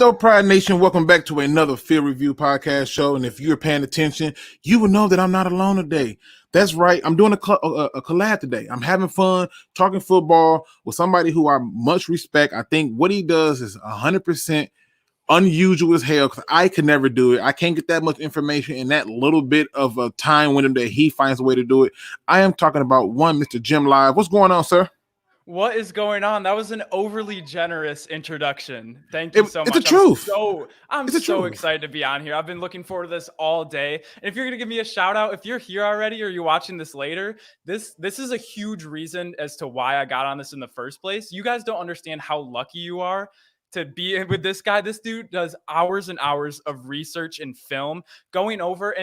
go, Pride Nation? Welcome back to another Field Review podcast show. And if you're paying attention, you will know that I'm not alone today. That's right. I'm doing a collab today. I'm having fun talking football with somebody who I much respect. I think what he does is 100% unusual as hell because I could never do it. I can't get that much information in that little bit of a time window that he finds a way to do it. I am talking about one Mr. JEMLIVE. What's going on, sir? What is going on? That was an overly generous introduction. Thank you so much. It's the truth. I'm so excited to be on here. I've been looking forward to this all day. And if you're going to give me a shout out, if you're here already or you're watching this later, this is a huge reason as to why I got on this in the first place. You guys don't understand how lucky you are to be with this guy. This dude does hours and hours of research and film going over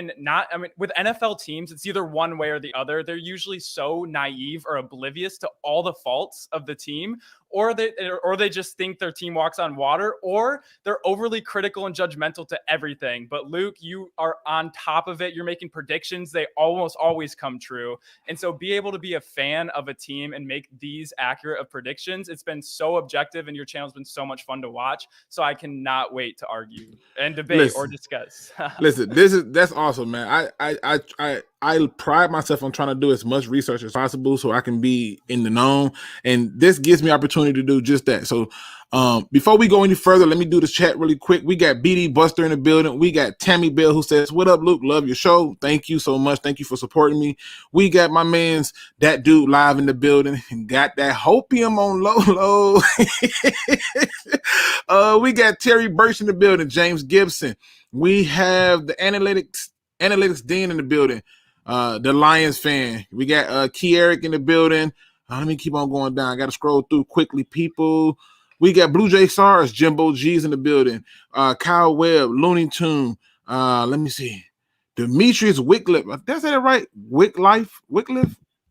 with NFL teams, it's either one way or the other. They're usually so naive or oblivious to all the faults of the team, or they just think their team walks on water, or they're overly critical and judgmental to everything. But Luke, you are on top of it. You're making predictions. They almost always come true. And so be able to be a fan of a team and make these accurate of predictions, it's been so objective, and your channel's been so much fun to watch. So I cannot wait to argue and debate or discuss. That's awesome, man. I pride myself on trying to do as much research as possible so I can be in the know, and this gives me opportunity to do just that. So before we go any further, let me do this chat really quick. We got BD Buster in the building. We got Tammy Bell who says, "What up, Luke? Love your show. Thank you so much. Thank you for supporting me." We got my man's That Dude Live in the building and got that hopium on low. We got Terry Birch in the building, James Gibson. We have the analytics Dean in the building. The Lions fan. We got Key Eric in the building. Let me keep on going down. I got to scroll through quickly, people. We got Blue Jay SARS, Jimbo G's in the building. Kyle Webb, Looney Tune. Let me see. Demetrius Wycliffe. Did I say that right? Wycliffe?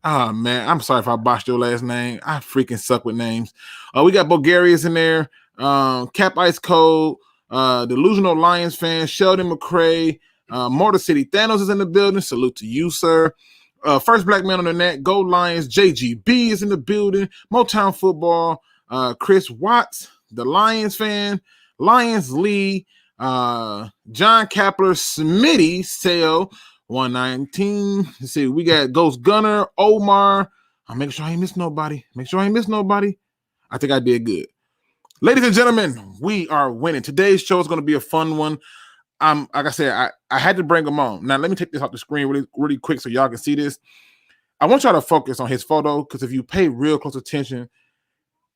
Oh, man. I'm sorry if I botched your last name. I freaking suck with names. We got Bulgarians in there. Cap Ice Cold. Delusional Lions fan. Sheldon McCray. Motor City Thanos is in the building. Salute to you, sir. First Black Man on the Net. Go Lions. JGB is in the building. Motown Football. Chris Watts, the Lions fan. Lions Lee. John Kapler. Smitty Sale 119. Let's see. We got Ghost Gunner. Omar. I'll make sure I ain't miss nobody. I think I did good. Ladies and gentlemen, we are winning. Today's show is going to be a fun one. Like I said, I had to bring him on. Now, let me take this off the screen really, really quick so y'all can see this. I want y'all to focus on his photo because if you pay real close attention,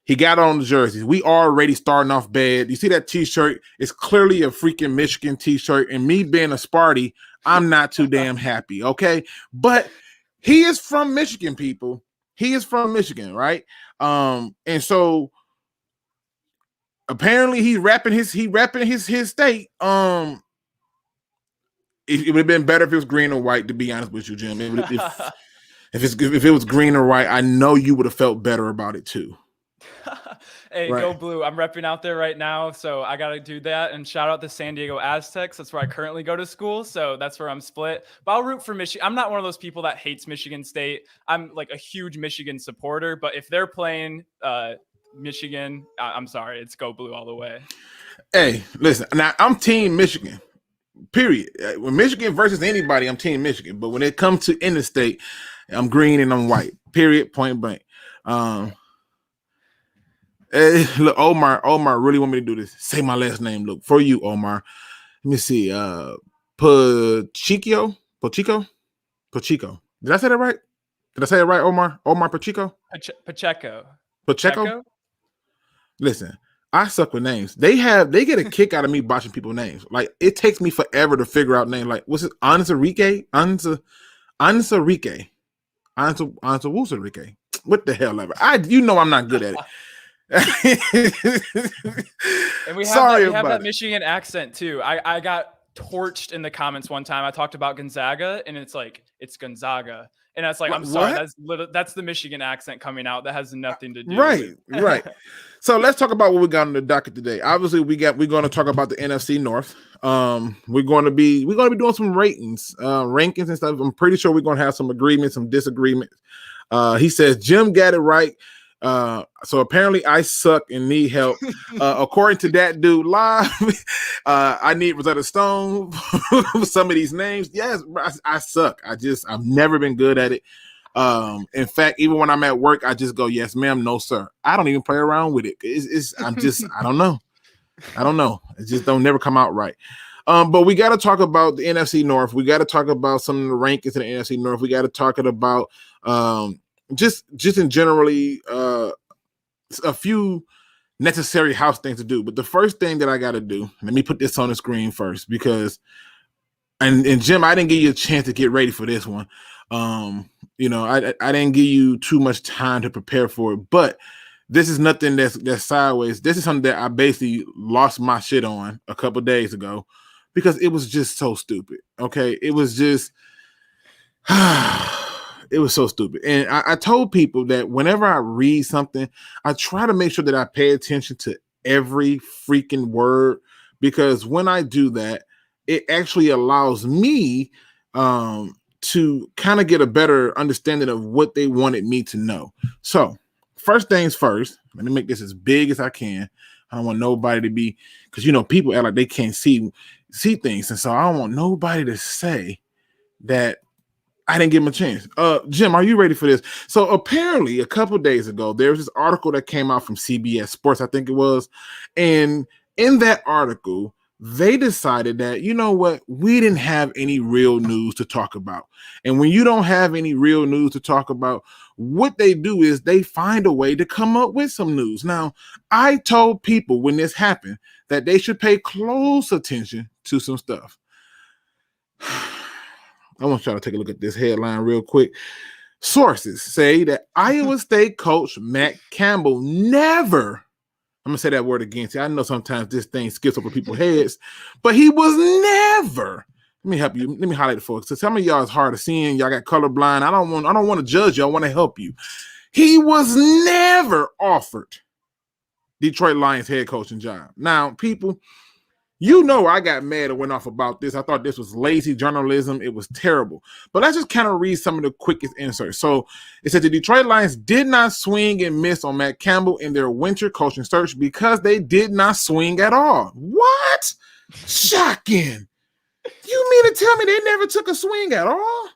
he got on the jerseys. We already starting off bad. You see that T-shirt? It's clearly a freaking Michigan T-shirt. And me being a Sparty, I'm not too damn happy, okay? But he is from Michigan, people. He is from Michigan, right? And so apparently he's rapping his state. It would have been better if it was green or white, to be honest with you, Jim. If it was green or white, I know you would have felt better about it too. Hey, right. Go Blue. I'm repping out there right now, so I got to do that. And shout out to San Diego Aztecs. That's where I currently go to school, so that's where I'm split. But I'll root for Michigan. I'm not one of those people that hates Michigan State. I'm like a huge Michigan supporter, but if they're playing Michigan, I'm sorry. It's Go Blue all the way. Hey, listen. Now, I'm Team Michigan. Period. When Michigan versus anybody, I'm Team Michigan. But when it comes to interstate, I'm green and I'm white. Period. Point blank. Look, Omar really want me to do this. Say my last name. Look for you, Omar. Let me see. Pacheco. Did I say that right? Did I say it right, Omar? Omar Pacheco. Pacheco. Listen. I suck with names. They get a kick out of me botching people's names. Like, it takes me forever to figure out names. Like, what's it? Ansarike? What the hell ever? You know I'm not good at it. And we have that Michigan accent too. I got torched in the comments one time. I talked about Gonzaga, and it's like, it's Gonzaga. And that's like, I'm sorry, that's the Michigan accent coming out. That has nothing to do with it. Right. So let's talk about what we got on the docket today. Obviously, we're going to talk about the NFC North. We're going to be doing some rankings and stuff. I'm pretty sure we're going to have some agreements, some disagreements. He says Jim got it right. So apparently I suck and need help. According to that dude live, I need Rosetta Stone for some of these names. Yes, I suck. I've never been good at it. In fact, even when I'm at work, I just go, yes, ma'am, no, sir. I don't even play around with it. I don't know. It just don't never come out right. But we got to talk about the NFC North. We got to talk about some of the rankings in the NFC North. We got to talk about just in generally a few necessary house things to do. But the first thing that I got to do, let me put this on the screen first because, and Jim, I didn't give you a chance to get ready for this one. I didn't give you too much time to prepare for it, but this is nothing that's sideways. This is something that I basically lost my shit on a couple days ago because it was just so stupid. Okay. It was just, it was so stupid. And I told people that whenever I read something, I try to make sure that I pay attention to every freaking word, because when I do that, it actually allows me to kind of get a better understanding of what they wanted me to know. So first things first, let me make this as big as I can. I don't want nobody to be, because people act like they can't see things, and so I don't want nobody to say that I didn't give him a chance. Jim, are you ready for this? So apparently a couple of days ago, there was this article that came out from CBS Sports, I think it was. And in that article, they decided that, you know what, we didn't have any real news to talk about. And when you don't have any real news to talk about, what they do is they find a way to come up with some news. Now, I told people when this happened that they should pay close attention to some stuff. I want y'all to take a look at this headline real quick. Sources say that Iowa State coach Matt Campbell never, I'm going to say that word again. See, I know sometimes this thing skips over people's heads, but he was never, let me help you. Let me highlight it for you. So some of y'all is hard of seeing. Y'all got colorblind. I don't want to judge you. I want to help you. He was never offered Detroit Lions head coaching job. Now, people, I got mad and went off about this. I thought this was lazy journalism. It was terrible. But let's just kind of read some of the quickest inserts. So it said the Detroit Lions did not swing and miss on Matt Campbell in their winter coaching search because they did not swing at all. What? Shocking. You mean to tell me they never took a swing at all?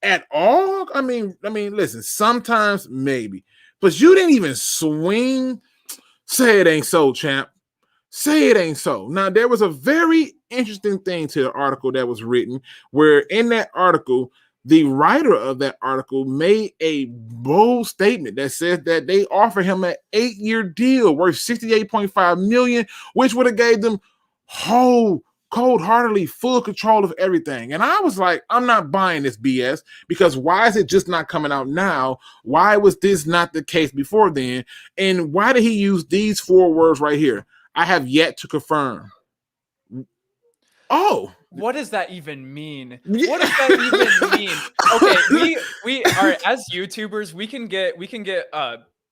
At all? I mean, listen, sometimes maybe. But you didn't even swing? Say it ain't so, champ. Say it ain't so. Now, there was a very interesting thing to the article that was written, where in that article, the writer of that article made a bold statement that says that they offer him an 8-year deal worth $68.5 million, which would have gave them cold-heartedly full control of everything. And I was like, I'm not buying this BS, because why is it just not coming out now? Why was this not the case before then? And why did he use these 4 words right here? I have yet to confirm. Oh, what does that even mean? What does that even mean? Okay, we all right, as YouTubers, we can get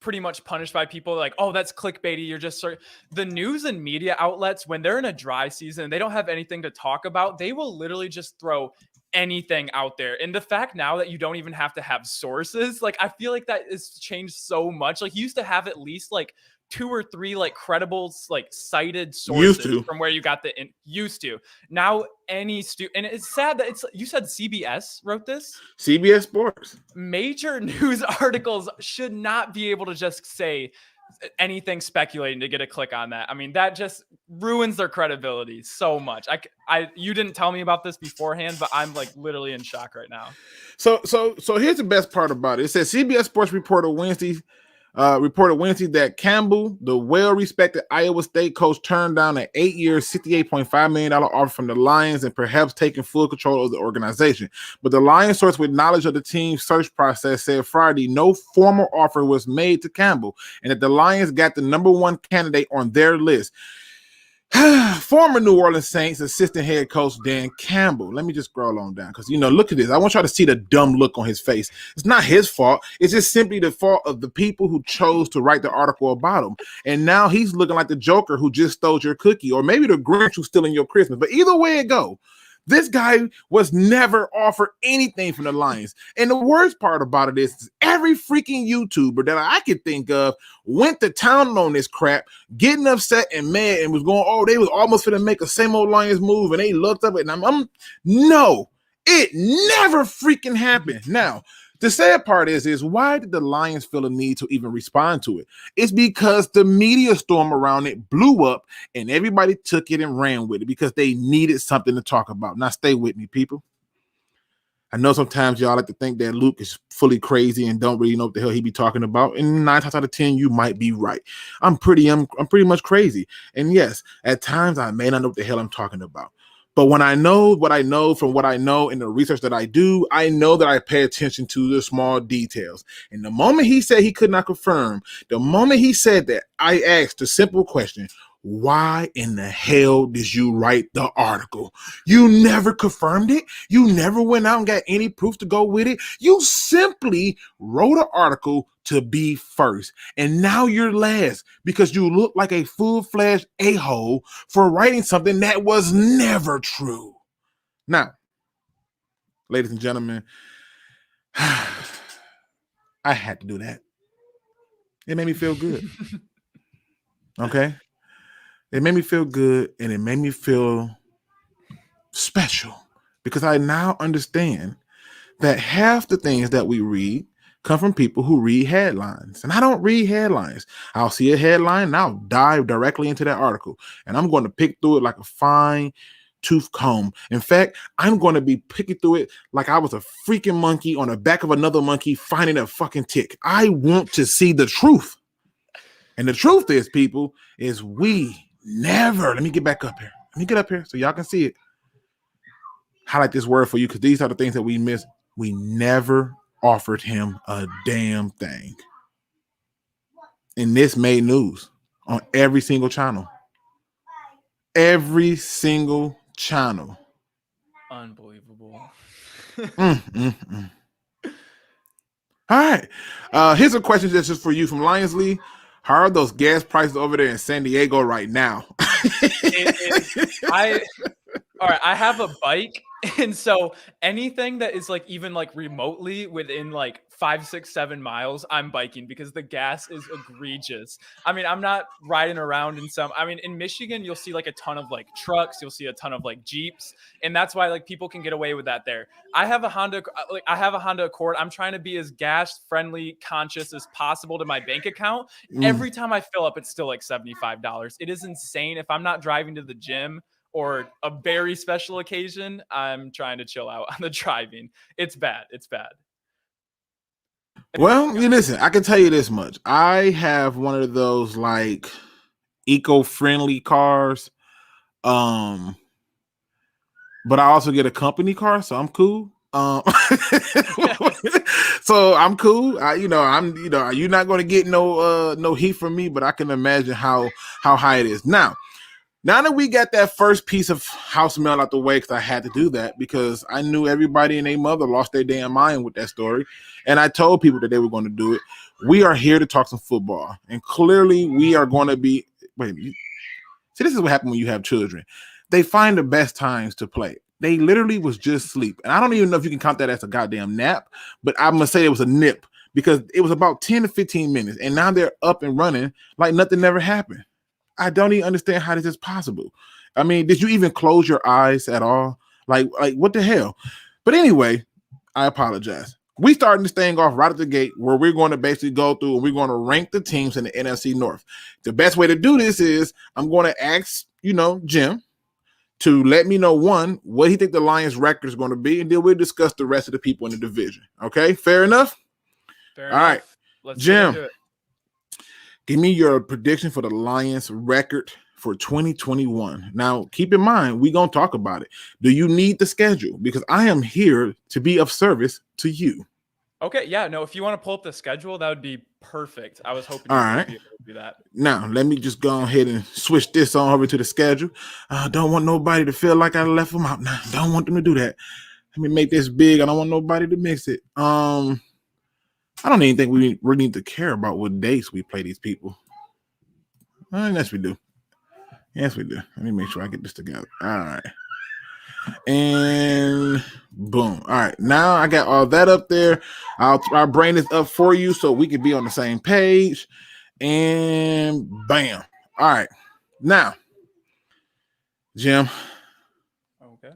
pretty much punished by people like, oh, that's clickbaity. You're just the news and media outlets, when they're in a dry season and they don't have anything to talk about, they will literally just throw anything out there. And the fact now that you don't even have to have sources, like, I feel like that has changed so much. Like, you used to have at least like 2 or 3 like credible, like cited sources from where you got the used to. Now any and it's sad that you said CBS wrote this? CBS Sports. Major news articles should not be able to just say anything speculating to get a click on that. I mean, that just ruins their credibility so much. You didn't tell me about this beforehand, but I'm like literally in shock right now. So here's the best part about it. It says CBS Sports reported Wednesday that Campbell, the well-respected Iowa State coach, turned down an 8-year, $68.5 million offer from the Lions and perhaps taking full control of the organization. But the Lions source with knowledge of the team's search process said Friday no formal offer was made to Campbell and that the Lions got the number 1 candidate on their list. Former New Orleans Saints assistant head coach Dan Campbell. Let me just scroll on down because, look at this. I want y'all to see the dumb look on his face. It's not his fault. It's just simply the fault of the people who chose to write the article about him. And now he's looking like the Joker who just stole your cookie, or maybe the Grinch who's stealing your Christmas. But either way it go, This guy was never offered anything from the Lions. And the worst part about it is every freaking YouTuber that I could think of went to town on this crap, getting upset and mad and was going, oh, they was almost going to make a same old Lions move. And they looked up and no, it never freaking happened. Now, the sad part is why did the Lions feel a need to even respond to it? It's because the media storm around it blew up and everybody took it and ran with it because they needed something to talk about. Now, stay with me, people. I know sometimes y'all like to think that Luke is fully crazy and don't really know what the hell he be talking about. And 9 times out of 10, you might be right. I'm pretty much crazy. And yes, at times I may not know what the hell I'm talking about. But when I know what I know from what I know in the research that I do, I know that I pay attention to the small details. And the moment he said he could not confirm, the moment he said that, I asked the simple question, why in the hell did you write the article? You never confirmed it. You never went out and got any proof to go with it. You simply wrote an article to be first. And now you're last because you look like a full-fledged a-hole for writing something that was never true. Now, ladies and gentlemen, I had to do that. It made me feel good. Okay? It made me feel good and it made me feel special because I now understand that half the things that we read come from people who read headlines. And I don't read headlines. I'll see a headline and I'll dive directly into that article. And I'm going to pick through it like a fine tooth comb. In fact, I'm going to be picking through it like I was a freaking monkey on the back of another monkey finding a fucking tick. I want to see the truth. And the truth is, people, is we never, let me get back up here. Let me get up here so y'all can see it. Highlight this word for you because these are the things that we miss. We never offered him a damn thing. And this made news on every single channel. Every single channel. Unbelievable. All right. Here's a question that's just for you from Lions Lee. How are those gas prices over there in San Diego right now? All right, I have a bike, and so anything that is like even like remotely within like 5, 6, 7 miles, I'm biking because the gas is egregious. I mean, I'm not riding around in Michigan, you'll see like a ton of like trucks, you'll see a ton of like Jeeps, and that's why like people can get away with that there. I have a Honda Accord. I'm trying to be as gas friendly, conscious as possible to my bank account. Every time I fill up, it's still like $75. It is insane. If I'm not driving to the gym or a very special occasion, I'm trying to chill out on the driving. It's bad. It's bad. Well, listen, I can tell you this much. I have one of those like eco-friendly cars. But I also get a company car, so I'm cool. So I'm cool. You're not going to get no heat from me, but I can imagine how high it is. Now that we got that first piece of house mail out the way, because I had to do that because I knew everybody and their mother lost their damn mind with that story. And I told people that they were going to do it. We are here to talk some football. And clearly we are going to be – wait a minute. See, this is what happens when you have children. They find the best times to play. They literally was just sleep. And I don't even know if you can count that as a goddamn nap, but I'm going to say it was a nip because it was about 10 to 15 minutes. And now they're up and running like nothing never happened. I don't even understand how this is possible. I mean, did you even close your eyes at all? Like what the hell? But anyway, I apologize. We starting this thing off right at the gate where we're going to basically go through and we're going to rank the teams in the NFC North. The best way to do this is I'm going to ask, Jim to let me know, one, what he think the Lions record is going to be, and then we'll discuss the rest of the people in the division. Okay, fair enough? Fair all enough. Right. Let's Jim, give me your prediction for the Lions record for 2021. Now, keep in mind, we're going to talk about it. Do you need the schedule? Because I am here to be of service to you. Okay, yeah, no, if you want to pull up the schedule, that would be perfect. I was hoping you would be able to do that. Now, let me just go ahead and switch this on over to the schedule. I don't want nobody to feel like I left them out. Now, don't want them to do that. Let me make this big. I don't want nobody to mix it. I don't even think we really need to care about what dates we play these people. Yes, we do. Yes, we do. Let me make sure I get this together. All right. And boom. All right. Now I got all that up there. I'll bring this up for you so we can be on the same page. And bam. All right. Now, Jim. Okay.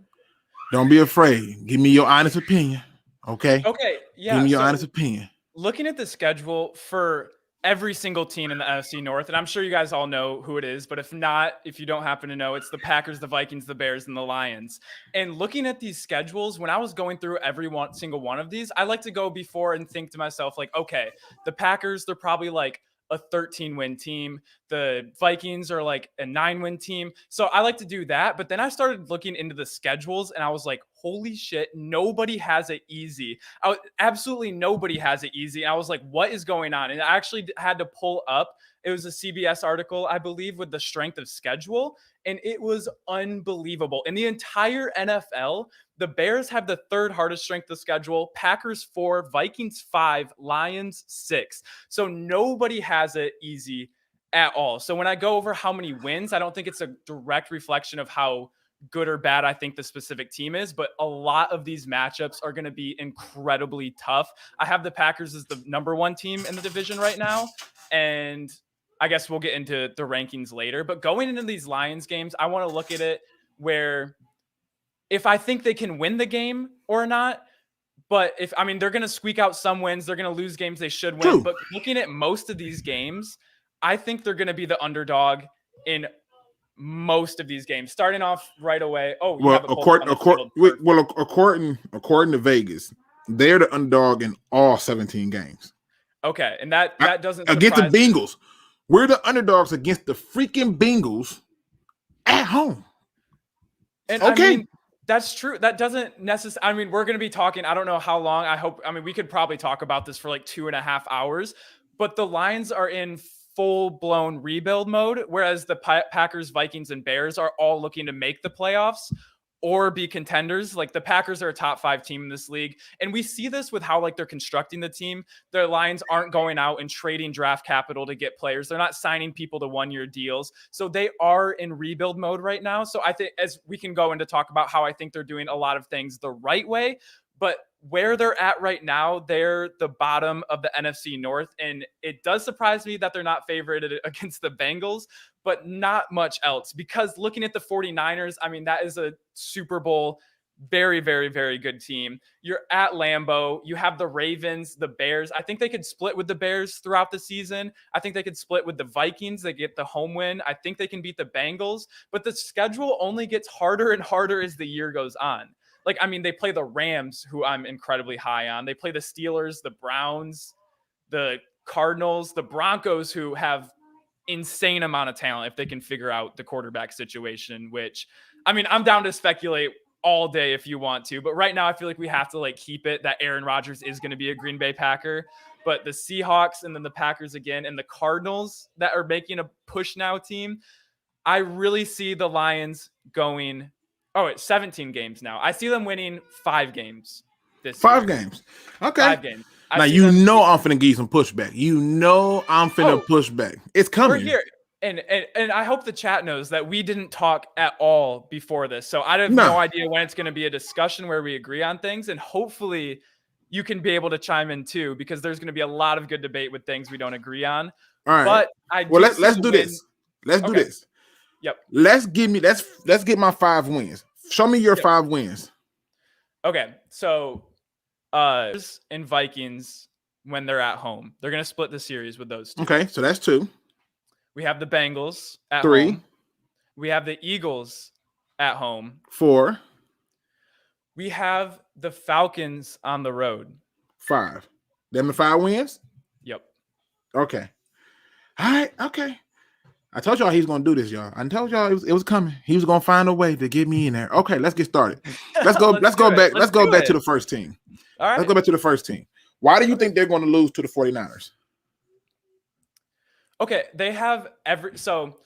Don't be afraid. Give me your honest opinion. Okay. Okay. Yeah. Give me your honest opinion. Looking at the schedule for every single team in the NFC North, and I'm sure you guys all know who it is, but if not, if you don't happen to know, it's the Packers, the Vikings, the Bears, and the Lions. And looking at these schedules, when I was going through single one of these, I like to go before and think to myself, like, okay, the Packers, they're probably like a 13-win team. The Vikings are like a 9-win team. So I like to do that. But then I started looking into the schedules and I was like, holy shit, nobody has it easy. Absolutely nobody has it easy. And I was like, what is going on? And I actually had to pull up. It was a CBS article, I believe, with the strength of schedule. And it was unbelievable. In the entire NFL, the Bears have the third hardest strength of schedule, Packers 4, Vikings 5, Lions 6. So nobody has it easy at all. So when I go over how many wins, I don't think it's a direct reflection of how good or bad I think the specific team is, but a lot of these matchups are going to be incredibly tough. I have the Packers as the number one team in the division right now, and I guess we'll get into the rankings later. But going into these Lions games, I want to look at it where if I think they can win the game or not. But they're going to squeak out some wins. They're going to lose games they should win. True. But looking at most of these games, I think they're going to be the underdog in most of these games. Starting off right away. Oh, according to Vegas, they're the underdog in all 17 games. Okay, and that doesn't against the Bengals. We're the underdogs against the freaking Bengals at home. And okay. That's true. That doesn't necessarily, we're going to be talking, I don't know how long. We could probably talk about this for like 2.5 hours, but the Lions are in full-blown rebuild mode, whereas the Packers, Vikings, and Bears are all looking to make the playoffs or be contenders. Like the Packers are a top 5 team in this league. And we see this with how like they're constructing the team. Their Lions aren't going out and trading draft capital to get players. They're not signing people to 1-year deals. So they are in rebuild mode right now. So I think as we can go into talk about how I think they're doing a lot of things the right way, but where they're at right now, they're the bottom of the NFC North. And it does surprise me that they're not favored against the Bengals, but not much else. Because looking at the 49ers, that is a Super Bowl, very, very, very good team. You're at Lambeau. You have the Ravens, the Bears. I think they could split with the Bears throughout the season. I think they could split with the Vikings. They get the home win. I think they can beat the Bengals. But the schedule only gets harder and harder as the year goes on. They play the Rams, who I'm incredibly high on. They play the Steelers, the Browns, the Cardinals, the Broncos, who have insane amount of talent if they can figure out the quarterback situation, which, I'm down to speculate all day if you want to. But right now, I feel like we have to keep it that Aaron Rodgers is going to be a Green Bay Packer. But the Seahawks and then the Packers again and the Cardinals that are making a push now team, I really see the Lions going – it's 17 games now. I see them winning 5 games this 5 year. Games. Okay. 5 games. Now, I'm finna give you some pushback. I'm finna push back. It's coming. We're here. And I hope the chat knows that we didn't talk at all before this. So I have no idea when it's going to be a discussion where we agree on things. And hopefully you can be able to chime in too, because there's going to be a lot of good debate with things we don't agree on. All right. But let's do this. Let's do this. Yep. Let's get my 5 wins. Show me your 5 wins. Okay. So and Vikings, when they're at home, they're going to split the series with those 2. Okay. So that's 2. We have the Bengals at 3. home. We have the Eagles at home. 4. We have the Falcons on the road. 5. Them the 5 wins? Yep. Okay. All right. Okay. I told y'all he was going to do this, y'all. I told y'all it was coming. He was going to find a way to get me in there. Okay, let's get started. Let's go back to the first team. All right. Let's go back to the first team. Why do you think they're going to lose to the 49ers? Okay, they have so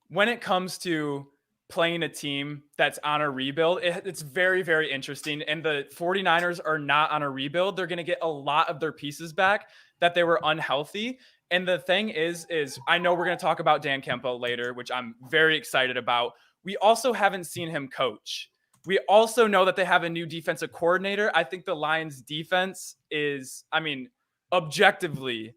when it comes to playing a team that's on a rebuild, it's very, very interesting. And the 49ers are not on a rebuild. They're going to get a lot of their pieces back that they were unhealthy. And the thing is I know we're going to talk about Dan Campbell later, which I'm very excited about. We also haven't seen him coach. We also know that they have a new defensive coordinator. I think the Lions defense is, objectively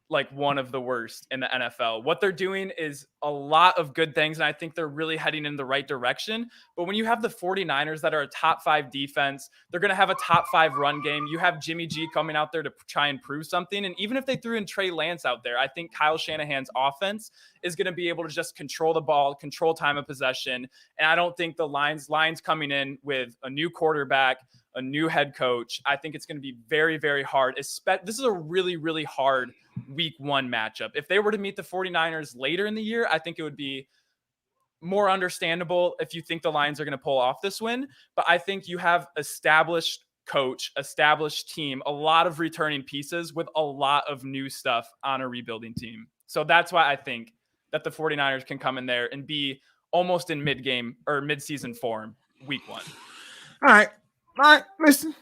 like one of the worst in the NFL. What they're doing is a lot of good things, and I think they're really heading in the right direction. But when you have the 49ers that are a top 5 defense, they're going to have a top 5 run game. You have Jimmy G coming out there to try and prove something. And even if they threw in Trey Lance out there, I think Kyle Shanahan's offense is going to be able to just control the ball, control time of possession. And I don't think the Lions coming in with a new quarterback, a new head coach, I think it's going to be very, very hard. This is a really, really hard week 1 matchup. If they were to meet the 49ers later in the year, I think it would be more understandable if you think the Lions are going to pull off this win. But I think you have established coach, established team, a lot of returning pieces with a lot of new stuff on a rebuilding team. So that's why I think that the 49ers can come in there and be almost in mid-game or mid-season form week 1. All right, listen.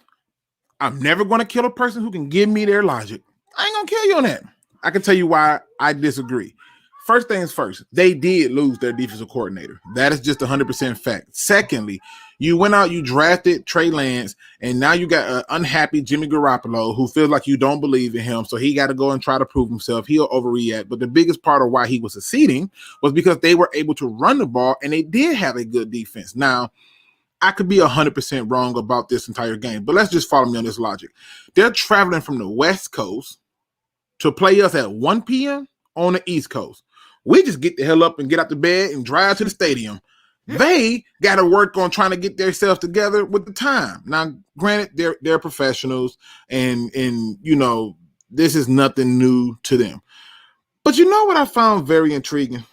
I'm never going to kill a person who can give me their logic. I ain't going to kill you on that. I can tell you why I disagree. First things first, they did lose their defensive coordinator. That is just 100% fact. Secondly, you went out, you drafted Trey Lance, and now you got an unhappy Jimmy Garoppolo who feels like you don't believe in him, so he got to go and try to prove himself. He'll overreact. But the biggest part of why he was succeeding was because they were able to run the ball, and they did have a good defense. Now, I could be 100% wrong about this entire game, but let's just follow me on this logic. They're traveling from the West Coast to play us at 1 p.m. on the East Coast. We just get the hell up and get out the bed and drive to the stadium. They got to work on trying to get themselves together with the time. Now, granted, they're professionals, and you know this is nothing new to them. But you know what I found very intriguing?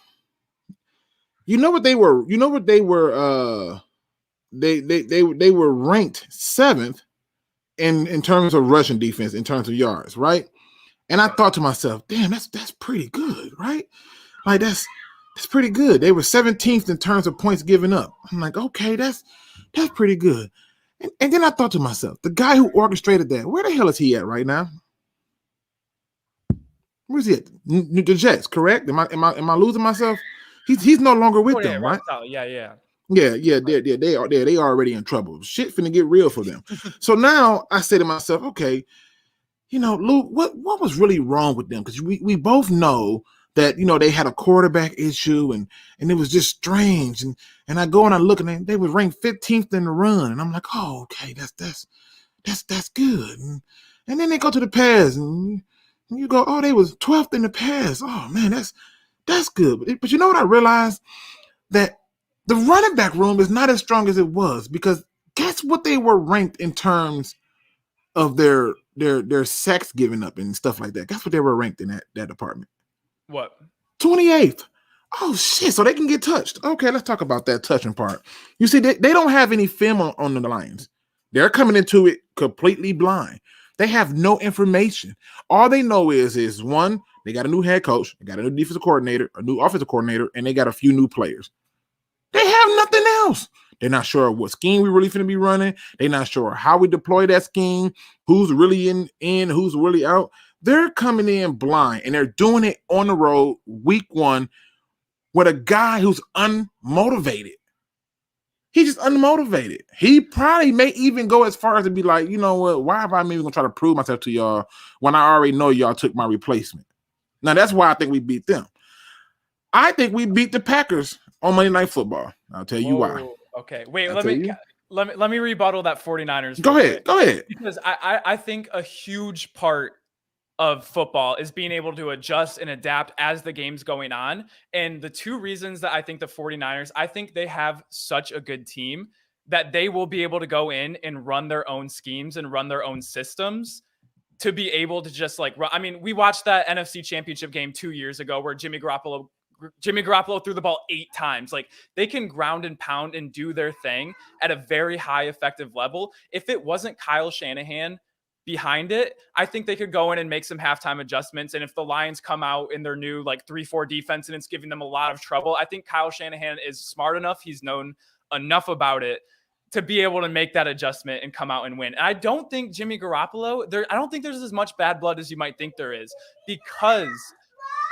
You know what they were? They were ranked 7th in terms of rushing defense, in terms of yards, right? And I thought to myself, damn, that's pretty good, right? Like that's pretty good. They were 17th in terms of points given up. I'm like, okay, that's pretty good. And then I thought to myself, the guy who orchestrated that, where the hell is he at right now? Where's he at? The Jets, correct? Am I losing myself? He's no longer with them, right? Yeah. They already in trouble. Shit finna get real for them. So now I say to myself, okay, you know, Luke, what was really wrong with them? Because we both know that, you know, they had a quarterback issue and it was just strange. And I go and I look and they were ranked 15th in the run. And I'm like, oh, okay, that's good. And then they go to the pass and you go, oh, they was 12th in the pass. Oh man, that's good. But you know what I realized? That the running back room is not as strong as it was, because guess what they were ranked in terms of their sacks given up and stuff like that. Guess what they were ranked in that department? What? 28th. Oh shit! So they can get touched. Okay, let's talk about that touching part. You see, they don't have any film on the Lions. They're coming into it completely blind. They have no information. All they know is one, they got a new head coach, they got a new defensive coordinator, a new offensive coordinator, and they got a few new players. They have nothing else. They're not sure what scheme we really finna be running. They're not sure how we deploy that scheme, who's really in, who's really out. They're coming in blind, and they're doing it on the road week 1 with a guy who's unmotivated. He's just unmotivated. He probably may even go as far as to be like, you know what, why am I even gonna try to prove myself to y'all when I already know y'all took my replacement? Now, that's why I think we beat them. I think we beat the Packers on Monday Night Football. I'll tell you why. Okay, wait, let me rebuttal that 49ers. Go ahead. Because I think a huge part of football is being able to adjust and adapt as the game's going on. And the two reasons that I think the 49ers, I think they have such a good team that they will be able to go in and run their own schemes and run their own systems to be able to just like, I mean, we watched that NFC Championship game 2 years ago where Jimmy Garoppolo threw the ball 8 times. Like, they can ground and pound and do their thing at a very high effective level. If it wasn't Kyle Shanahan behind it, I think they could go in and make some halftime adjustments. And if the Lions come out in their new like 3-4 defense and it's giving them a lot of trouble, I think Kyle Shanahan is smart enough. He's known enough about it to be able to make that adjustment and come out and win. And I don't think Jimmy Garoppolo, I don't think there's as much bad blood as you might think there is, because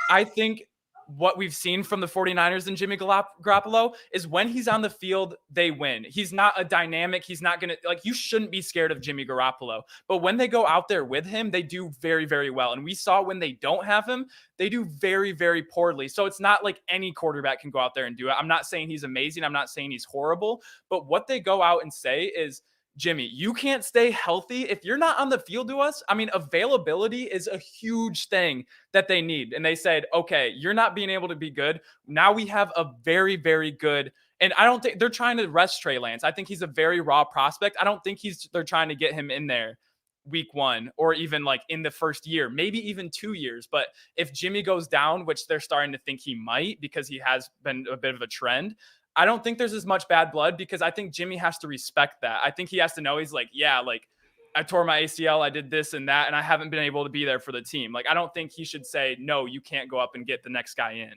I think what we've seen from the 49ers and Jimmy Garoppolo is when he's on the field, they win. He's not a dynamic. He's not going to, like, you shouldn't be scared of Jimmy Garoppolo. But when they go out there with him, they do very, very well. And we saw when they don't have him, they do very, very poorly. So it's not like any quarterback can go out there and do it. I'm not saying he's amazing. I'm not saying he's horrible. But what they go out and say is, Jimmy, you can't stay healthy if you're not on the field to us. I mean, availability is a huge thing that they need. And they said, okay, you're not being able to be good. Now we have a very, very good, and I don't think they're trying to rest Trey Lance. I think he's a very raw prospect. I don't think they're trying to get him in there week 1 or even like in the first year, maybe even 2 years. But if Jimmy goes down, which they're starting to think he might because he has been a bit of a trend, I don't think there's as much bad blood because I think Jimmy has to respect that. I think he has to know he's like, yeah, like I tore my ACL, I did this and that, and I haven't been able to be there for the team. Like, I don't think he should say, no, you can't go up and get the next guy in.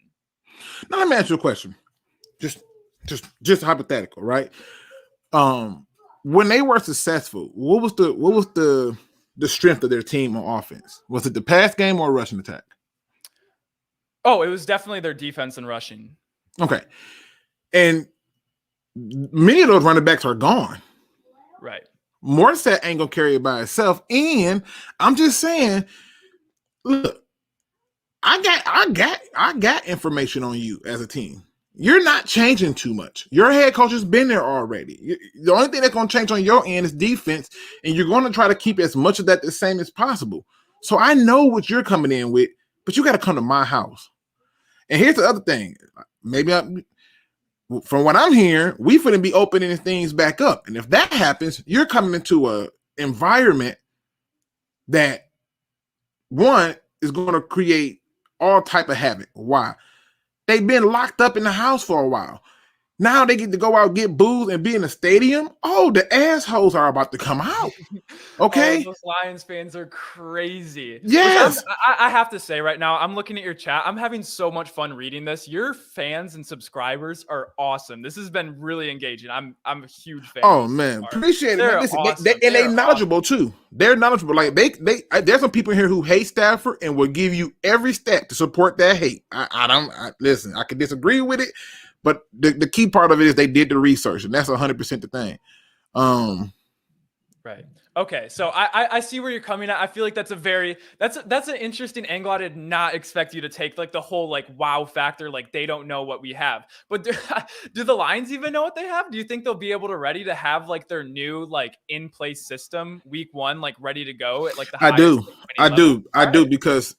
Now let me ask you a question. Just hypothetical, right? When they were successful, what was the strength of their team on offense? Was it the pass game or rushing attack? Oh, it was definitely their defense and rushing. Okay. And many of those running backs are gone. Right. Morissette ain't gonna carry it by itself. And I'm just saying, look, I got information on you as a team. You're not changing too much. Your head coach has been there already. The only thing that's gonna change on your end is defense, and you're gonna try to keep as much of that the same as possible. So I know what you're coming in with, but you got to come to my house. And here's the other thing. From what I'm hearing, we finna be opening things back up. And if that happens, you're coming into an environment that, one, is going to create all type of havoc. Why? They've been locked up in the house for a while. Now they get to go out, get booze, and be in the stadium. Oh, the assholes are about to come out. Okay? Those Lions fans are crazy. Yes. I have to say right now, I'm looking at your chat. I'm having so much fun reading this. Your fans and subscribers are awesome. This has been really engaging. I'm a huge fan. Oh, man. Appreciate it. Listen, awesome. They're knowledgeable, too. They're knowledgeable. Like there's some people here who hate Stafford and will give you every step to support that hate. Listen, I can disagree with it. But the key part of it is they did the research, and that's 100% the thing. Right. Okay. So I see where you're coming at. I feel like that's an interesting angle. I did not expect you to take, like, the whole like wow factor. Like, they don't know what we have, but do the Lions even know what they have? Do you think they'll be able to ready to have like their new like in place system week 1, like ready to go at like the I do because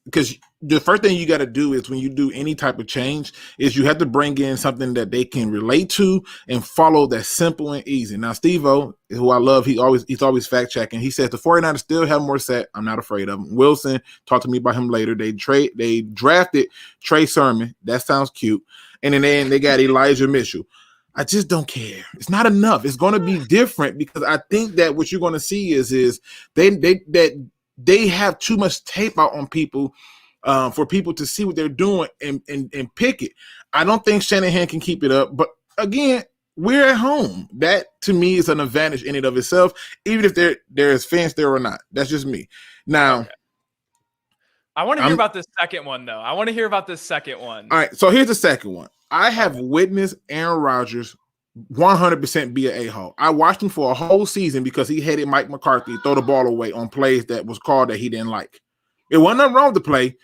the first thing you got to do is when you do any type of change is you have to bring in something that they can relate to and follow that's simple and easy. Now, Steve-O, who I love, he's always fact checking. He says the 49ers still have more set. I'm not afraid of him. Wilson, talk to me about him later. They drafted Trey Sermon. That sounds cute. And then they got Elijah Mitchell. I just don't care. It's not enough. It's going to be different because I think that what you're going to see is they have too much tape out on people for people to see what they're doing and pick it. I don't think Shanahan can keep it up. But again, we're at home. That to me is an advantage in and of itself, even if there's fans there or not. That's just me. Now, okay. I want to hear about this second one, though. All right, so here's the second one. I have witnessed Aaron Rodgers 100% be an a-hole. I watched him for a whole season because he hated Mike McCarthy throw the ball away on plays that was called that he didn't like. It wasn't nothing wrong with the play.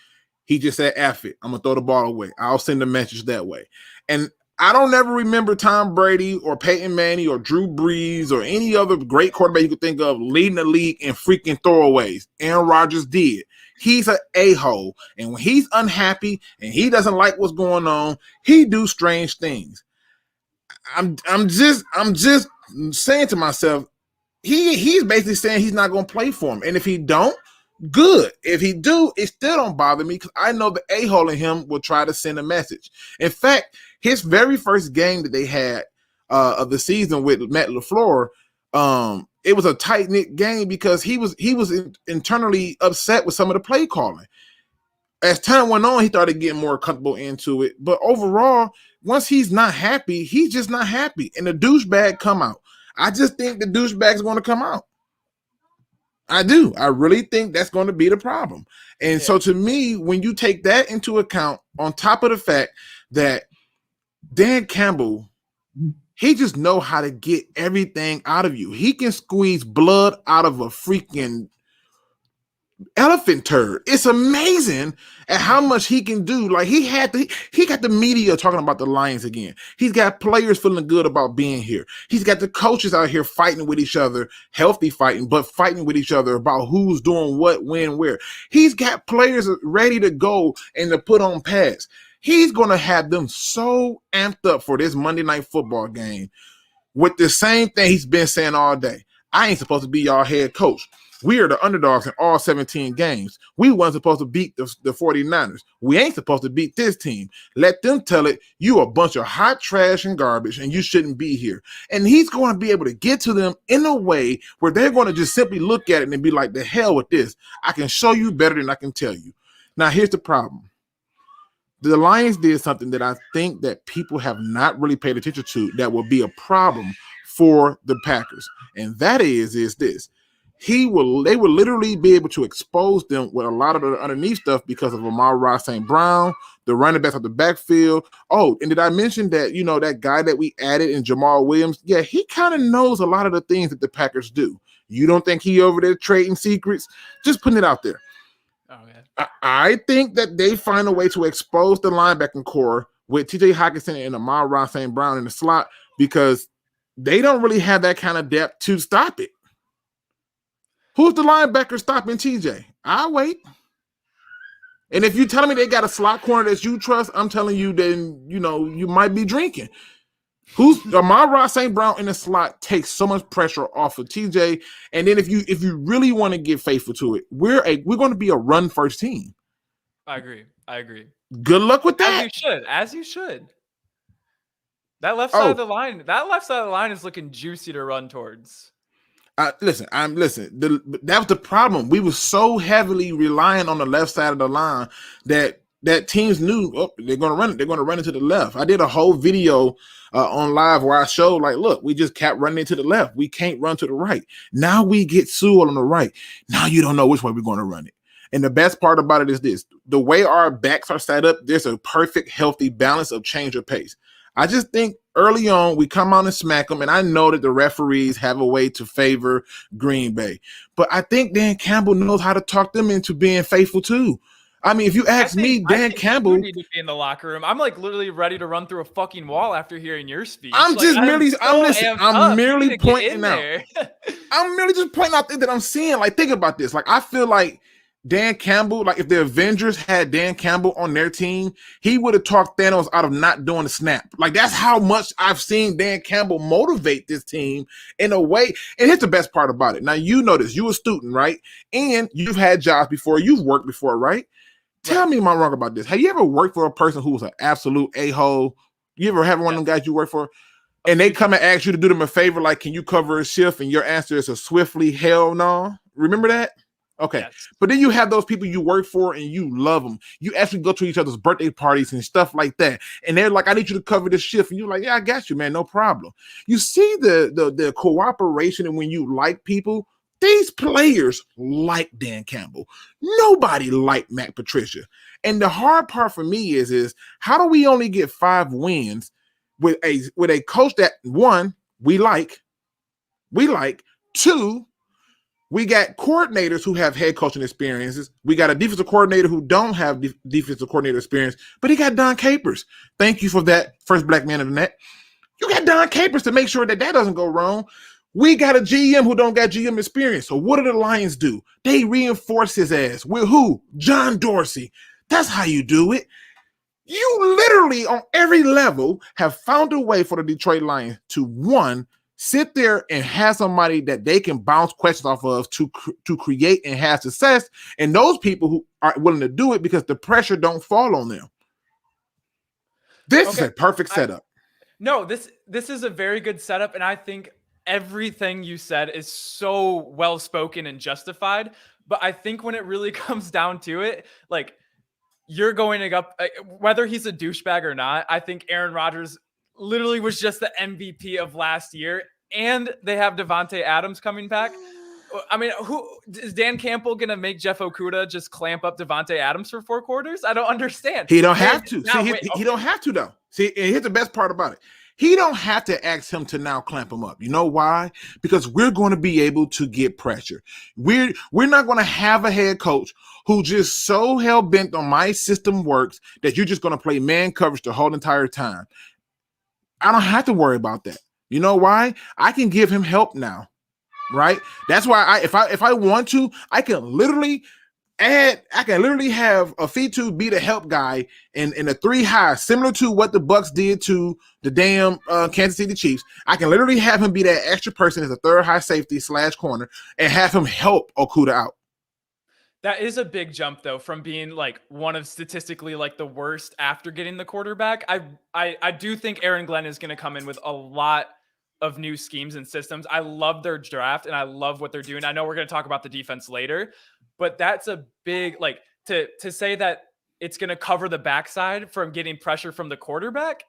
He just said, F it. I'm going to throw the ball away. I'll send a message that way. And I don't ever remember Tom Brady or Peyton Manning or Drew Brees or any other great quarterback you could think of leading the league in freaking throwaways. Aaron Rodgers did. He's an a-hole. And when he's unhappy and he doesn't like what's going on, he do strange things. I'm just saying to myself, he's basically saying he's not going to play for him. And if he don't, good. If he do, it still don't bother me because I know the a-hole in him will try to send a message. In fact, his very first game that they had of the season with Matt LaFleur, it was a tight-knit game because he was internally upset with some of the play calling. As time went on, he started getting more comfortable into it. But overall, once he's not happy, he's just not happy. And the douchebag come out. I just think the douchebag's going to come out. I do. I really think that's going to be the problem. And Yeah. so to me, when you take that into account, on top of the fact that Dan Campbell, he just know how to get everything out of you. He can squeeze blood out of a freaking elephant turd. It's amazing at how much he can do. Like he got the media talking about the Lions again. He's got players feeling good about being here. He's got the coaches out here fighting with each other, healthy fighting, but fighting with each other about who's doing what, when, where. He's got players ready to go and to put on pads. He's going to have them so amped up for this Monday Night Football game with the same thing he's been saying all day. I ain't supposed to be y'all head coach. We are the underdogs in all 17 games. We weren't supposed to beat the 49ers. We ain't supposed to beat this team. Let them tell it, you a bunch of hot trash and garbage, and you shouldn't be here. And he's going to be able to get to them in a way where they're going to just simply look at it and be like, the hell with this. I can show you better than I can tell you. Now, here's the problem. The Lions did something that I think that people have not really paid attention to that will be a problem for the Packers. And that is this. They will literally be able to expose them with a lot of the underneath stuff because of Amon-Ra St. Brown, the running backs of the backfield. Oh, and did I mention that, that guy that we added in Jamal Williams? Yeah, he kind of knows a lot of the things that the Packers do. You don't think he over there trading secrets? Just putting it out there. Oh, yeah. I think that they find a way to expose the linebacking core with TJ Hockenson and Amon-Ra St. Brown in the slot because they don't really have that kind of depth to stop it. Who's the linebacker stopping TJ? I'll wait. And if you're telling me they got a slot corner that you trust, I'm telling you, then, you might be drinking. Who's Amon-Ra St. Brown in the slot takes so much pressure off of TJ. And then if you really want to get faithful to it, we're going to be a run first team. I agree. Good luck with that. As you should. That left side of the line is looking juicy to run towards. Listen. That was the problem. We were so heavily relying on the left side of the line that teams knew they're going to run it. They're going to run it to the left. I did a whole video on live where I showed look, we just kept running to the left. We can't run to the right. Now we get Sewell on the right. Now you don't know which way we're going to run it. And the best part about it is this: the way our backs are set up, there's a perfect, healthy balance of change of pace. I just think early on we come out and smack them, and I know that the referees have a way to favor Green Bay. But I think Dan Campbell knows how to talk them into being faithful too. I mean, if you ask me, Dan Campbell, you need to be in the locker room. I'm literally ready to run through a fucking wall after hearing your speech. I'm merely pointing out. I'm merely just pointing out things that I'm seeing. Think about this. I feel like Dan Campbell, if the Avengers had Dan Campbell on their team, he would have talked Thanos out of not doing the snap. That's how much I've seen Dan Campbell motivate this team in a way. And here's the best part about it. Now, you know this. You're a student, right? And you've had jobs before. You've worked before, right? Tell me if I'm wrong about this. Have you ever worked for a person who was an absolute a-hole? You ever have one of them guys you work for? And they come and ask you to do them a favor, can you cover a shift? And your answer is a swiftly hell no. Remember that? Okay. Yes. But then you have those people you work for and you love them. You actually go to each other's birthday parties and stuff like that. And they're like, I need you to cover this shift. And you're like, yeah, I got you, man. No problem. You see the cooperation, and when you like people, these players like Dan Campbell. Nobody liked Matt Patricia. And the hard part for me is how do we only get 5 wins with a coach that, 1, we like, 2, we got coordinators who have head coaching experiences. We got a defensive coordinator who don't have defensive coordinator experience, but he got Don Capers. Thank you for that, first black man of the net. You got Don Capers to make sure that doesn't go wrong. We got a GM who don't got GM experience. So what do the Lions do? They reinforce his ass with who? John Dorsey. That's how you do it. You literally, on every level, have found a way for the Detroit Lions to, 1, sit there and have somebody that they can bounce questions off of to create and have success. And those people who are willing to do it because the pressure don't fall on them. This is a perfect setup. This is a very good setup. And I think everything you said is so well spoken and justified. But I think when it really comes down to it, you're going up, whether he's a douchebag or not, I think Aaron Rodgers literally was just the MVP of last year, and they have Devontae Adams coming back. I mean, who is Dan Campbell going to make Jeff Okudah just clamp up Devontae Adams for 4 quarters? I don't understand. He don't have to. He don't have to, though. See, and here's the best part about it. He don't have to ask him to now clamp him up. You know why? Because we're going to be able to get pressure. We're not going to have a head coach who just so hell-bent on my system works that you're just going to play man coverage the whole entire time. I don't have to worry about that. You know why? I can give him help now, right? That's why if I want to, I can literally have a Fitu be the help guy in a 3 high, similar to what the Bucks did to the damn Kansas City Chiefs. I can literally have him be that extra person as a 3rd high safety / corner and have him help Okudah out. That is a big jump, though, from being like one of statistically like the worst after getting the quarterback. I do think Aaron Glenn is going to come in with a lot of new schemes and systems. I love their draft and I love what they're doing. I know we're going to talk about the defense later, but that's a big, like, to say that it's going to cover the backside from getting pressure from the quarterback.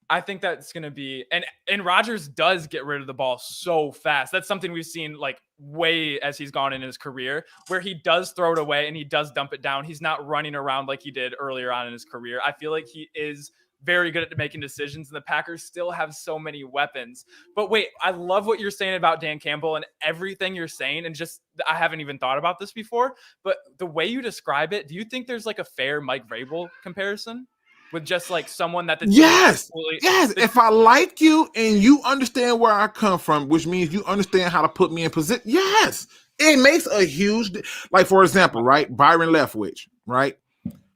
I think that's going to be, and Rodgers does get rid of the ball so fast. That's something we've seen like way as he's gone in his career, where he does throw it away and he does dump it down. He's not running around like he did earlier on in his career. I feel like he is very good at making decisions, and the Packers still have so many weapons. But wait, I love what you're saying about Dan Campbell and everything you're saying. And just, I haven't even thought about this before, but the way you describe it, do you think there's like a fair Mike Vrabel comparison with just like someone that the team yes. If I like you and you understand where I come from, which means you understand how to put me in position. Yes, it makes a huge, like, for example, right? Byron Leftwich, right?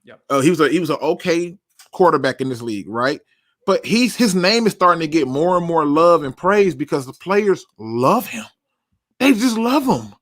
Yep. He was an okay quarterback in this league, right? But his name is starting to get more and more love and praise because the players love him. They just love him.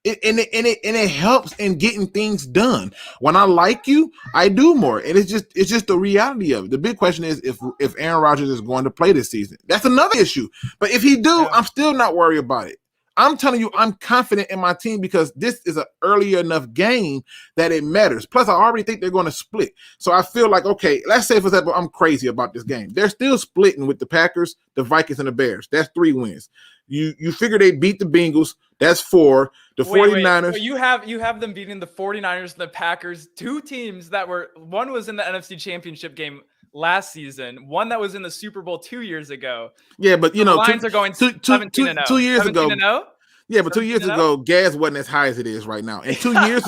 It helps in getting things done. When I like you, I do more. And it's just the reality of it. The big question is if Aaron Rodgers is going to play this season. That's another issue. But if he do, I'm still not worried about it. I'm telling you, I'm confident in my team because this is an early enough game that it matters. Plus, I already think they're going to split. So I feel like, okay, let's say, for example, I'm crazy about this game. They're still splitting with the Packers, the Vikings, and the Bears. That's 3 wins. You figure they beat the Bengals. That's 4. The 49ers. So you have them beating the 49ers and the Packers, 2 teams that were, one was in the NFC Championship game last season, one that was in the Super Bowl 2 years ago. Yeah, but you the know, Lions are going 17-0. 2 years ago. 17-0? Yeah, but 2 years ago, gas wasn't as high as it is right now. And 2 years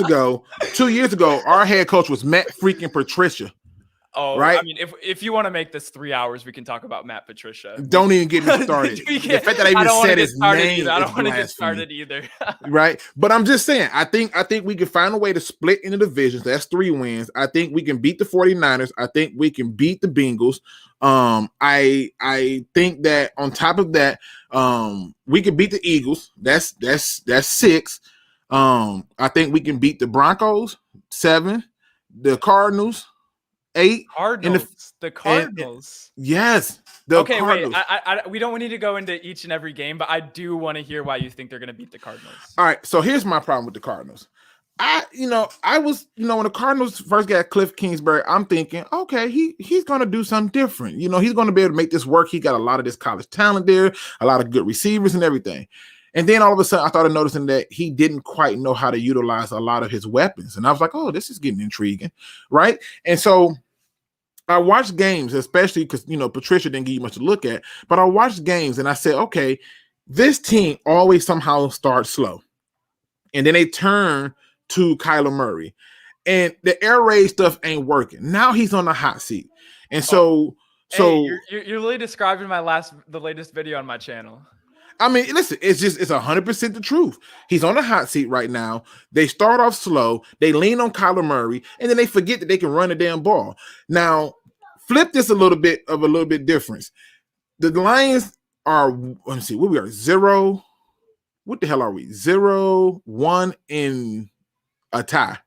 ago, our head coach was Matt freaking Patricia. Oh, right. I mean, if you want to make this 3 hours, we can talk about Matt Patricia. Don't even get me started. The fact that I even said his name, I don't want to get started either. Right, but I'm just saying, I think we can find a way to split into divisions. That's 3 wins. I think we can beat the 49ers. I think we can beat the Bengals. I think that on top of that, we can beat the Eagles. That's 6. I think we can beat the Broncos, 7, the Cardinals, 8. The Cardinals. Yes. Okay, Cardinals. wait. We don't need to go into each and every game, but I do want to hear why you think they're going to beat the Cardinals. All right. So here's my problem with the Cardinals. I was when the Cardinals first got Cliff Kingsbury, I'm thinking, okay, he's going to do something different. He's going to be able to make this work. He got a lot of this college talent there, a lot of good receivers and everything. And then all of a sudden, I started noticing that he didn't quite know how to utilize a lot of his weapons. And I was like, oh, this is getting intriguing, right? And so I watched games, especially because, Patricia didn't give you much to look at. But I watched games and I said, okay, this team always somehow starts slow. And then they turn to Kyler Murray. And the air raid stuff ain't working. Now he's on the hot seat. And so you're really describing the latest video on my channel. I mean, listen, it's 100% the truth. He's on the hot seat right now. They start off slow. They lean on Kyler Murray, and then they forget that they can run the damn ball. Now, flip this a little bit difference. The Lions are, let me see, what we are, 0. What the hell are we? 0-1 in a tie.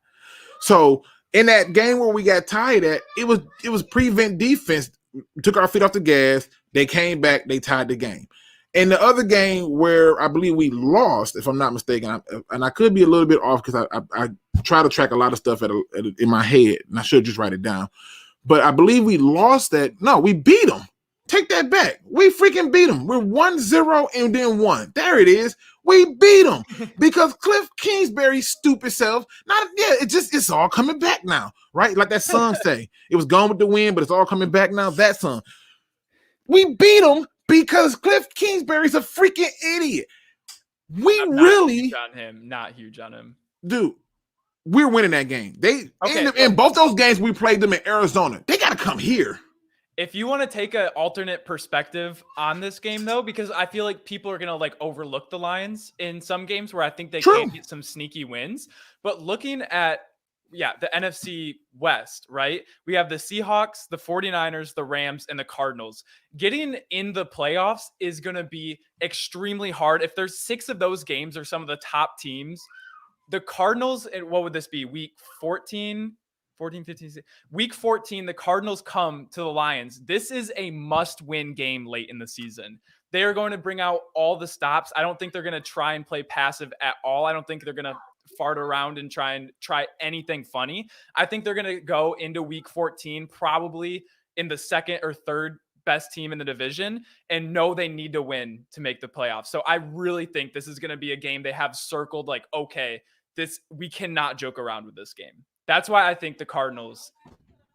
So in that game where we got tied at, it was prevent defense. We took our feet off the gas. They came back. They tied the game. In the other game where I believe we lost, if I'm not mistaken, and I could be a little bit off because I try to track a lot of stuff in my head, and I should just write it down. But I believe we lost that. No, we beat them Take that back. We freaking beat them. We're 1-0 and then 1. There it is. We beat them because Cliff Kingsbury's stupid self. It's all coming back now, right? Like that song say, it was gone with the wind, but it's all coming back now. That song. We beat them because Cliff Kingsbury's a freaking idiot. Not huge on him, dude. We're winning that game. In both those games we played them in Arizona. They got to come here. If you want to take an alternate perspective on this game, though, because I feel like people are going to like overlook the Lions in some games where I think they can get some sneaky wins. But looking at, the NFC West, right? We have the Seahawks, the 49ers, the Rams, and the Cardinals. Getting in the playoffs is going to be extremely hard. If there's 6 of those games are some of the top teams, the Cardinals, and what would this be? Week 14, 15, week 14, the Cardinals come to the Lions. This is a must-win game late in the season. They are going to bring out all the stops. I don't think they're going to try and play passive at all. I don't think they're going to fart around and try anything funny. I think they're going to go into week 14 probably in the second or third best team in the division and know they need to win to make the playoffs. So I really think this is going to be a game they have circled like, okay, we cannot joke around with this game. That's why I think the Cardinals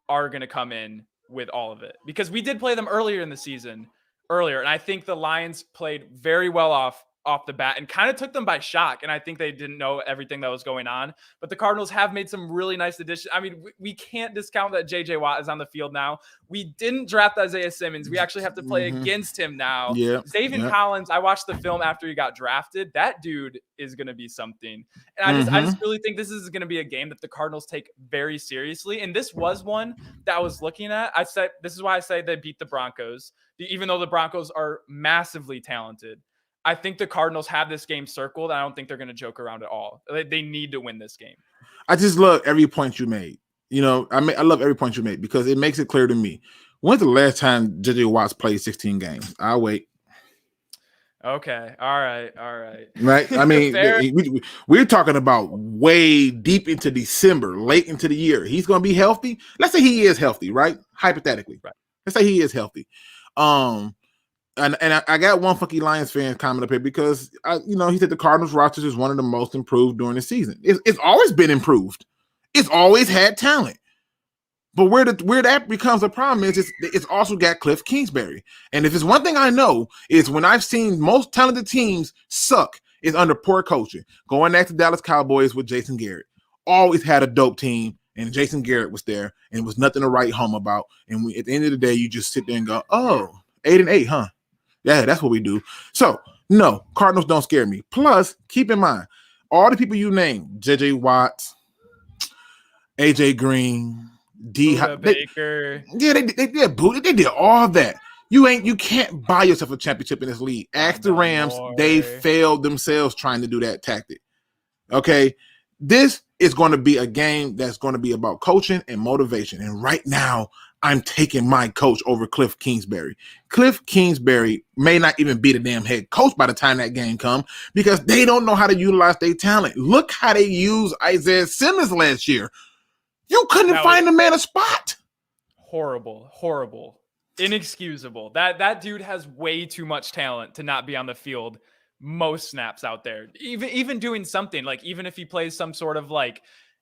are going to come in with all of it, because we did play them earlier in the season, and I think the Lions played very well off the bat and kind of took them by shock. And I think they didn't know everything that was going on, but the Cardinals have made some really nice additions. I mean, we can't discount that JJ Watt is on the field now. We didn't draft Isaiah Simmons. We actually have to play against him now. Zaven Collins, I watched the film after he got drafted. That dude is going to be something. And I just really think this is going to be a game that the Cardinals take very seriously. And this was one that I was looking at. I said, this is why I say they beat the Broncos, even though the Broncos are massively talented. I think the Cardinals have this game circled. I don't think they're going to joke around at all. They need to win this game. I just love every point you made. I love every point you made because it makes it clear to me. When's the last time JJ Watts played 16 games? I'll wait. Okay. All right. Right? I mean, we're talking about way deep into December, late into the year. He's going to be healthy. Let's say he is healthy, right? Hypothetically. Right. Let's say he is healthy. And I got one funky Lions fan comment up here because he said the Cardinals roster is one of the most improved during the season. It's always been improved. It's always had talent. But where that becomes a problem is it's also got Cliff Kingsbury. And if it's one thing I know is when I've seen most talented teams suck is under poor coaching. Going back to Dallas Cowboys with Jason Garrett. Always had a dope team, and Jason Garrett was there, and it was nothing to write home about. And at the end of the day, you just sit there and go, 8-8, huh? Yeah, that's what we do. So, no, Cardinals don't scare me. Plus, keep in mind, all the people you named, J.J. Watts, A.J. Green, Baker. They did all that. You can't buy yourself a championship in this league. Ask the Rams, they failed themselves trying to do that tactic. Okay? This is going to be a game that's going to be about coaching and motivation. And right now, I'm taking my coach over Cliff Kingsbury. Cliff Kingsbury may not even be the damn head coach by the time that game comes because they don't know how to utilize their talent. Look how they used Isaiah Simmons last year. You couldn't find the man a spot. Horrible. Inexcusable. That dude has way too much talent to not be on the field most snaps out there. Even doing something, like even if he plays some sort of like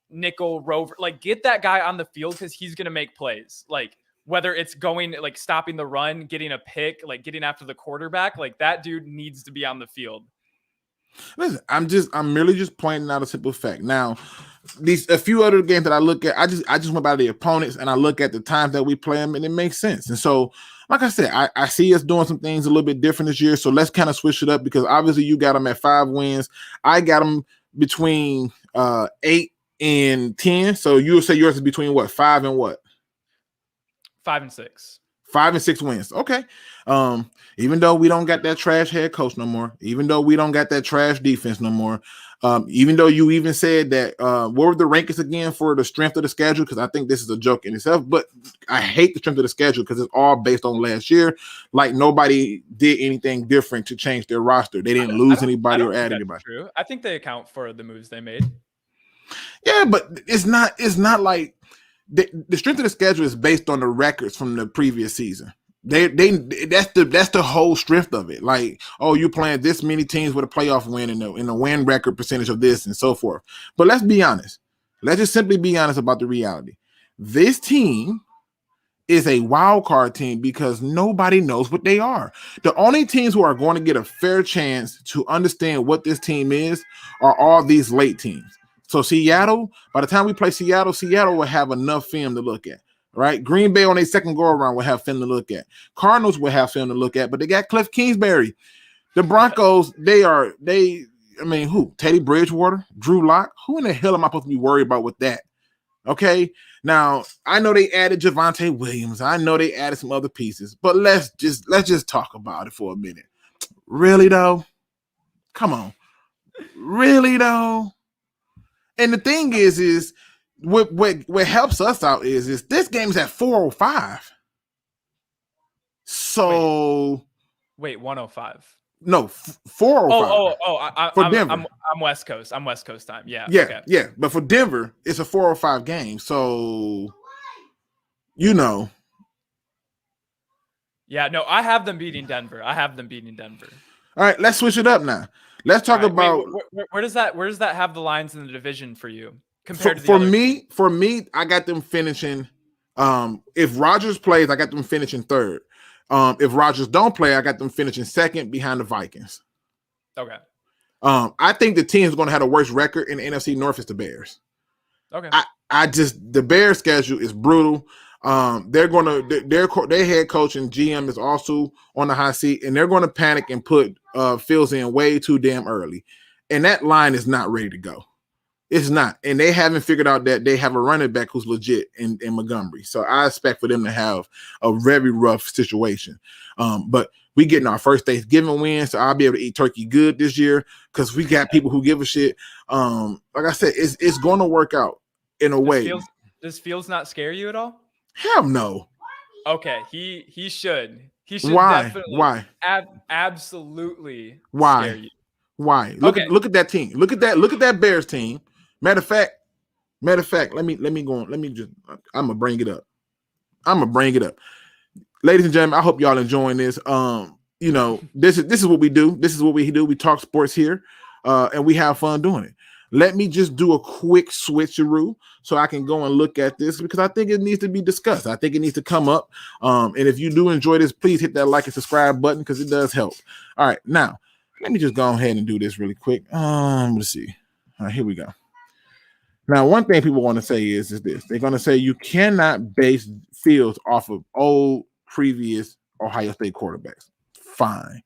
nickel rover, like get that guy on the field because he's gonna make plays. Like whether it's going like stopping the run, getting a pick, like getting after the quarterback, like that dude needs to be on the field. Listen, I'm merely just pointing out a simple fact. Now, a few other games that I look at, I just went by the opponents and I look at the times that we play them and it makes sense. And so, like I said, I see us doing some things a little bit different this year. So let's kind of switch it up because obviously you got them at 5 wins. I got them between 8 and 10. So you'll say yours is between what? 5 and what? 5 and 6. 5 and 6 wins. Okay. Even though we don't got that trash head coach no more, even though we don't got that trash defense no more, even though you even said that, what were the rankings again for the strength of the schedule? Because I think this is a joke in itself, but I hate the strength of the schedule because it's all based on last year. Like nobody did anything different to change their roster. They didn't lose anybody or add anybody. True. I think they account for the moves they made. Yeah, but it's not like the strength of the schedule is based on the records from the previous season. That's the whole strength of it. Like, oh, you're playing this many teams with a playoff win and the win record percentage of this and so forth. But let's be honest. Let's just simply be honest about the reality. This team is a wild card team because nobody knows what they are. The only teams who are going to get a fair chance to understand what this team is are all these late teams. So Seattle, by the time we play Seattle will have enough film to look at. Right, Green Bay on their second go around will have film to look at. Cardinals will have film to look at, but they got Cliff Kingsbury. The Broncos, who? Teddy Bridgewater, Drew Lock. Who in the hell am I supposed to be worried about with that? Okay, now I know they added Javonte Williams. I know they added some other pieces, but let's just talk about it for a minute. Really though, come on, really though. And the thing is. What helps us out is this game's at 4:05. So wait 105. No, 4:05. For Denver. I'm West Coast. I'm West Coast time. Yeah. Yeah, okay. yeah. But for Denver, it's a 4:05 game. So Yeah, no, I have them beating Denver. All right, let's switch it up now. Let's talk about where does that have the lines in the division for you? Compared to for me, I got them finishing. If Rodgers plays, I got them finishing third. If Rodgers don't play, I got them finishing second behind the Vikings. Okay. I think the team is going to have the worst record in the NFC North is the Bears. Okay. The Bears schedule is brutal. Their head coach and GM is also on the hot seat, and they're going to panic and put Fields in way too damn early, and that line is not ready to go. It's not. And they haven't figured out that they have a running back who's legit in Montgomery. So I expect for them to have a very rough situation. But we getting our first Thanksgiving win, so I'll be able to eat turkey good this year because we got people who give a shit. Like I said, it's going to work out in a way. Does Fields not scare you at all? Hell no. Okay, he should. He should. Why? Definitely Why? Absolutely. Why? Scare you. Why? Look at that team. Look at that Bears team. Matter of fact, let me go on. I'm gonna bring it up. Ladies and gentlemen, I hope y'all enjoying this. This is what we do. We talk sports here, and we have fun doing it. Let me just do a quick switcheroo so I can go and look at this because I think it needs to be discussed. I think it needs to come up. And if you do enjoy this, please hit that like and subscribe button because it does help. All right, now let me just go ahead and do this really quick. Let's see. All right, here we go. Now, one thing people want to say is this. They're going to say you cannot base Fields off of old, previous Ohio State quarterbacks. Fine.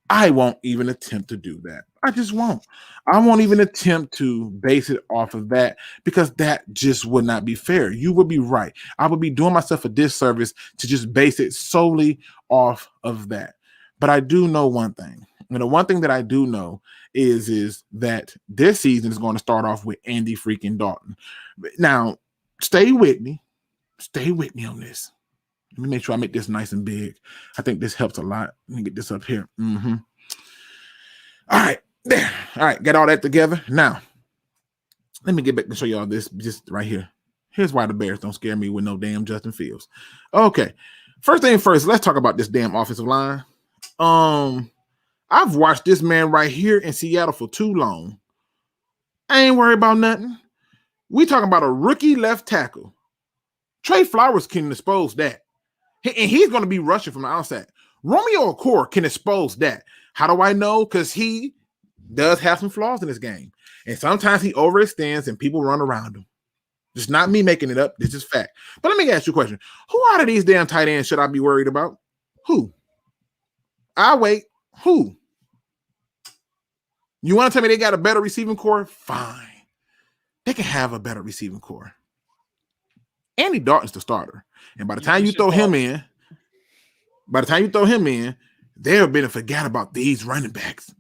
I won't even attempt to do that. I just won't. I won't even attempt to base it off of that because that just would not be fair. You would be right. I would be doing myself a disservice to just base it solely off of that. But I do know one thing. And the one thing that I do know is that this season is going to start off with Andy freaking Dalton. Now, stay with me. Stay with me on this. Let me make sure I make this nice and big. I think this helps a lot. Let me get this up here. All right. There. All right. Got all that together. Now, let me get back and show y'all this just right here. Here's why the Bears don't scare me with no damn Justin Fields. Okay. First thing first, let's talk about this damn offensive line. I've watched this man right here in Seattle for too long. I ain't worried about nothing. We talking about a rookie left tackle. Trey Flowers can expose that. And he's going to be rushing from the outside. Romeo Okwara can expose that. How do I know? Because he does have some flaws in his game. And sometimes he overextends and people run around him. It's not me making it up. This is fact. But let me ask you a question. Who out of these damn tight ends should I be worried about? Who? I'll wait. Who? You want to tell me they got a better receiving core? Fine. They can have a better receiving core. Andy Dalton's the starter. And by the time you throw him in, they're going to forget about these running backs.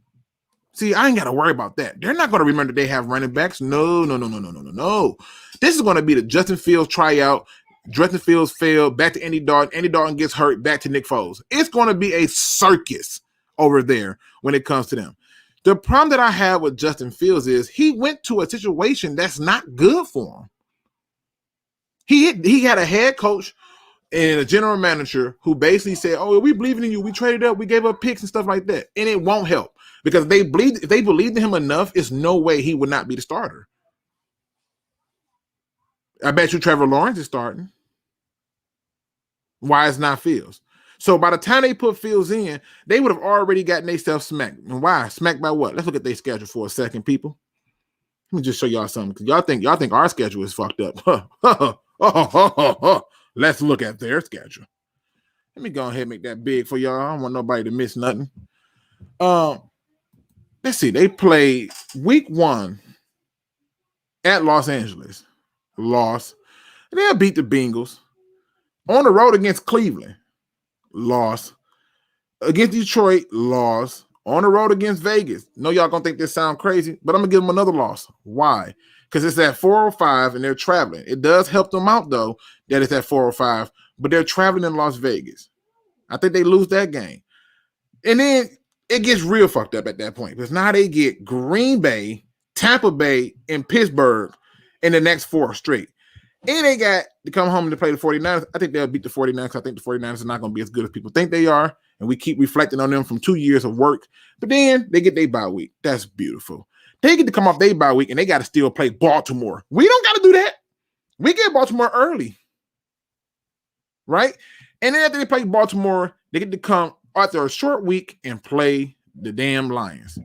See, I ain't got to worry about that. They're not going to remember they have running backs. No. This is going to be the Justin Fields tryout. Justin Fields failed. Back to Andy Dalton. Andy Dalton gets hurt. Back to Nick Foles. It's going to be a circus over there when it comes to them. The problem that I have with Justin Fields is he went to a situation that's not good for him. He had a head coach and a general manager who basically said, "Oh, we believe in you. We traded up. We gave up picks and stuff like that," and it won't help because if they believed in him enough, it's no way he would not be the starter. I bet you Trevor Lawrence is starting. Why is not Fields? So by the time they put Fields in, they would have already gotten themselves smacked. And why? Smacked by what? Let's look at their schedule for a second, people. Let me just show y'all something because y'all think our schedule is fucked up. Let's look at their schedule. Let me go ahead and make that big for y'all. I don't want nobody to miss nothing. Let's see. They played week 1 at Los Angeles. Loss. They'll beat the Bengals. On the road against Cleveland. Loss. Against Detroit. Loss. On the road against Vegas. No, y'all gonna think this sound crazy, but I'm gonna give them another loss. Why? Because it's at 405 and they're traveling. It does help them out though that it's at 405, but they're traveling in Las Vegas. I think they lose that game. And then it gets real fucked up at that point because now they get Green Bay, Tampa Bay, and Pittsburgh in the next 4 straight. And they got to come home to play the 49ers. I think they'll beat the 49ers. I think the 49ers are not going to be as good as people think they are. And we keep reflecting on them from 2 years of work. But then they get their bye week. That's beautiful. They get to come off their bye week and they got to still play Baltimore. We don't got to do that. We get Baltimore early. Right? And then after they play Baltimore, they get to come after a short week and play the damn Lions.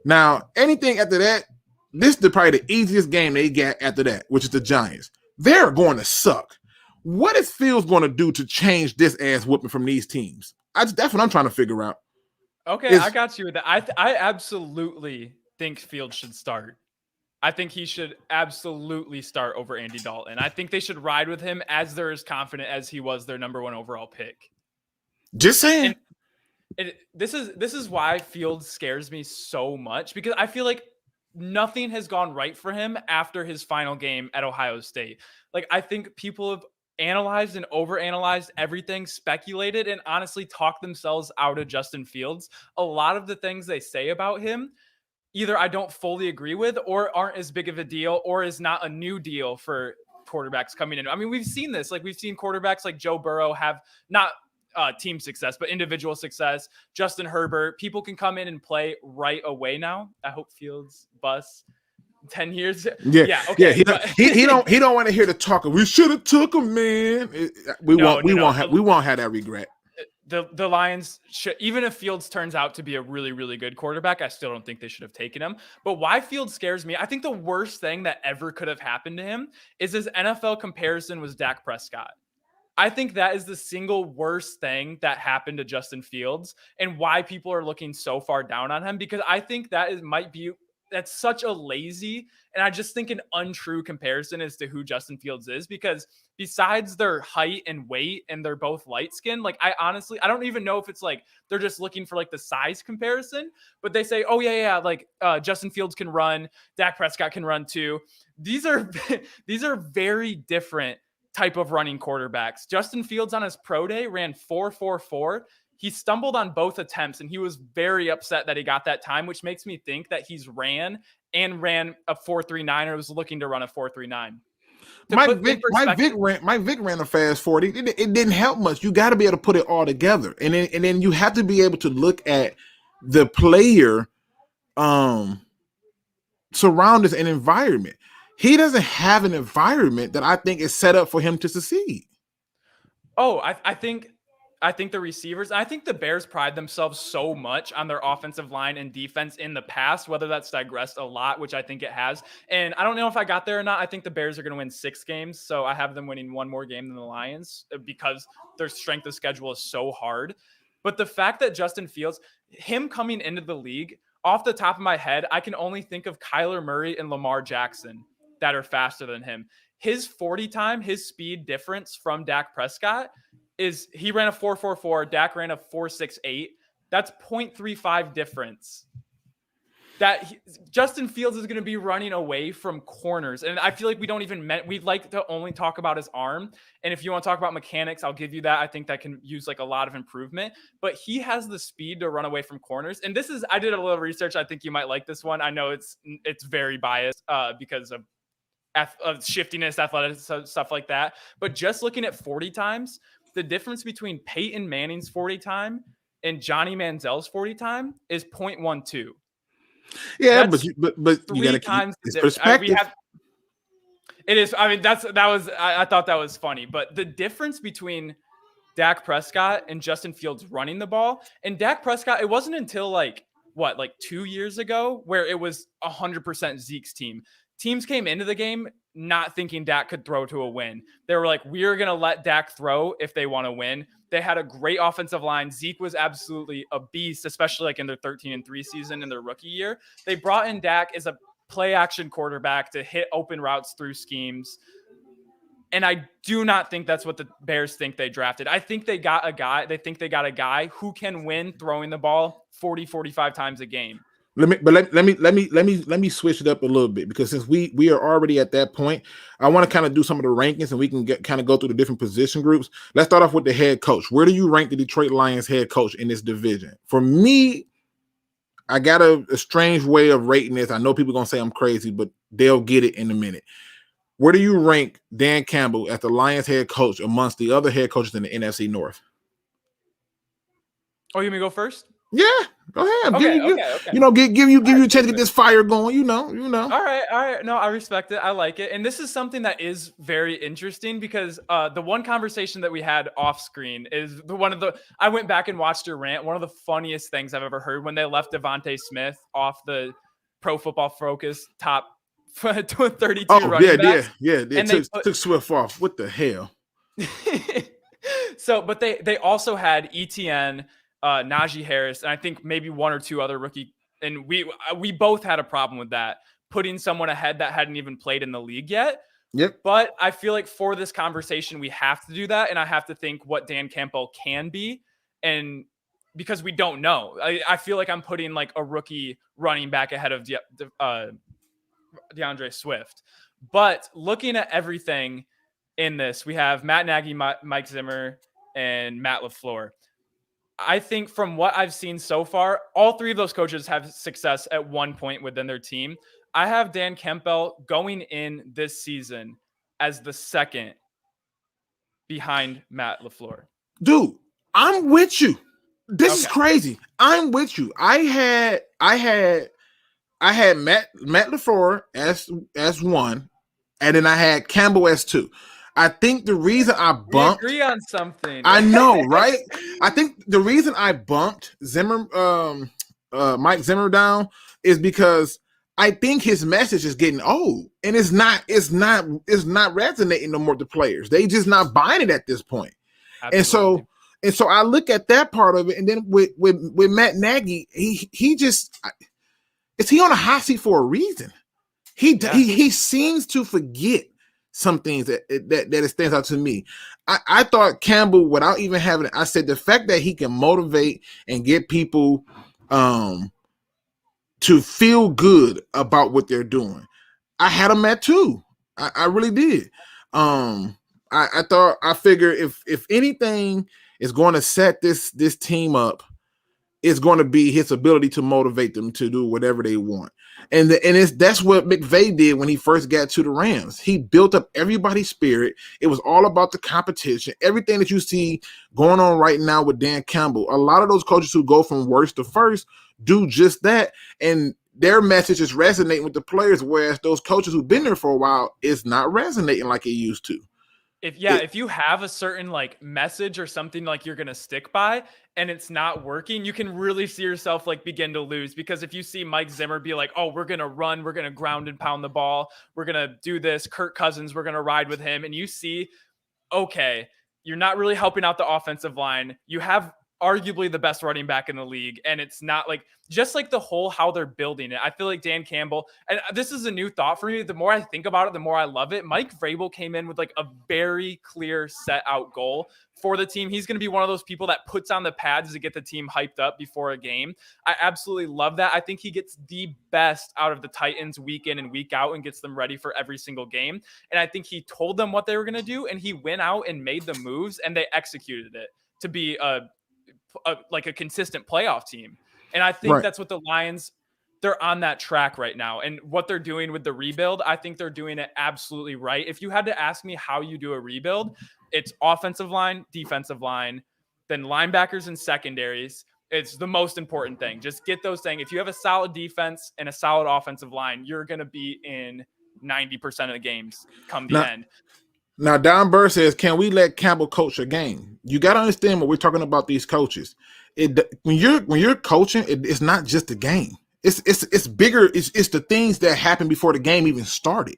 Now, anything after that, this is probably the easiest game they get after that, which is the Giants. They're going to suck. What is Fields going to do to change this ass whooping from these teams? That's what I'm trying to figure out. Okay, I got you with that. I absolutely think Fields should start. I think he should absolutely start over Andy Dalton. I think they should ride with him as they're as confident as he was their number 1 overall pick. Just saying. This is why Fields scares me so much because I feel like nothing has gone right for him after his final game at Ohio State. Like, I think people have analyzed and overanalyzed everything, speculated, and honestly talked themselves out of Justin Fields. A lot of the things they say about him, either I don't fully agree with or aren't as big of a deal or is not a new deal for quarterbacks coming in. I mean, we've seen this. Like, we've seen quarterbacks like Joe Burrow have not team success, but individual success. Justin Herbert, people can come in and play right away now. I hope Fields busts 10 years. Yeah. Okay. He don't want to hear the talk of we should have took him, man. We won't have that regret. The Lions should, even if Fields turns out to be a really, really good quarterback, I still don't think they should have taken him. But why Fields scares me, I think the worst thing that ever could have happened to him is his NFL comparison was Dak Prescott. I think that is the single worst thing that happened to Justin Fields and why people are looking so far down on him, because I think that's such a lazy and I just think an untrue comparison as to who Justin Fields is, because besides their height and weight and they're both light skinned, like I don't even know if it's like they're just looking for like the size comparison, but they say, oh yeah, like Justin Fields can run, Dak Prescott can run too. These are very different type of running quarterbacks. Justin Fields on his pro day ran 4.44. He stumbled on both attempts and he was very upset that he got that time, which makes me think that he's ran a 4.39 or was looking to run a 4.39. Mike Vick ran a fast 40. It didn't help much. You got to be able to put it all together. And then you have to be able to look at the player surroundings and environment. He doesn't have an environment that I think is set up for him to succeed. Oh, I think the receivers, I think the Bears pride themselves so much on their offensive line and defense in the past, whether that's digressed a lot, which I think it has. And I don't know if I got there or not. I think the Bears are going to win 6 games. So I have them winning 1 more game than the Lions because their strength of schedule is so hard. But the fact that Justin Fields, him coming into the league, off the top of my head, I can only think of Kyler Murray and Lamar Jackson that are faster than him. His 40 time, his speed difference from Dak Prescott is he ran a 4.44, Dak ran a 4.68. That's 0.35 difference. Justin Fields is going to be running away from corners. And I feel like we'd like to only talk about his arm. And if you want to talk about mechanics, I'll give you that. I think that can use like a lot of improvement, but he has the speed to run away from corners. And I did a little research. I think you might like this one. I know it's very biased because of shiftiness, athleticism, stuff like that. But just looking at 40 times, the difference between Peyton Manning's 40 time and Johnny Manziel's 40 time is 0.12. Yeah, That's but you got to keep times it's perspective. It is. I mean, I thought that was funny, but the difference between Dak Prescott and Justin Fields running the ball, and Dak Prescott, it wasn't until like 2 years ago where it was 100% Zeke's team. Teams came into the game not thinking Dak could throw to a win. They were like, we're going to let Dak throw if they want to win. They had a great offensive line. Zeke was absolutely a beast, especially like in their 13-3 season in their rookie year. They brought in Dak as a play action quarterback to hit open routes through schemes. And I do not think that's what the Bears think they drafted. I think they got a guy who can win throwing the ball 40, 45 times a game. Let me switch it up a little bit, because since we are already at that point, I want to kind of do some of the rankings and we can kind of go through the different position groups. Let's start off with the head coach. Where do you rank the Detroit Lions head coach in this division? For me, I got a strange way of rating this. I know people are going to say I'm crazy, but they'll get it in a minute. Where do you rank Dan Campbell as the Lions head coach amongst the other head coaches in the NFC North? Oh, you want me to go first? Yeah, go ahead. Okay. Give you a chance to get this fire going. You know. All right. No, I respect it. I like it. And this is something that is very interesting, because the one conversation that we had off screen is I went back and watched your rant. One of the funniest things I've ever heard, when they left Devontae Smith off the Pro Football Focus top 32 running backs. Yeah. They took Swift off. What the hell? So, but they also had ETN, Najee Harris, and I think maybe one or two other rookie. And we both had a problem with that, putting someone ahead that hadn't even played in the league yet. Yep. But I feel like for this conversation, we have to do that. And I have to think what Dan Campbell can be. And because we don't know, I feel like I'm putting like a rookie running back ahead of DeAndre Swift. But looking at everything in this, we have Matt Nagy, Mike Zimmer, and Matt LaFleur. I think from what I've seen so far, all three of those coaches have success at one point within their team. I have Dan Campbell going in this season as the second behind Matt LaFleur. Dude, I'm with you. This is crazy. I'm with you. I had Matt LaFleur as one, and then I had Campbell as two. I think the reason I bumped... We agree on something. I know, right? I think the reason I bumped Mike Zimmer down is because I think his message is getting old, and it's not resonating no more with the players. They just not buying it at this point. Absolutely. And so I look at that part of it, and then with Matt Nagy, he just... Is he on a hot seat for a reason? He seems to forget some things that it stands out to me. I thought Campbell, without even having it, I said the fact that he can motivate and get people to feel good about what they're doing. I had him at two. I really did. I figure if anything is going to set this team up, it's going to be his ability to motivate them to do whatever they want. And that's what McVay did when he first got to the Rams. He built up everybody's spirit. It was all about the competition. Everything that you see going on right now with Dan Campbell, a lot of those coaches who go from worst to first do just that. And their message is resonating with the players, whereas those coaches who've been there for a while is not resonating like it used to. If you have a certain like message or something like you're going to stick by and it's not working, you can really see yourself like begin to lose. Because if you see Mike Zimmer be like, oh, we're going to run, we're going to ground and pound the ball, we're going to do this, Kirk Cousins, we're going to ride with him. And you see, okay, you're not really helping out the offensive line. You have arguably the best running back in the league. And it's not like, just like the whole, how they're building it. I feel like Dan Campbell, and this is a new thought for me. The more I think about it, the more I love it. Mike Vrabel came in with like a very clear set out goal for the team. He's going to be one of those people that puts on the pads to get the team hyped up before a game. I absolutely love that. I think he gets the best out of the Titans week in and week out and gets them ready for every single game. And I think he told them what they were going to do, and he went out and made the moves, and they executed it to be like a consistent playoff team. And I think that's what the Lions, they're on that track right now. And what they're doing with the rebuild, I think they're doing it absolutely right. If you had to ask me how you do a rebuild, it's offensive line, defensive line, then linebackers and secondaries. It's the most important thing. Just get those things. If you have a solid defense and a solid offensive line, you're going to be in 90% of the games come the end. Now, Don Burr says, can we let Campbell coach a game? You got to understand what we're talking about these coaches. When you're coaching, it's not just a game. It's bigger. It's the things that happen before the game even started.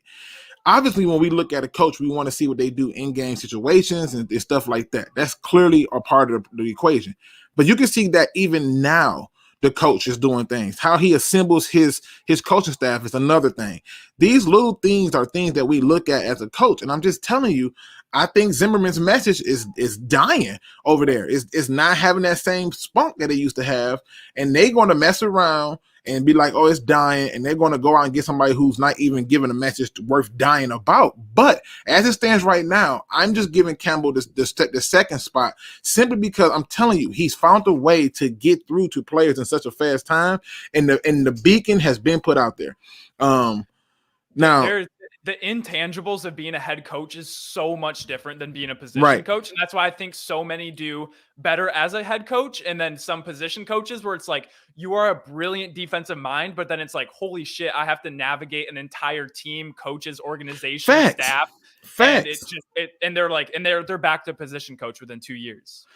Obviously, when we look at a coach, we want to see what they do in game situations and stuff like that. That's clearly a part of the equation. But you can see that even now, the coach is doing things. How he assembles his coaching staff is another thing. These little things are things that we look at as a coach. And I'm just telling you, I think Zimmerman's message is dying over there. It's not having that same spunk that it used to have. And they're going to mess around and be like, oh, it's dying. And they're going to go out and get somebody who's not even giving a message worth dying about. But as it stands right now, I'm just giving Campbell the second spot simply because I'm telling you, he's found a way to get through to players in such a fast time. And the beacon has been put out there. Now, the intangibles of being a head coach is so much different than being a position coach. And that's why I think so many do better as a head coach. And then some position coaches where it's like, you are a brilliant defensive mind, but then it's like, holy shit, I have to navigate an entire team, coaches, organization, staff. Facts. And they're like, and they're back to position coach within 2 years.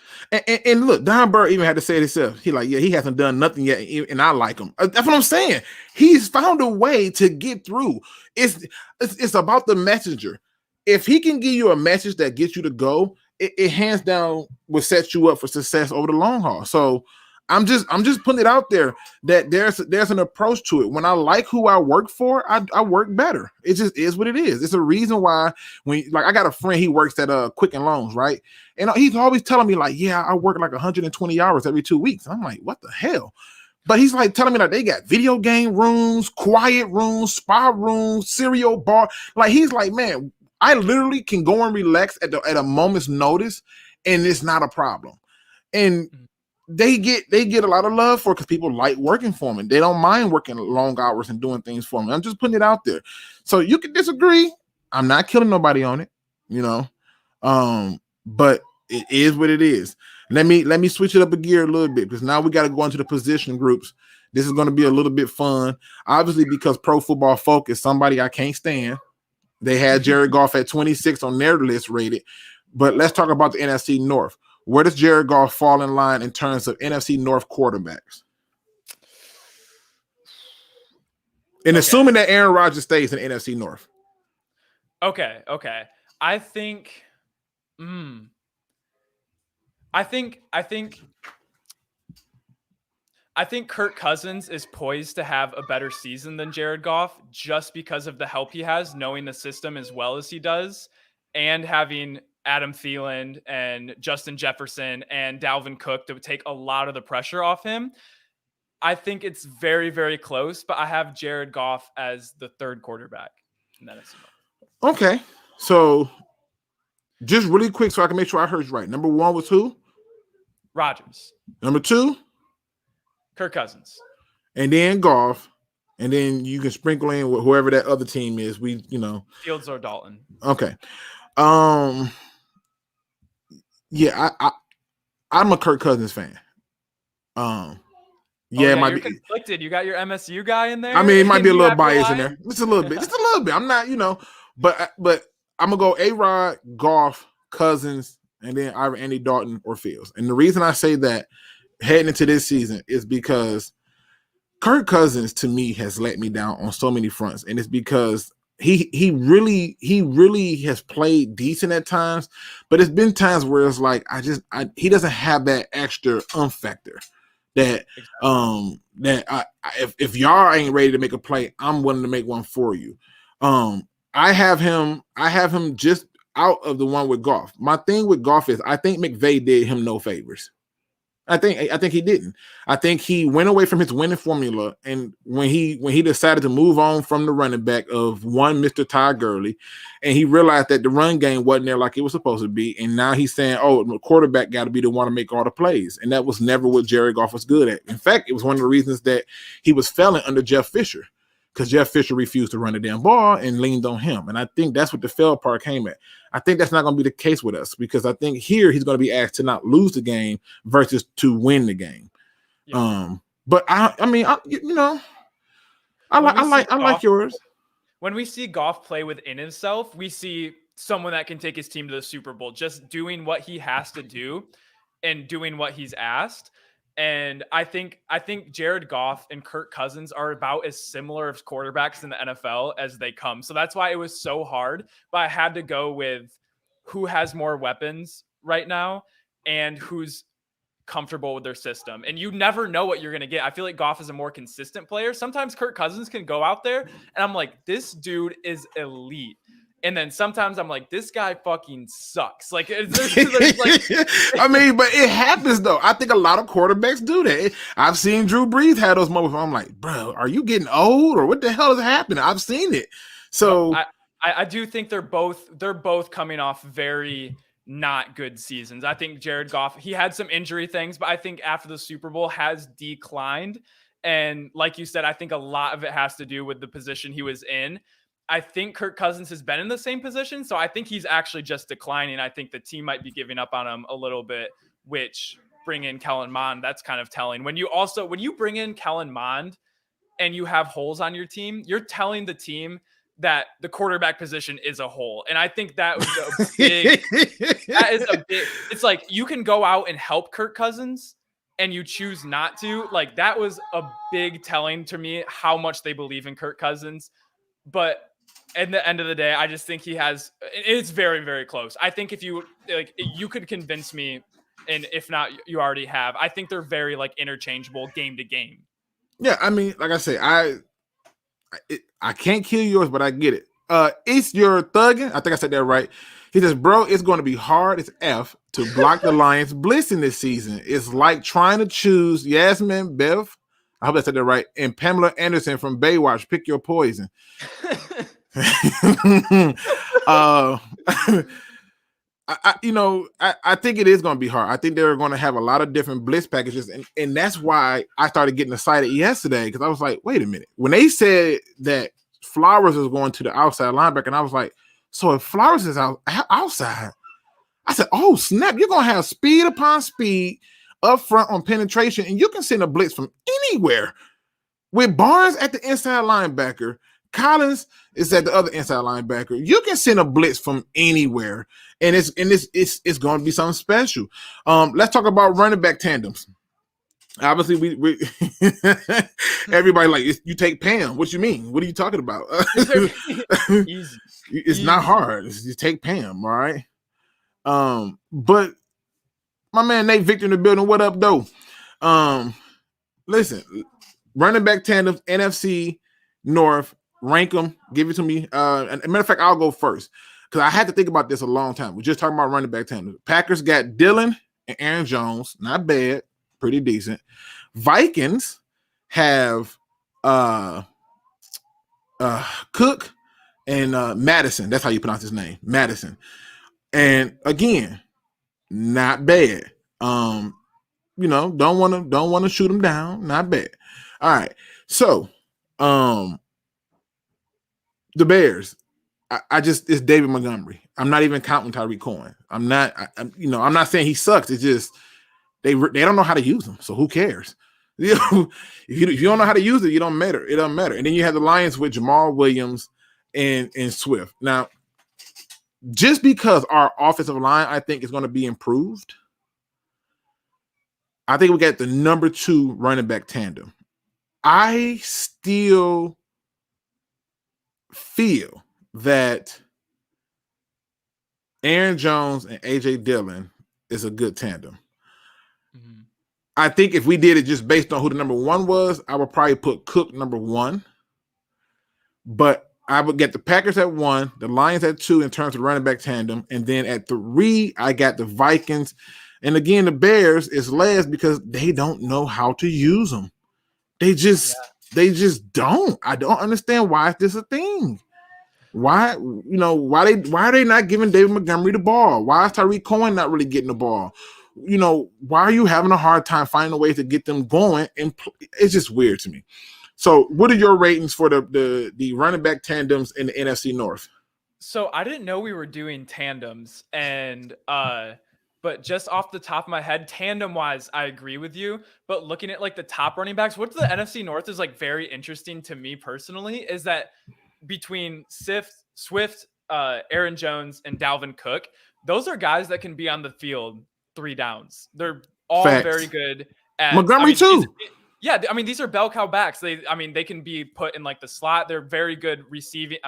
And look, Don Burr even had to say it himself. He like, yeah, he hasn't done nothing yet, and I like him. That's what I'm saying. He's found a way to get through. It's about the messenger. If he can give you a message that gets you to go, it hands down will set you up for success over the long haul. So I'm just putting it out there that there's an approach to it. When I like who I work for, I work better. It just is what it is. It's a reason why I got a friend, he works at Quicken Loans, right? And he's always telling me like, yeah, I work like 120 hours every 2 weeks. I'm like, what the hell? But he's like telling me like they got video game rooms, quiet rooms, spa rooms, cereal bar. Like he's like, man, I literally can go and relax at a moment's notice, and it's not a problem. And they get a lot of love for it because people like working for them. They don't mind working long hours and doing things for me. I'm just putting it out there. So you can disagree. I'm not killing nobody on it, but it is what it is. Let me switch it up a gear a little bit because now we got to go into the position groups. This is going to be a little bit fun, obviously, because Pro Football Focus, somebody I can't stand. They had Jared Goff at 26 on their list rated. But let's talk about the NFC North. Where does Jared Goff fall in line in terms of NFC North quarterbacks? And assuming that Aaron Rodgers stays in NFC North. Okay. I think Kirk Cousins is poised to have a better season than Jared Goff just because of the help he has, knowing the system as well as he does, and having Adam Thielen and Justin Jefferson and Dalvin Cook to take a lot of the pressure off him. I think it's very, very close, but I have Jared Goff as the third quarterback in that NFC. Okay. So just really quick so I can make sure I heard you right. Number one was who? Rodgers. Number two? Kirk Cousins. And then Goff. And then you can sprinkle in with whoever that other team is. Fields or Dalton. Okay. Yeah, I'm a Kirk Cousins fan. Yeah, you're conflicted. You got your MSU guy in there. I mean, it might be a little bias in there. Just a little bit. I'm not, but I'm gonna go A-Rod, Goff, Cousins, and then either Andy Dalton or Fields. And the reason I say that heading into this season is because Kirk Cousins to me has let me down on so many fronts, and it's because he really has played decent at times, but it's been times where it's like he doesn't have that extra factor that if y'all ain't ready to make a play, I'm willing to make one for you. I have him just out of the one with Goff. My thing with Goff is I think McVay did him no favors. I think he didn't. I think he went away from his winning formula, and when he decided to move on from the running back of one Mr. Todd Gurley, and he realized that the run game wasn't there like it was supposed to be, and now he's saying, "Oh, the quarterback got to be the one to make all the plays," and that was never what Jared Goff was good at. In fact, it was one of the reasons that he was failing under Jeff Fisher, because Jeff Fisher refused to run the damn ball and leaned on him, and I think that's what the fail part came at. I think that's not going to be the case with us, because I think here he's going to be asked to not lose the game versus to win the game. Yeah. But I like yours. When we see Goff play within himself, we see someone that can take his team to the Super Bowl, just doing what he has to do and doing what he's asked. And I think Jared Goff and Kirk Cousins are about as similar as quarterbacks in the NFL as they come. So that's why it was so hard. But I had to go with who has more weapons right now and who's comfortable with their system. And you never know what you're going to get. I feel like Goff is a more consistent player. Sometimes Kirk Cousins can go out there and I'm like, this dude is elite. And then sometimes I'm like, this guy fucking sucks. Like, I mean, but it happens though. I think a lot of quarterbacks do that. I've seen Drew Brees have those moments where I'm like, bro, are you getting old or what the hell is happening? I've seen it. So I do think they're both coming off very not good seasons. I think Jared Goff, he had some injury things, but I think after the Super Bowl has declined. And like you said, I think a lot of it has to do with the position he was in. I think Kirk Cousins has been in the same position, so I think he's actually just declining. I think the team might be giving up on him a little bit, which bring in Kellen Mond, that's kind of telling. When you bring in Kellen Mond and you have holes on your team, you're telling the team that the quarterback position is a hole. And I think that was it's like you can go out and help Kirk Cousins and you choose not to. Like that was a big telling to me how much they believe in Kirk Cousins. But at the end of the day, I just think it's very, very close. I think if you could convince me, and if not, you already have. I think they're very interchangeable game to game. Yeah, I mean, like I say, I can't kill yours, but I get it. It's your thugging. I think I said that right. He says, bro, it's going to be hard as F to block the Lions blitzing this season. It's like trying to choose Yasmin Bev, I hope I said that right, and Pamela Anderson from Baywatch. Pick your poison. I think it is going to be hard. I think they're going to have a lot of different blitz packages, and that's why I started getting excited yesterday, because I was like, wait a minute. When they said that Flowers is going to the outside linebacker, and I was like, so if Flowers is outside, I said, oh, snap, you're going to have speed upon speed up front on penetration, and you can send a blitz from anywhere. With Barnes at the inside linebacker, Collins is at the other inside linebacker. You can send a blitz from anywhere, and it's going to be something special. Let's talk about running back tandems. Obviously, we everybody like, you take Pam. What you mean? What are you talking about? Easy. It's not hard. You take Pam, all right? But my man Nate Victor in the building. What up, though? Listen, running back tandems, NFC North. Rank them, give it to me. And a matter of fact, I'll go first because I had to think about this a long time. We're just talking about running back tandems. Packers got Dillon and Aaron Jones. Not bad. Pretty decent. Vikings have Cook and Madison. That's how you pronounce his name. Madison. And again, not bad. Don't want to shoot him down. Not bad. All right. So, the Bears, it's David Montgomery. I'm not even counting Tyreek Cohen. I'm not saying he sucks. It's just they don't know how to use him. So who cares? If you don't know how to use it, it don't matter. It doesn't matter. And then you have the Lions with Jamal Williams and Swift. Now, just because our offensive line, I think, is going to be improved, I think we got the number 2 running back tandem. I still feel that Aaron Jones and AJ Dillon is a good tandem. Mm-hmm. I think if we did it just based on who the number 1 was, I would probably put Cook number 1. But I would get the Packers at 1, the Lions at 2 in terms of running back tandem, and then at 3, I got the Vikings And again, the Bears is last because they don't know how to use them. They just don't. I don't understand why this is a thing. Why are they not giving David Montgomery the ball? Why is Tyreek Cohen not really getting the ball? Why are you having a hard time finding a way to get them going? And it's just weird to me. So, what are your ratings for the running back tandems in the NFC North? So I didn't know we were doing tandems, and but just off the top of my head, tandem wise, I agree with you. But looking at like the top running backs, what the NFC North is like very interesting to me personally is that between Swift, Aaron Jones, and Dalvin Cook, those are guys that can be on the field 3 downs. They're all very good at Montgomery too. These are bell cow backs. They can be put in like the slot. They're very good receiving.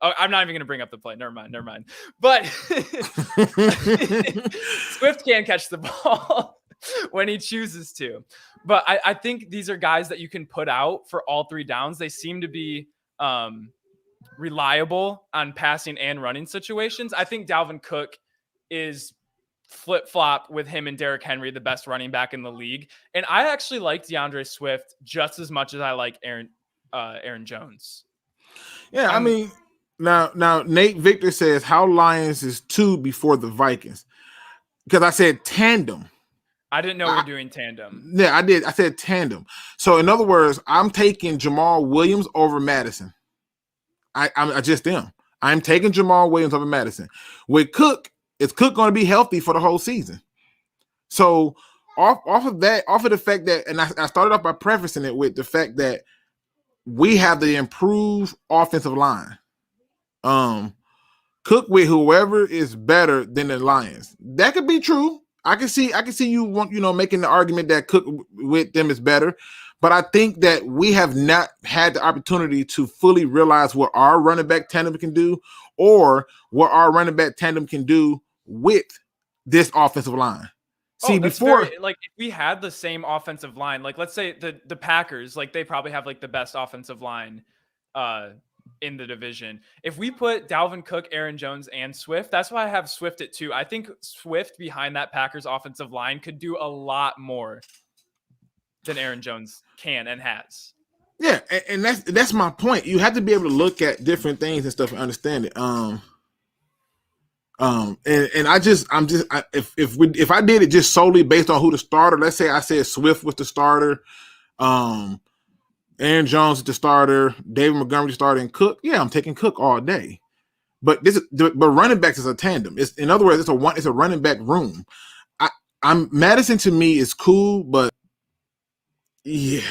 I'm not even going to bring up the play. Never mind. But Swift can catch the ball when he chooses to. But I think these are guys that you can put out for all 3 downs. They seem to be reliable on passing and running situations. I think Dalvin Cook is flip-flop with him and Derrick Henry, the best running back in the league. And I actually like DeAndre Swift just as much as I like Aaron Jones. Yeah, Now Nate Victor says how Lions is 2 before the Vikings. Because I said tandem. I didn't know we were doing tandem. Yeah, I did. I said tandem. So in other words, I'm taking Jamal Williams over Madison. I just am. I'm taking Jamal Williams over Madison. With Cook, is Cook going to be healthy for the whole season? So off of the fact that, and I started off by prefacing it with the fact that we have the improved offensive line. Cook with whoever is better than the Lions. That could be true. I can see you making the argument that Cook with them is better, but I think that we have not had the opportunity to fully realize what our running back tandem can do, or what our running back tandem can do with this offensive line. See, before if we had the same offensive line, like let's say the Packers, like they probably have like the best offensive line in the division. If we put Dalvin Cook, Aaron Jones, and Swift, that's why I have Swift at 2. I think Swift behind that Packers offensive line could do a lot more than Aaron Jones can and has. Yeah, and that's my point. You have to be able to look at different things and stuff and understand it. If I did it just solely based on who the starter, let's say I said Swift was the starter, Aaron Jones is the starter, David Montgomery the starter, and Cook. Yeah, I'm taking Cook all day. But running backs is a tandem. In other words, it's a running back room. Madison to me is cool, but yeah.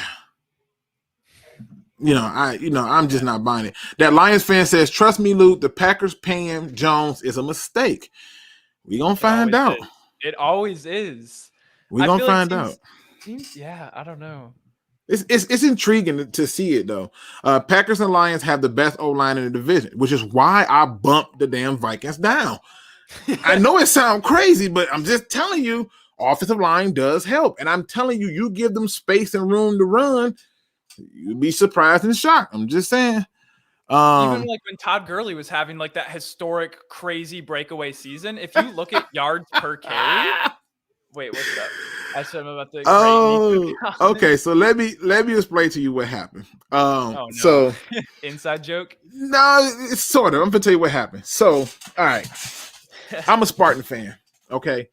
I'm just not buying it. That Lions fan says, trust me, Luke, the Packers paying Jones is a mistake. We're going to find out. It always is. We're going to find out. Yeah, I don't know. It's intriguing to see it, though. Packers and Lions have the best O-line in the division, which is why I bumped the damn Vikings down. I know it sounds crazy, but I'm just telling you, offensive line does help. And I'm telling you, you give them space and room to run, you'd be surprised and shocked. I'm just saying. Even like when Todd Gurley was having like that historic, crazy breakaway season, if you look at yards per carry, wait, what's up? I said I'm about to. Okay. So let me explain to you what happened. No. So inside joke. No, it's sort of. I'm gonna tell you what happened. So, all right, I'm a Spartan fan. Okay.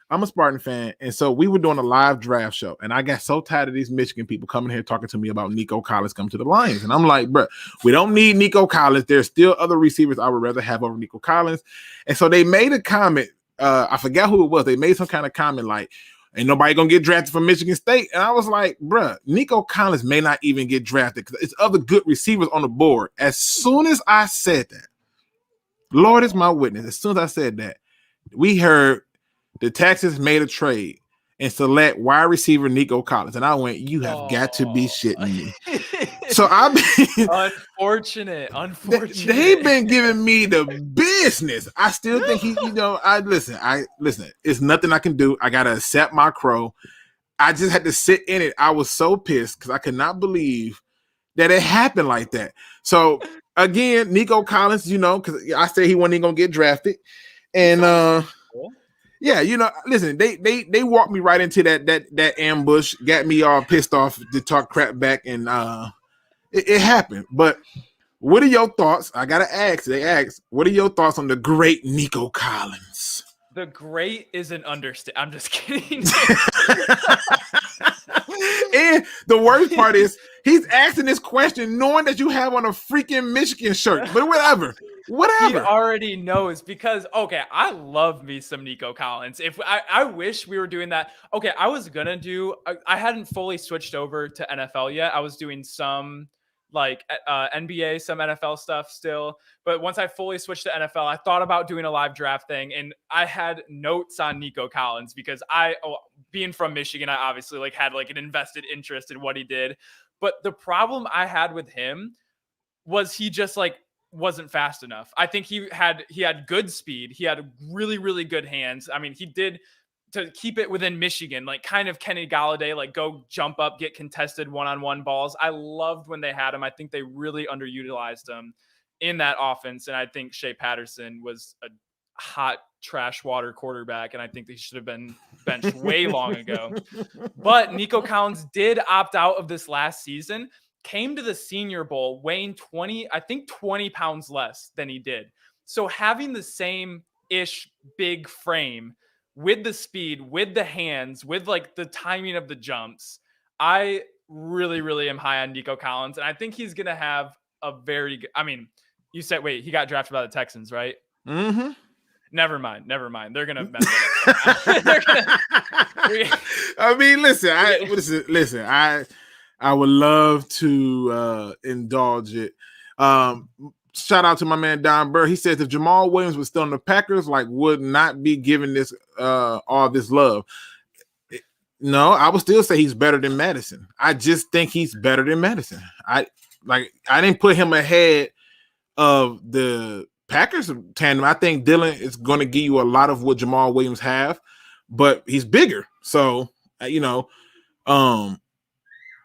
I'm a Spartan fan, and so we were doing a live draft show, and I got so tired of these Michigan people coming here talking to me about Nico Collins coming to the Lions, and I'm like, bro, we don't need Nico Collins. There's still other receivers I would rather have over Nico Collins, and so they made a comment. I forgot who it was. They made some kind of comment like, "Ain't nobody gonna get drafted from Michigan State," and I was like, bro, Nico Collins may not even get drafted because it's other good receivers on the board. As soon as I said that, Lord is my witness. As soon as I said that, we heard the Texans made a trade and select wide receiver Nico Collins. And I went, you have got to be shitting me. So I've been unfortunate. They've been giving me the business. I still think listen, it's nothing I can do. I gotta accept my crow. I just had to sit in it. I was so pissed because I could not believe that it happened like that. So again, Nico Collins, because I said he wasn't even gonna get drafted. And Yeah, listen, they walked me right into that ambush, got me all pissed off to talk crap back, and it happened. But what are your thoughts? I gotta ask. They asked, what are your thoughts on the great Nico Collins? The great is an understatement. I'm just kidding. And the worst part is he's asking this question knowing that you have on a freaking Michigan shirt. But whatever. He already knows because, okay, I love me some Nico Collins. If I wish we were doing that. Okay, I was going to do, I hadn't fully switched over to NFL yet. I was doing some like NBA, some NFL stuff still. But once I fully switched to NFL, I thought about doing a live draft thing. And I had notes on Nico Collins because being from Michigan, I obviously had an invested interest in what he did. But the problem I had with him was he just wasn't fast enough. I think he had good speed. He had really, really good hands. I mean, he did, to keep it within Michigan, kind of Kenny Galladay, go jump up, get contested one-on-one balls. I loved when they had him. I think they really underutilized him in that offense. And I think Shea Patterson was a hot trash water quarterback. And I think they should have been benched way long ago. But Nico Collins did opt out of this last season, came to the Senior Bowl weighing 20 pounds less than he did. So having the same-ish big frame with the speed, with the hands, with the timing of the jumps, I really, really am high on Nico Collins. And I think he's going to have a very good, you said, wait, he got drafted by the Texans, right? Mm-hmm. Never mind. They're going to mess it up. Listen, I would love to indulge it. Shout out to my man Don Burr. He says if Jamal Williams was still on the Packers, would not be given this all this love. No, I would still say he's better than Madison. I just think he's better than Madison. I didn't put him ahead of the Packers tandem. I think Dylan is going to give you a lot of what Jamal Williams have, but he's bigger. So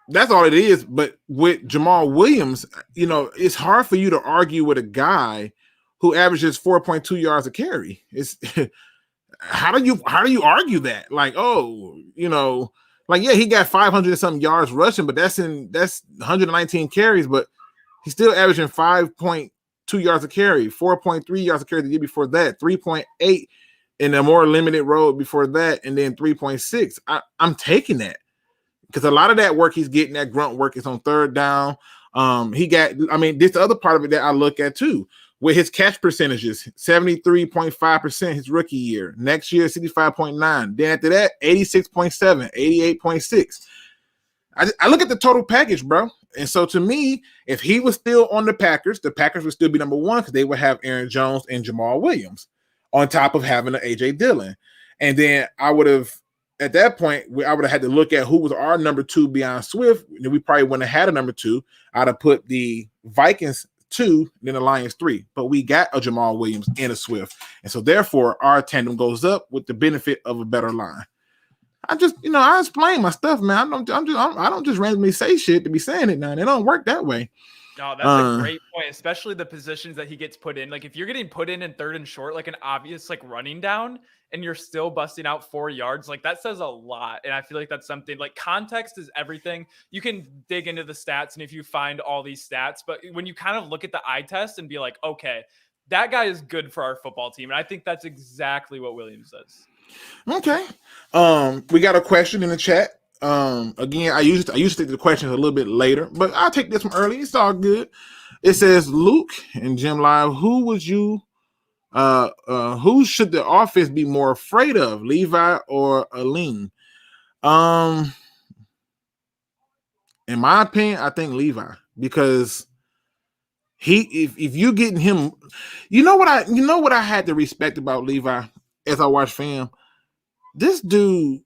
that's all it is. But with Jamal Williams, it's hard for you to argue with a guy who averages 4.2 yards a carry. It's how do you argue that? He got 500 and something yards rushing, but that's 119 carries, but he's still averaging 5.2 yards a carry, 4.3 yards a carry the year before that, 3.8 in a more limited role before that, and then 3.6. I'm taking that. Because a lot of that work he's getting, that grunt work, is on third down. This other part of it that I look at too, with his catch percentages, 73.5% his rookie year. Next year, 65.9. Then after that, 86.7, 88.6. I look at the total package, bro. And so to me, if he was still on the Packers would still be number one because they would have Aaron Jones and Jamal Williams on top of having an A.J. Dillon. And then I would have, at that point, I would have had to look at who was our number two beyond Swift. And we probably wouldn't have had a number two. I'd have put the Vikings 2, then the Lions 3. But we got a Jamal Williams and a Swift. And so therefore, our tandem goes up with the benefit of a better line. I just, I explain my stuff, man. I don't just randomly say shit to be saying it now. It don't work that way. No, that's a great point, especially the positions that he gets put in. If you're getting put in third and short, an obvious running down, and you're still busting out 4 yards, that says a lot. And I feel like that's something context is everything. You can dig into the stats, and if you find all these stats, but when you kind of look at the eye test and be like, okay, that guy is good for our football team. And I think that's exactly what Williams does. Okay. We got a question in the chat. Again, I used to take the questions a little bit later, but I'll take this one early. It's all good. It says, Luke and JEMLIVE, who should the offense be more afraid of, Levi or Aline? In my opinion, I think Levi, because if you getting him, what I had to respect about Levi as I watched film, this dude,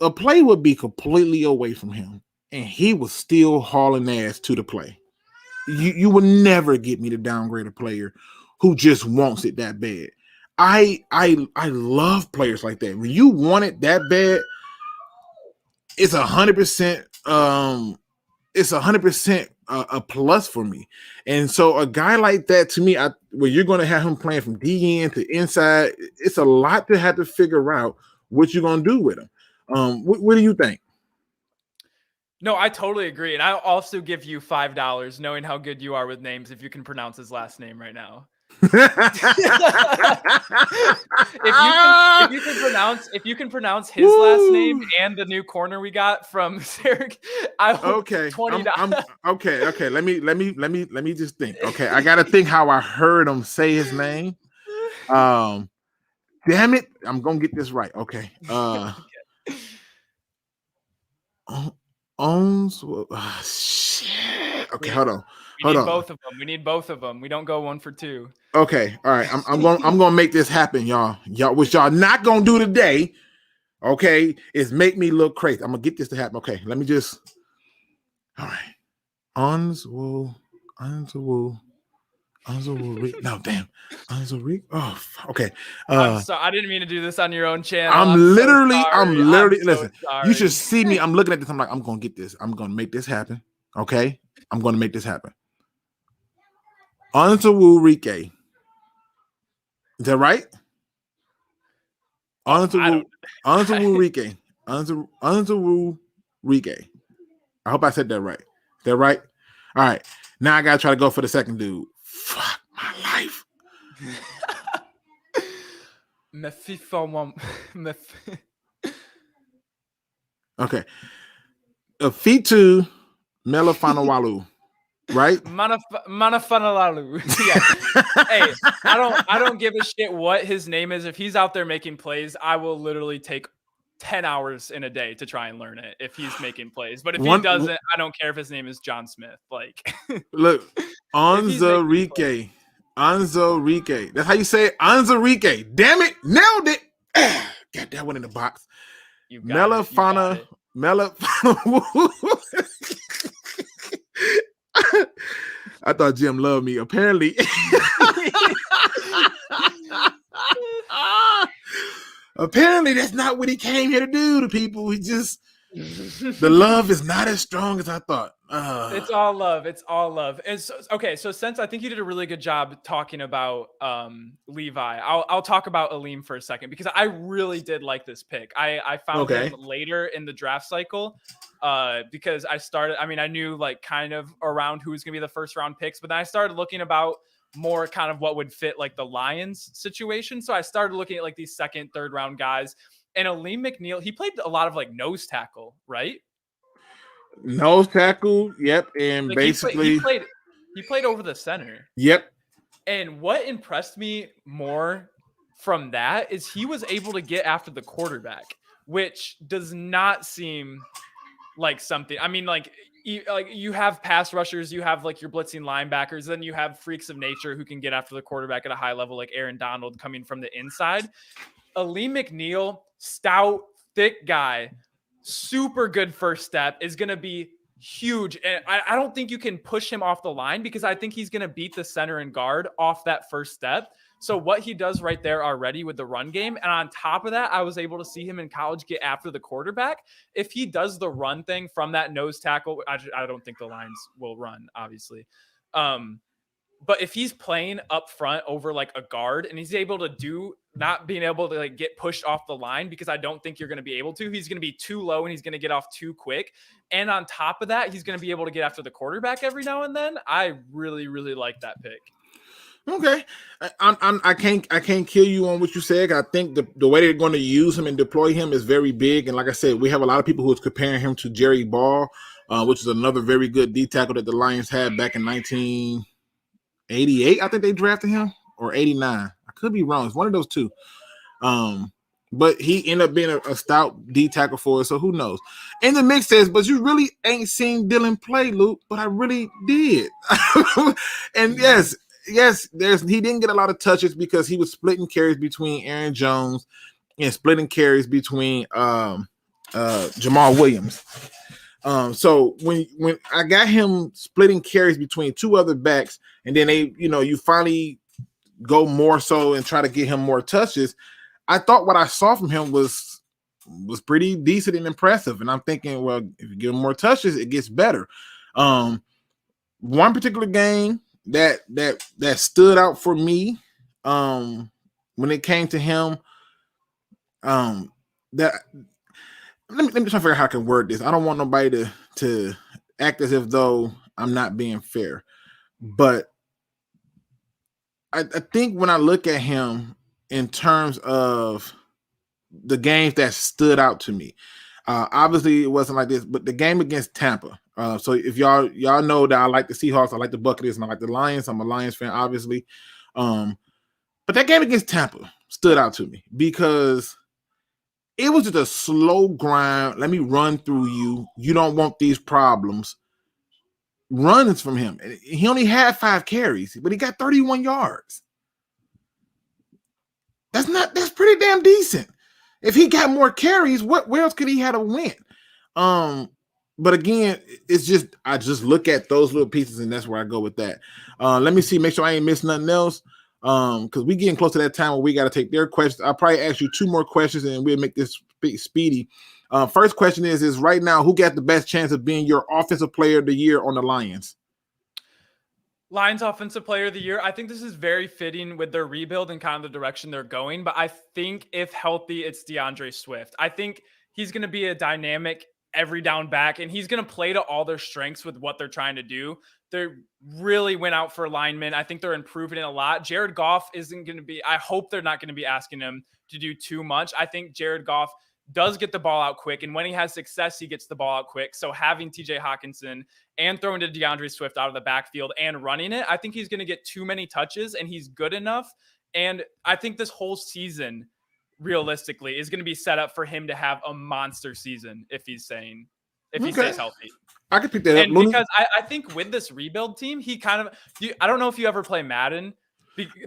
a play would be completely away from him, and he was still hauling ass to the play. You would never get me to downgrade a player who just wants it that bad. I love players like that. When you want it that bad, it's 100%. It's 100% a plus for me. And so a guy like that, to me, where you're going to have him playing from DN to inside, it's a lot to have to figure out what you're going to do with him. What do you think? No, I totally agree. And I'll also give you $5 knowing how good you are with names if you can pronounce his last name right now. if you can pronounce his last name and the new corner we got from Sarek, I will $20. Okay. Let me just think. Okay, I gotta think how I heard him say his name. Damn it, I'm gonna get this right. Okay. Shit. Okay, hold on. We need both of them. We don't go 1 for 2. Okay, all right. I'm gonna make this happen, y'all. What y'all not gonna do today, okay, is make me look crazy. I'm gonna get this to happen. Okay, let me just. All right. Unzwu. No, damn. Unzwu. Oh, okay. I'm sorry. I didn't mean to do this on your own channel. I'm literally. Listen, you should see me. I'm looking at this. I'm like, I'm gonna get this. I'm gonna make this happen. Okay, I'm gonna make this happen. Unzwu Rike. Is that right? Unzwu Rike. Unzwu Rike. I hope I said that right. Is that right? All right. Now I gotta try to go for the second dude. Fuck my life. Okay. Afitu Melifonwu. Right? Manafanalalu. Yeah. Hey, I don't give a shit what his name is. If he's out there making plays, I will literally take 10 hours in a day to try and learn it if he's making plays. But if he doesn't, I don't care if his name is John Smith. Like, look, Onzurike. Onzurike. That's how you say it. Onzurike. Damn it. Nailed it. Got that one in the box. Melifana. I thought Jim loved me. Apparently. Apparently, that's not what he came here to do to people. He just, the love is not as strong as I thought. It's all love. It's all love. Okay, so since I think you did a really good job talking about Levi, I'll talk about Aleem for a second because I really did like this pick. I found him later in the draft cycle because I knew like kind of around who was going to be the first round picks, but then I started looking about more kind of what would fit like the Lions situation. So I started looking at like these second, third round guys, and Aleem McNeil, he played a lot of like nose tackle, right? Nose tackle, yep, and like basically he played over the center. Yep. And what impressed me more from that is he was able to get after the quarterback, which does not seem like something. I mean, like you have pass rushers, you have like your blitzing linebackers, then you have freaks of nature who can get after the quarterback at a high level, like Aaron Donald coming from the inside. Aleem McNeil, stout, thick guy, super good first step, is going to be huge. And I don't think you can push him off the line because I think he's going to beat the center and guard off that first step. So what he does right there already with the run game, and on top of that, I was able to see him in college get after the quarterback. If he does the run thing from that nose tackle, I don't think the Lions will run, obviously. But if he's playing up front over like a guard and he's able to not being able to like get pushed off the line, because I don't think you're going to be able to, he's going to be too low and he's going to get off too quick. And on top of that, he's going to be able to get after the quarterback every now and then. I really, really like that pick. Okay, I can't kill you on what you said. I think the way they're going to use him and deploy him is very big. And like I said, we have a lot of people who is comparing him to Jerry Ball, which is another very good D tackle that the Lions had back in 1988. I think they drafted him, or 89. I could be wrong. It's one of those two. But he ended up being a stout D tackle for us. So who knows? And the mix says, but you really ain't seen Dylan play, Luke. But I really did. And yes, he didn't get a lot of touches because he was splitting carries between Aaron Jones and splitting carries between Jamal Williams. So when I got him splitting carries between two other backs, and then you finally go more so and try to get him more touches, I thought what I saw from him was pretty decent and impressive. And I'm thinking, well, if you give him more touches, it gets better. one particular game that stood out for me when it came to him. That let me try to figure out how I can word this. I don't want nobody to act as if though I'm not being fair, but I think when I look at him in terms of the games that stood out to me, obviously it wasn't like this, but the game against Tampa. So if y'all know that I like the Seahawks, I like the Buccaneers, and I like the Lions. I'm a Lions fan, obviously. But that game against Tampa stood out to me because it was just a slow grind. Let me run through you. You don't want these problems. Runs from him. He only had 5 carries, but he got 31 yards. That's pretty damn decent. If he got more carries, where else could he have a win? But again, it's just I just look at those little pieces and that's where I go with that. Let me see, make sure I ain't missing nothing else. Because we getting close to that time where we got to take their questions. I'll probably ask you 2 more questions and we'll make this speedy. First question is right now, who got the best chance of being your offensive player of the year on the Lions? Lions offensive player of the year. I think this is very fitting with their rebuild and kind of the direction they're going. But I think if healthy, it's DeAndre Swift. I think he's going to be a dynamic every down back, and he's going to play to all their strengths with what they're trying to do. They really went out for linemen. I think they're improving it a lot. Jared Goff isn't going to be, I hope they're not going to be asking him to do too much. I think Jared Goff does get the ball out quick, and when he has success, he gets the ball out quick. So having TJ Hawkinson and throwing to DeAndre Swift out of the backfield and running it, I think he's going to get too many touches, and he's good enough. And I think this whole season, realistically, is going to be set up for him to have a monster season if he stays healthy. I could pick that up. And because I think with this rebuild team, he kind of, I don't know if you ever play Madden.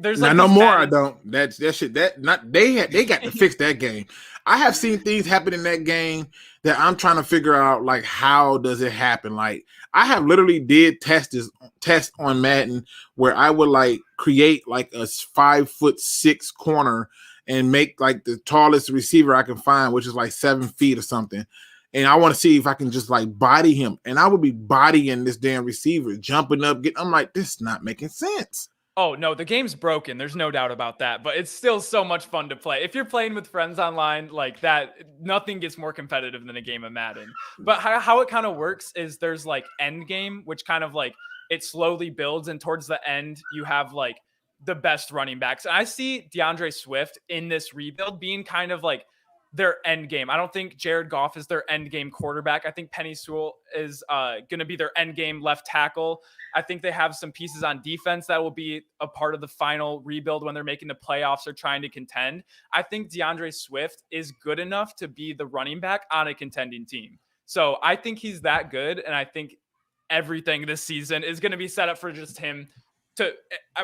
There's like no more. I don't. That shit. They got to fix that game. I have seen things happen in that game that I'm trying to figure out. Like, how does it happen? Like, I have literally did tests on Madden where I would like create like a 5'6" corner and make like the tallest receiver I can find, which is like 7 feet or something. And I want to see if I can just like body him. And I would be bodying this damn receiver, jumping up. I'm like, this is not making sense. Oh, no, the game's broken. There's no doubt about that. But it's still so much fun to play. If you're playing with friends online like that, nothing gets more competitive than a game of Madden. But how it kind of works is there's like end game, which kind of like it slowly builds. And towards the end, you have like the best running backs. And I see DeAndre Swift in this rebuild being kind of like their end game. I don't think Jared Goff is their end game quarterback. I think Penny Sewell is going to be their end game left tackle. I think they have some pieces on defense that will be a part of the final rebuild when they're making the playoffs or trying to contend. I think DeAndre Swift is good enough to be the running back on a contending team. So I think he's that good. And I think everything this season is going to be set up for just him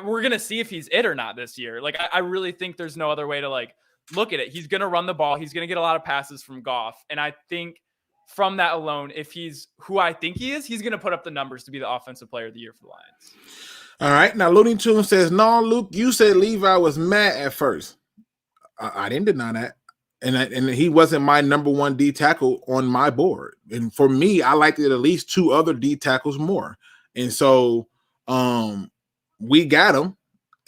we're going to see if he's it or not this year. Like, I really think there's no other way to like, look at it. He's going to run the ball. He's going to get a lot of passes from Goff. And I think from that alone, if he's who I think he is, he's going to put up the numbers to be the offensive player of the year for the Lions. All right. Now, Looney Tunes says, no, Luke, you said Levi was mad at first. I didn't deny that. And he wasn't my number 1 D tackle on my board. And for me, I liked it at least 2 other D tackles more. And so we got him.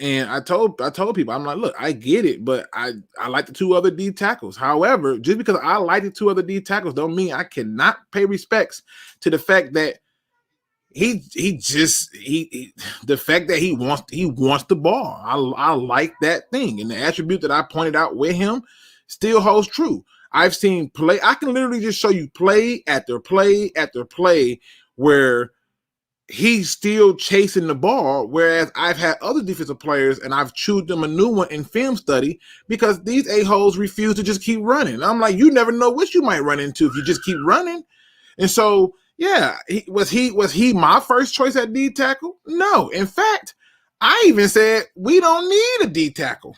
And I told people, I'm like, look, I get it, but I like the 2 other D tackles. However, just because I like the 2 other D tackles don't mean I cannot pay respects to the fact that he the fact that he wants the ball. I like that thing. And the attribute that I pointed out with him still holds true. I've seen play. I can literally just show you play after play after play where he's still chasing the ball, whereas I've had other defensive players and I've chewed them a new one in film study because these a-holes refuse to just keep running. I'm like, you never know what you might run into if you just keep running. And so, yeah, was he my first choice at D tackle? No. In fact, I even said we don't need a D tackle.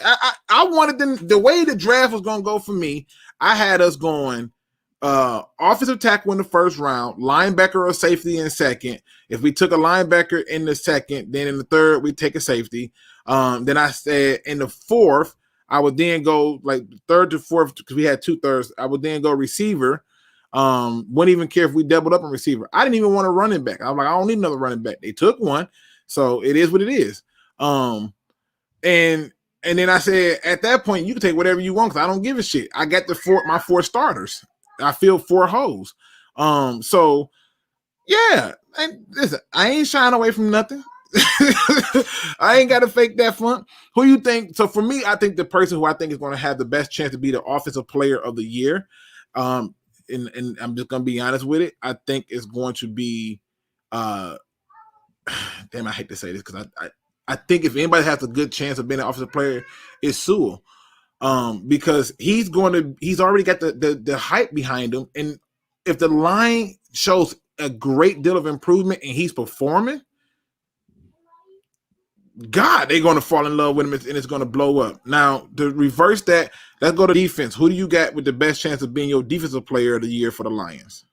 I wanted them, the way the draft was going to go for me, I had us going offensive tackle in the first round, linebacker or safety in second. If we took a linebacker in the second, then in the third, we take a safety. Then I said in the fourth, I would then go like third to fourth because we had 2/3. I would then go receiver. Wouldn't even care if we doubled up on receiver. I didn't even want a running back. I was like, I don't need another running back. They took one, so it is what it is. And then I said, at that point, you can take whatever you want because I don't give a shit. I got my 4 starters. I filled 4 holes. So yeah, listen, I ain't shying away from nothing. I ain't got to fake that front. Who you think? So for me, I think the person who I think is going to have the best chance to be the offensive player of the year, and I'm just going to be honest with it, I think it's going to be, damn, I hate to say this because I think if anybody has a good chance of being an offensive player, it's Sewell, because he's already got the hype behind him, and if the line shows a great deal of improvement and he's performing, God, they're going to fall in love with him and it's going to blow up. Now, to reverse that, let's go to defense. Who do you got with the best chance of being your defensive player of the year for the Lions?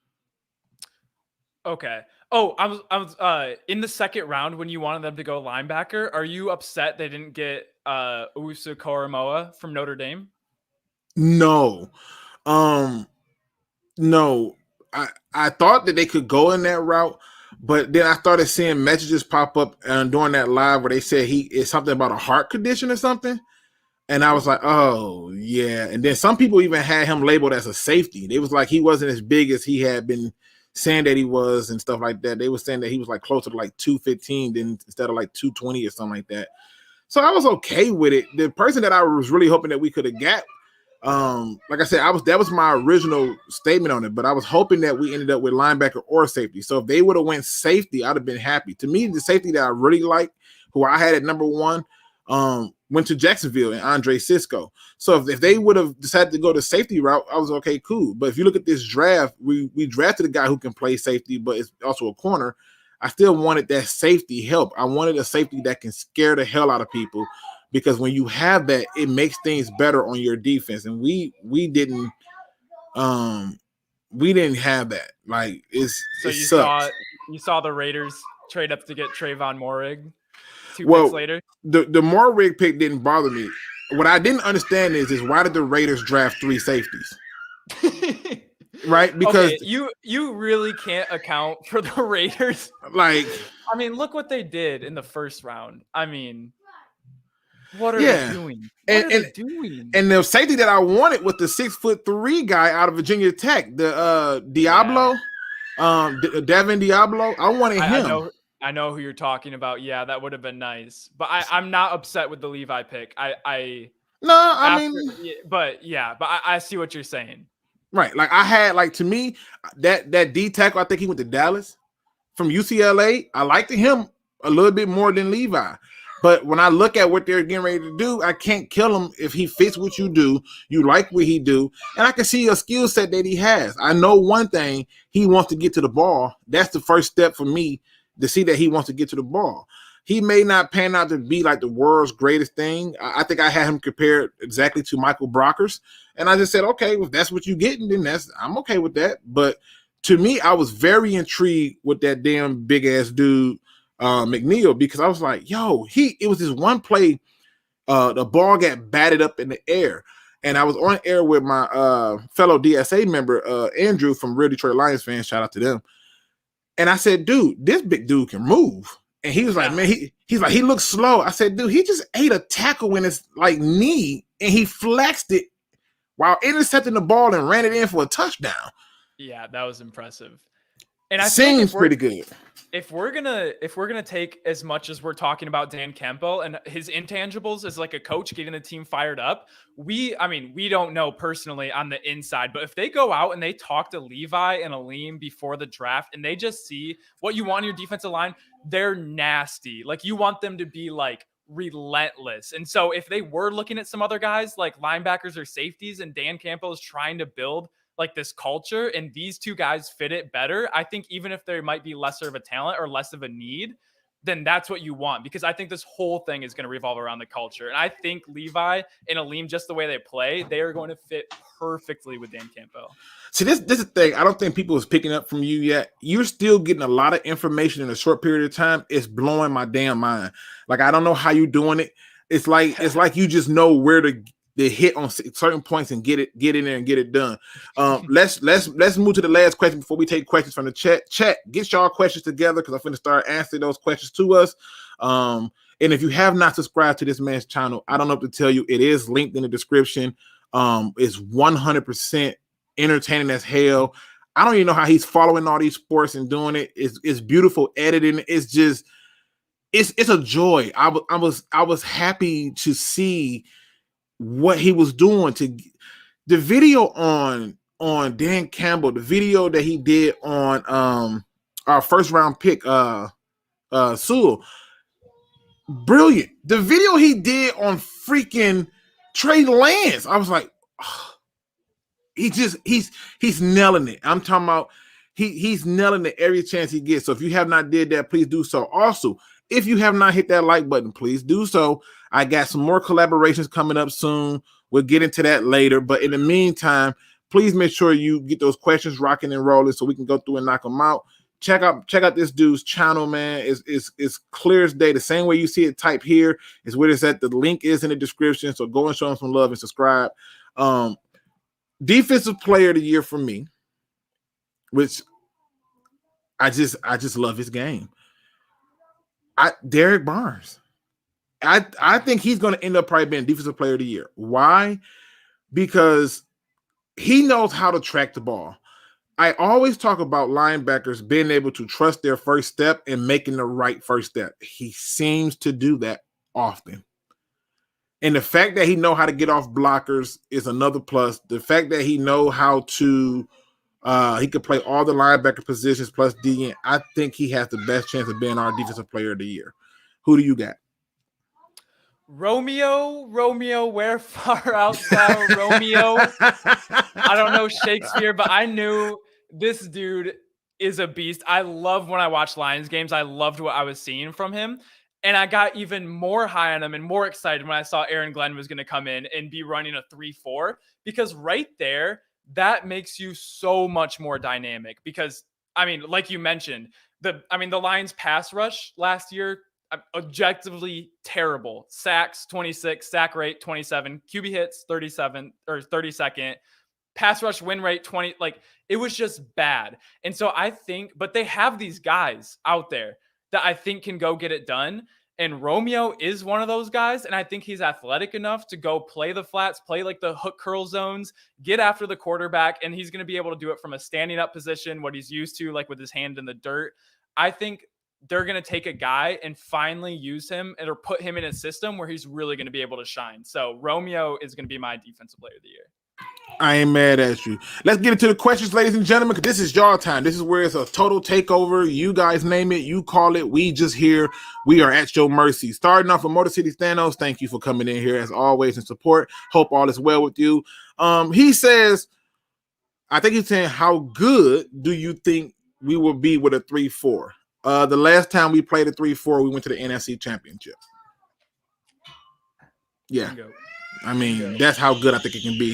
Okay. Oh, I was in the second round when you wanted them to go linebacker. Are you upset they didn't get Usa Koromoa from Notre Dame? No. No. I thought that they could go in that route, but then I started seeing messages pop up during that live where they said it's something about a heart condition or something. And I was like, oh, yeah. And then some people even had him labeled as a safety. They was like he wasn't as big as he had been saying that he was and stuff like that. They were saying that he was like closer to like 215 than instead of like 220 or something like that. So I was okay with it. The person that I was really hoping that we could have got, like I said, that was my original statement on it, but I was hoping that we ended up with linebacker or safety. So if they would have went safety, I'd have been happy. To me, the safety that I really like, who I had at number 1, went to Jacksonville and Andre Cisco. So if they would have decided to go the safety route, I was okay, cool. But if you look at this draft, we drafted a guy who can play safety, but it's also a corner. I still wanted that safety help. I wanted a safety that can scare the hell out of people, because when you have that, it makes things better on your defense. And we didn't have that. Like you saw the Raiders trade up to get Trayvon Moehrig 2 picks later. The Moehrig pick didn't bother me. What I didn't understand is why did the Raiders draft 3 safeties? Right? Because you really can't account for the Raiders. Like, I mean, look what they did in the first round. I mean, what are they doing? What are they doing? And the safety that I wanted was the 6'3" guy out of Virginia Tech, the Diablo, Devin Diablo. I wanted him. I know who you're talking about. Yeah, that would have been nice. But I'm not upset with the Levi pick. I see what you're saying. Right. Like I had, like, to me, that D tackle, I think he went to Dallas from UCLA. I liked him a little bit more than Levi. But when I look at what they're getting ready to do, I can't kill him if he fits what you do. You like what he do. And I can see a skill set that he has. I know one thing, he wants to get to the ball. That's the first step for me to see that he wants to get to the ball. He may not pan out to be like the world's greatest thing. I think I had him compared exactly to Michael Brockers. And I just said, okay, if that's what you're getting, then I'm okay with that. But to me, I was very intrigued with that damn big ass dude, McNeil, because I was like, yo, it was this one play, the ball got batted up in the air. And I was on air with my fellow DSA member, Andrew from Real Detroit.Alliance fans. Shout out to them. And I said, dude, this big dude can move. And he was like, man, he's like, he looks slow. I said, dude, he just ate a tackle in his like knee and he flexed it while intercepting the ball and ran it in for a touchdown. Yeah, that was impressive. And I think pretty good. If we're gonna take as much as we're talking about Dan Campbell and his intangibles as like a coach getting the team fired up, we don't know personally on the inside, but if they go out and they talk to Levi and Aleem before the draft and they just see what you want in your defensive line, they're nasty. Like you want them to be like relentless. And so if they were looking at some other guys like linebackers or safeties and Dan Campbell is trying to build like this culture and these 2 guys fit it better, I think even if there might be lesser of a talent or less of a need, then that's what you want, because I think this whole thing is going to revolve around the culture. And I think Levi and Aleem, just the way they play, they are going to fit perfectly with Dan Campbell. See, this is the thing. I don't think people is picking up from you yet. You're still getting a lot of information in a short period of time. It's blowing my damn mind. Like, I don't know how you're doing it. It's like you just know where to they hit on certain points and get in there and get it done. Let's move to the last question before we take questions from the chat. Chat, get y'all questions together because I'm going to start answering those questions to us. And if you have not subscribed to this man's channel, I don't know what to tell you. It is linked in the description. It's 100% entertaining as hell. I don't even know how he's following all these sports and doing it. It's beautiful editing. It's just it's a joy. I was happy to see what he was doing. To the video on Dan Campbell, the video that he did on our first round pick Sewell, brilliant. The video he did on freaking Trey Lance, I was like, oh, he's nailing it. I'm talking about he's nailing it every chance he gets. So if you have not did that, please do so. Also, if you have not hit that like button, please do so. I got some more collaborations coming up soon. We'll get into that later. But in the meantime, please make sure you get those questions rocking and rolling so we can go through and knock them out. Check out this dude's channel, man. It's clear as day. The same way you see it type here is where it's at. The link is in the description. So go and show him some love and subscribe. Defensive player of the year for me, which I just love his game. Derek Barnes. I think he's going to end up probably being defensive player of the year. Why? Because he knows how to track the ball. I always talk about linebackers being able to trust their first step and making the right first step. He seems to do that often. And the fact that he know how to get off blockers is another plus. The fact that he know how to he could play all the linebacker positions plus DN. I think he has the best chance of being our defensive player of the year. Who do you got? Romeo, where far out thou, Romeo? I don't know Shakespeare, but I knew this dude is a beast. I love when I watch Lions games. I loved what I was seeing from him. And I got even more high on him and more excited when I saw Aaron Glenn was going to come in and be running a 3-4, because right there, that makes you so much more dynamic. Because, I mean, like you mentioned, the Lions pass rush last year, objectively terrible. Sacks 26, sack rate 27, QB hits 37 or 32nd, pass rush win rate 20. Like, it was just bad. And so I think, but they have these guys out there that I think can go get it done. And Romeo is one of those guys. And I think he's athletic enough to go play the flats, play like the hook curl zones, get after the quarterback. And he's going to be able to do it from a standing up position, what he's used to, like with his hand in the dirt. I think they're going to take a guy and finally use him or put him in a system where he's really going to be able to shine. So Romeo is going to be my defensive player of the year. I ain't mad at you. Let's get into the questions, ladies and gentlemen, because this is your time. This is where it's a total takeover. You guys name it. You call it. We just here. We are at your mercy. Starting off with Motor City Thanos, thank you for coming in here as always and support. Hope all is well with you. He says, I think he's saying, how good do you think we will be with a 3-4? The last time we played a 3-4, we went to the NFC Championship. Yeah. Bingo. I mean, that's how good I think it can be.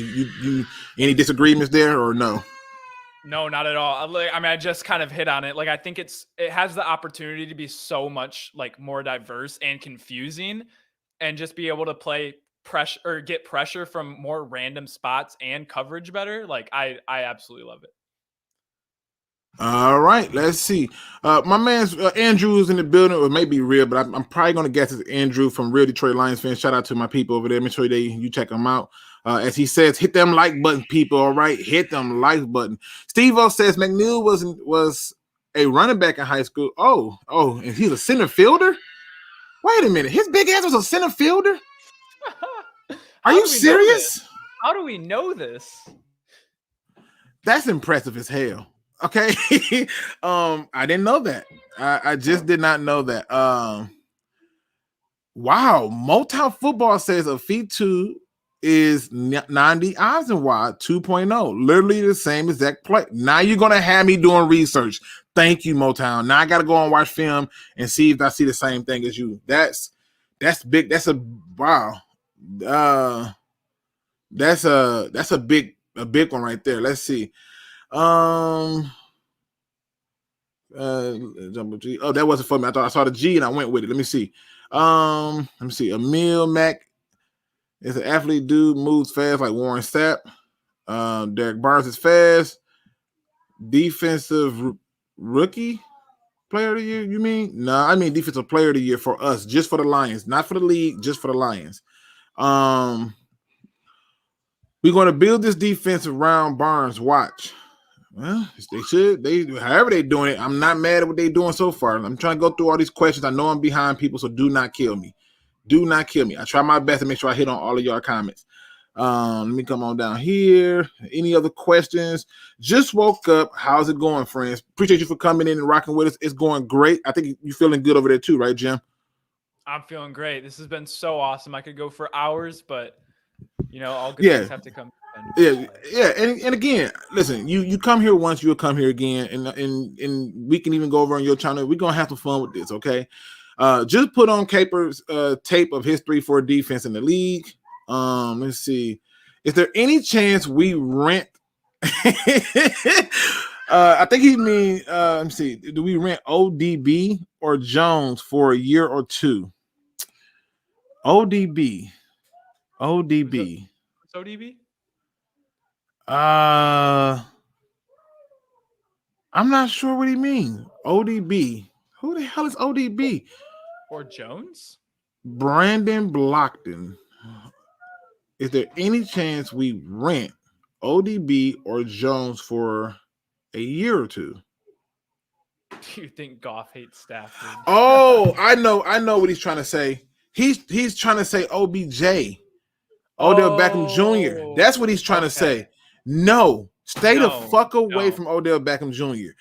You any disagreements there or no? No, not at all. I mean, I just kind of hit on it. Like, I think it has the opportunity to be so much like more diverse and confusing, and just be able to play pressure or get pressure from more random spots and coverage better. Like, I absolutely love it. All right, let's see. My man's Andrew is in the building, or maybe real, but I'm probably going to guess it's Andrew from Real Detroit Lions fans. Shout out to my people over there. Make sure you check them out. As he says, hit them like button, people. All right, hit them like button. Steve-O says McNeil was a running back in high school. Oh, and he's a center fielder? Wait a minute. His big ass was a center fielder? Are you serious? How do we know this? That's impressive as hell. Okay. I didn't know that. I just did not know that. Wow. Motown Football says a feet 2 is 90 Eisenwide 2.0. Literally the same exact play. Now you're going to have me doing research. Thank you, Motown. Now I got to go and watch film and see if I see the same thing as you. That's big. That's a wow. That's a big one right there. Let's see. Jumbo G. Oh, that wasn't for me. I thought I saw the G and I went with it. Let me see. Emil Mac. It's an athlete dude, moves fast like Warren Sapp. Derek Barnes is fast. Defensive rookie player of the year, you mean? No, I mean defensive player of the year for us, just for the Lions, not for the league, just for the Lions. We're going to build this defense around Barnes. Watch. Well, they should. However they're doing it, I'm not mad at what they're doing so far. I'm trying to go through all these questions. I know I'm behind people, so do not kill me. Do not kill me. I try my best to make sure I hit on all of your comments. Let me come on down here. Any other questions? Just woke up. How's it going, friends? Appreciate you for coming in and rocking with us. It's going great. I think you're feeling good over there too, right, Jim? I'm feeling great. This has been so awesome. I could go for hours, but all good things have to come. Yeah. And again, listen, you come here once, you'll come here again, and we can even go over on your channel. We're gonna have some fun with this, okay? Just put on Capers tape of history for defense in the league. Let's see. Is there any chance we rent? I think he mean. Let me see. Do we rent ODB or Jones for a year or two? ODB. What's ODB? I'm not sure what he means. ODB. Who the hell is ODB? Or Jones? Brandon Blockton. Is there any chance we rent ODB or Jones for a year or two? Do you think Goff hates Stafford? Oh, I know what he's trying to say. He's trying to say OBJ. Odell Beckham Jr. That's what he's trying to say. No, stay the fuck away from Odell Beckham Jr.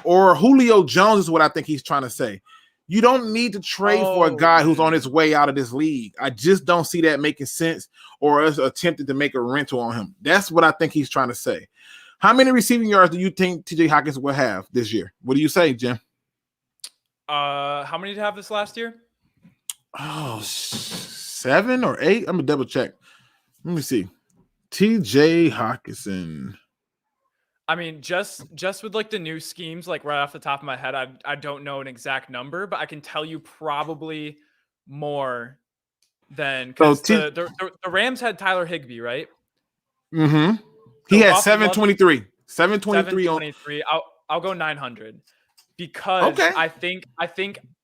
Or Julio Jones is what I think he's trying to say. You don't need to trade for a guy who's on his way out of this league. I just don't see that making sense, or us attempting to make a rental on him. That's what I think he's trying to say. How many receiving yards do you think TJ Hawkins will have this year? What do you say, Jim? How many did he have this last year? Oh, 7 or 8? I'm gonna double check. Let me see. TJ Hawkinson. I mean, just with like the new schemes, like right off the top of my head, I don't know an exact number, but I can tell you probably more than, because the Rams had Tyler Higbee, right? Mm-hmm. He had 723. 723 on 723. I'll go 900 because I think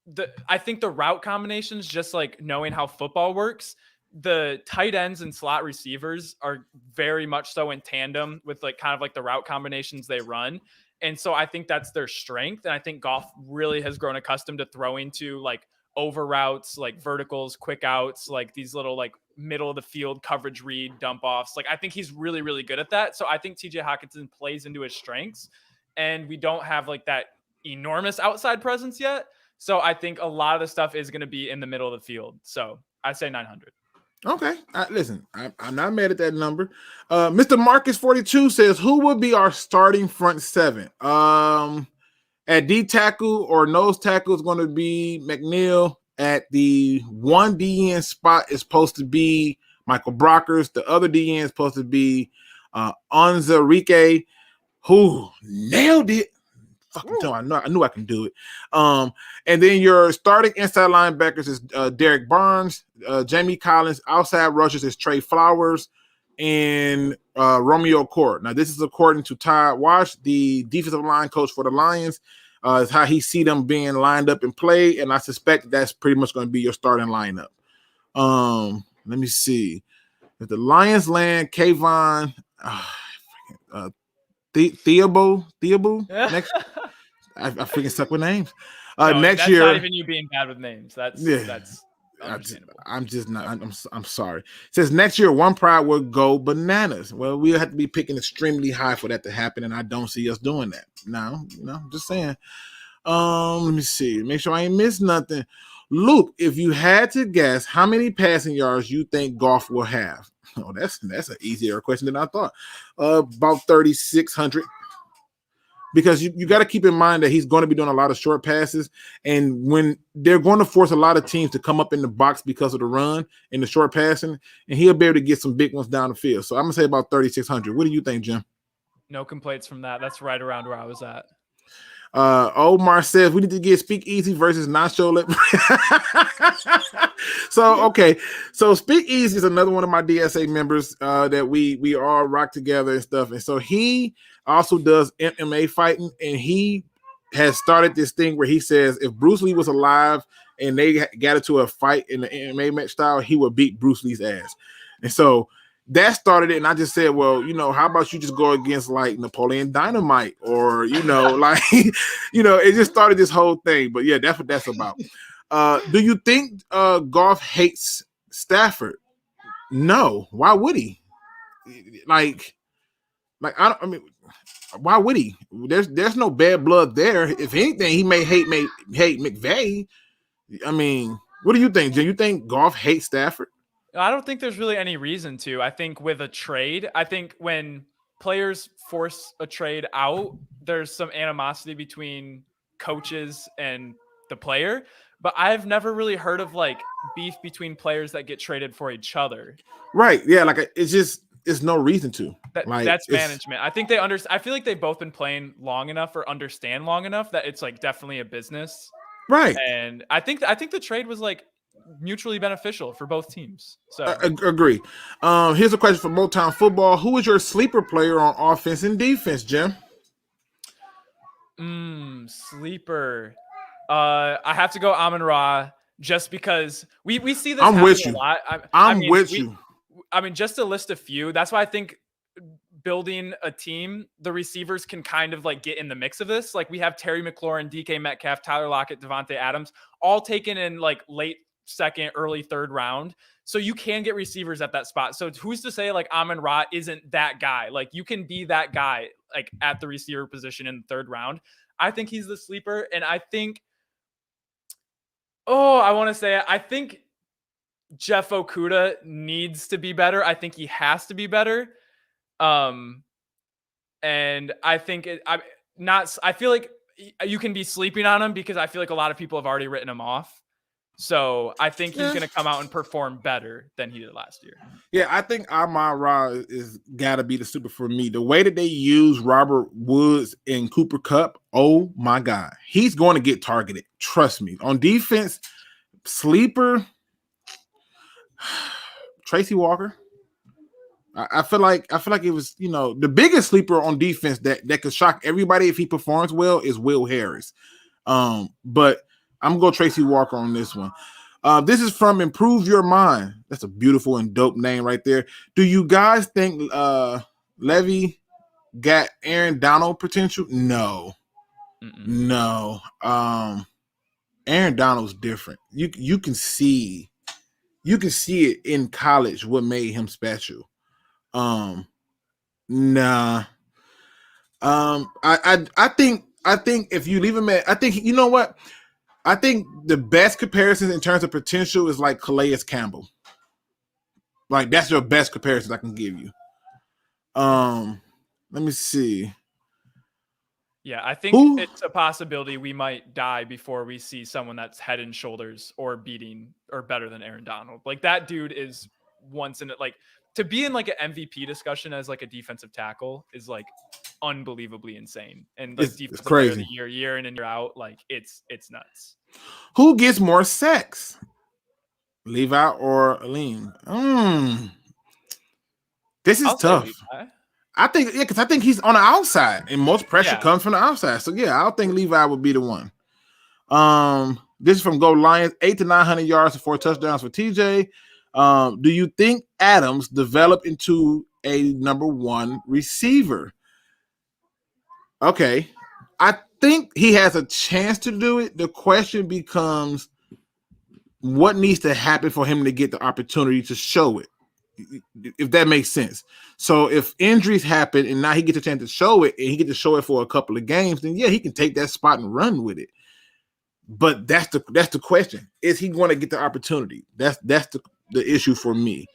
the route combinations, just like knowing how football works, the tight ends and slot receivers are very much so in tandem with like kind of like the route combinations they run. And so I think that's their strength. And I think Goff really has grown accustomed to throwing to like over routes, like verticals, quick outs, like these little like middle of the field coverage read, dump offs. Like I think he's really, really good at that. So I think TJ Hawkinson plays into his strengths, and we don't have like that enormous outside presence yet. So I think a lot of the stuff is going to be in the middle of the field. So I say 900. Okay. Listen, I'm not mad at that number. Mr. Marcus 42 says, who would be our starting front seven? At D tackle or nose tackle is going to be McNeil. At the one DN spot is supposed to be Michael Brockers. The other DN is supposed to be Onwuzurike, who nailed it. I knew I can do it. And then your starting inside linebackers is Derek Barnes, Jamie Collins. Outside rushers is Trey Flowers and Romeo Court. Now, this is according to Todd Wash, the defensive line coach for the Lions. Is how he see them being lined up and play, and I suspect that's pretty much going to be your starting lineup. Let me see. If the Lions land Kayvon Theobald next. I freaking suck with names. Next year, not even you being bad with names. That's understandable. I'm sorry. It says next year, One Pride will go bananas. Well, we'll have to be picking extremely high for that to happen, and I don't see us doing that. No, just saying. Let me see. Make sure I ain't missed nothing. Luke, if you had to guess how many passing yards you think Goff will have. Oh, that's an easier question than I thought. About 3,600. Because you got to keep in mind that he's going to be doing a lot of short passes, and when they're going to force a lot of teams to come up in the box because of the run and the short passing, and he'll be able to get some big ones down the field. So I'm going to say about 3,600. What do you think, Jim? No complaints from that. That's right around where I was at. Omar says we need to get SpeakEZ versus Nacho. So okay, so SpeakEZ is another one of my DSA members that we all rock together and stuff. And so he also does MMA fighting, and he has started this thing where he says if Bruce Lee was alive and they got into a fight in the MMA match style, he would beat Bruce Lee's ass. And so that started it, and I just said, well, how about you just go against like Napoleon Dynamite, or like it just started this whole thing. But yeah, that's what that's about. Do you think Goff hates Stafford? No. Why would he? Like I mean, why would he? There's no bad blood there. If anything, he may hate McVay. I mean, what do you think, Jen? You think Goff hates Stafford? I don't think there's really any reason to. I think with a trade, I think when players force a trade out, there's some animosity between coaches and the player. But I've never really heard of like beef between players that get traded for each other. Right. Yeah. Like it's no reason to. That's management. I think they understand. I feel like they've both been playing long enough or understand long enough that it's like definitely a business. Right. And I think the trade was like mutually beneficial for both teams. So agree. Here's a question for Motown Football. Who is your sleeper player on offense and defense, Jim? Sleeper. I have to go Amon-Ra just because we see this I'm with you. A lot. I'm with you. I mean, just to list a few, that's why I think building a team, the receivers can kind of like get in the mix of this. Like we have Terry McLaurin, DK Metcalf, Tyler Lockett, Devontae Adams, all taken in like late second, early third round. So you can get receivers at that spot. So who's to say like Amon-Ra isn't that guy? Like you can be that guy like at the receiver position in the third round. I think he's the sleeper. And I think, I think Jeff Okudah needs to be better. I think he has to be better. And I think I feel like you can be sleeping on him because I feel like a lot of people have already written him off. So I think he's going to come out and perform better than he did last year. Yeah, I think Amon-Ra is got to be the super for me. The way that they use Robert Woods and Cooper Kupp, oh my God, he's going to get targeted. Trust me. On defense, sleeper, Tracy Walker. I feel like it was, the biggest sleeper on defense that could shock everybody if he performs well is Will Harris. But I'm going to go Tracy Walker on this one. This is from Improve Your Mind. That's a beautiful and dope name right there. Do you guys think Levy got Aaron Donald potential? No. No. Aaron Donald's different. You can see it in college what made him special. Nah. I think if you leave him at, I think you know what? I think the best comparison in terms of potential is like Calais Campbell. Like that's your best comparison I can give you. Let me see. Yeah, I think it's a possibility we might die before we see someone that's head and shoulders or beating or better than Aaron Donald. Like that dude is once in it. Like to be in like an MVP discussion as like a defensive tackle is like unbelievably insane. And like defensive player of the year in and year out, like it's nuts. Who gets more sacks? Levi or Aline? This is tough. I think, because I think he's on the outside, and most pressure comes from the outside. So yeah, I don't think Levi would be the one. This is from Go Lions, 800 to 900 yards and 4 touchdowns for TJ. Do you think Adams developed into a number one receiver? Okay, I think he has a chance to do it. The question becomes, what needs to happen for him to get the opportunity to show it? If that makes sense. So if injuries happen and now he gets a chance to show it and he gets to show it for a couple of games, then yeah, he can take that spot and run with it. But that's the question. Is he going to get the opportunity? That's the issue for me.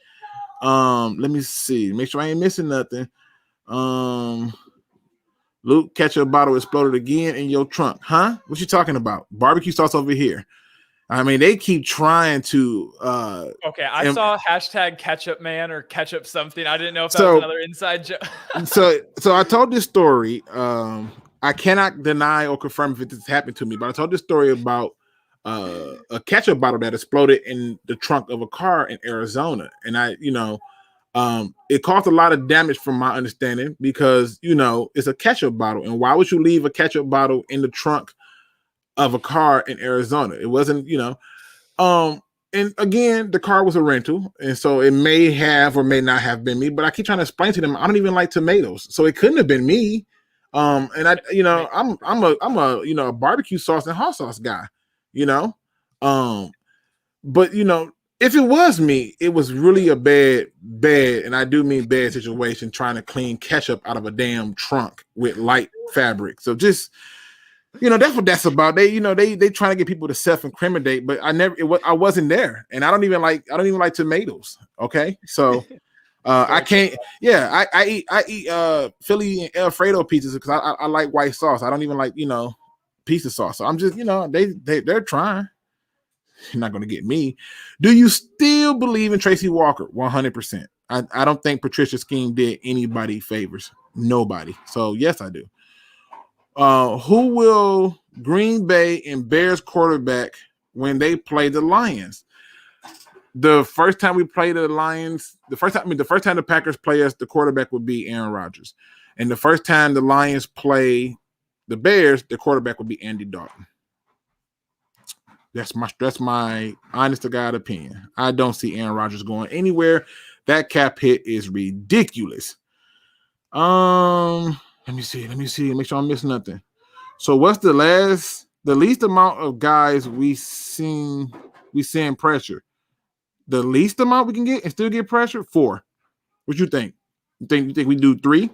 Let me see. Make sure I ain't missing nothing. Luke, ketchup bottle exploded again in your trunk. Huh? What you talking about? Barbecue sauce over here. I mean, they keep trying to. Okay, I saw hashtag ketchup man or ketchup something. I didn't know if that was another inside joke. so I told this story. I I cannot deny or confirm if this happened to me, but I told this story about a ketchup bottle that exploded in the trunk of a car in Arizona, and it caused a lot of damage from my understanding because it's a ketchup bottle, and why would you leave a ketchup bottle in the trunk of a car in Arizona? It wasn't, and again, the car was a rental, and so it may have or may not have been me. But I keep trying to explain to them I don't even like tomatoes, so it couldn't have been me. And I'm a barbecue sauce and hot sauce guy, but if it was me, it was really a bad, and I do mean bad situation trying to clean ketchup out of a damn trunk with light fabric. So just. That's what that's about. They trying to get people to self-incriminate, but I wasn't there, and I don't even like tomatoes. Okay, so I can't. Yeah, I eat Philly and Alfredo pizzas because I like white sauce. I don't even like pizza sauce. So I'm just they're trying. You're not gonna get me. Do you still believe in Tracy Walker? 100%. I don't think Patricia's scheme did anybody favors. Nobody. So yes, I do. Who will Green Bay and Bears quarterback when they play the Lions? The first time we play the Lions, the first time the Packers play us, the quarterback would be Aaron Rodgers. And the first time the Lions play the Bears, the quarterback would be Andy Dalton. That's my honest to God opinion. I don't see Aaron Rodgers going anywhere. That cap hit is ridiculous. Let me see. Make sure I'm missing nothing. So what's the least amount of guys we send pressure? The least amount we can get and still get pressure? 4. What you think? You think we do 3?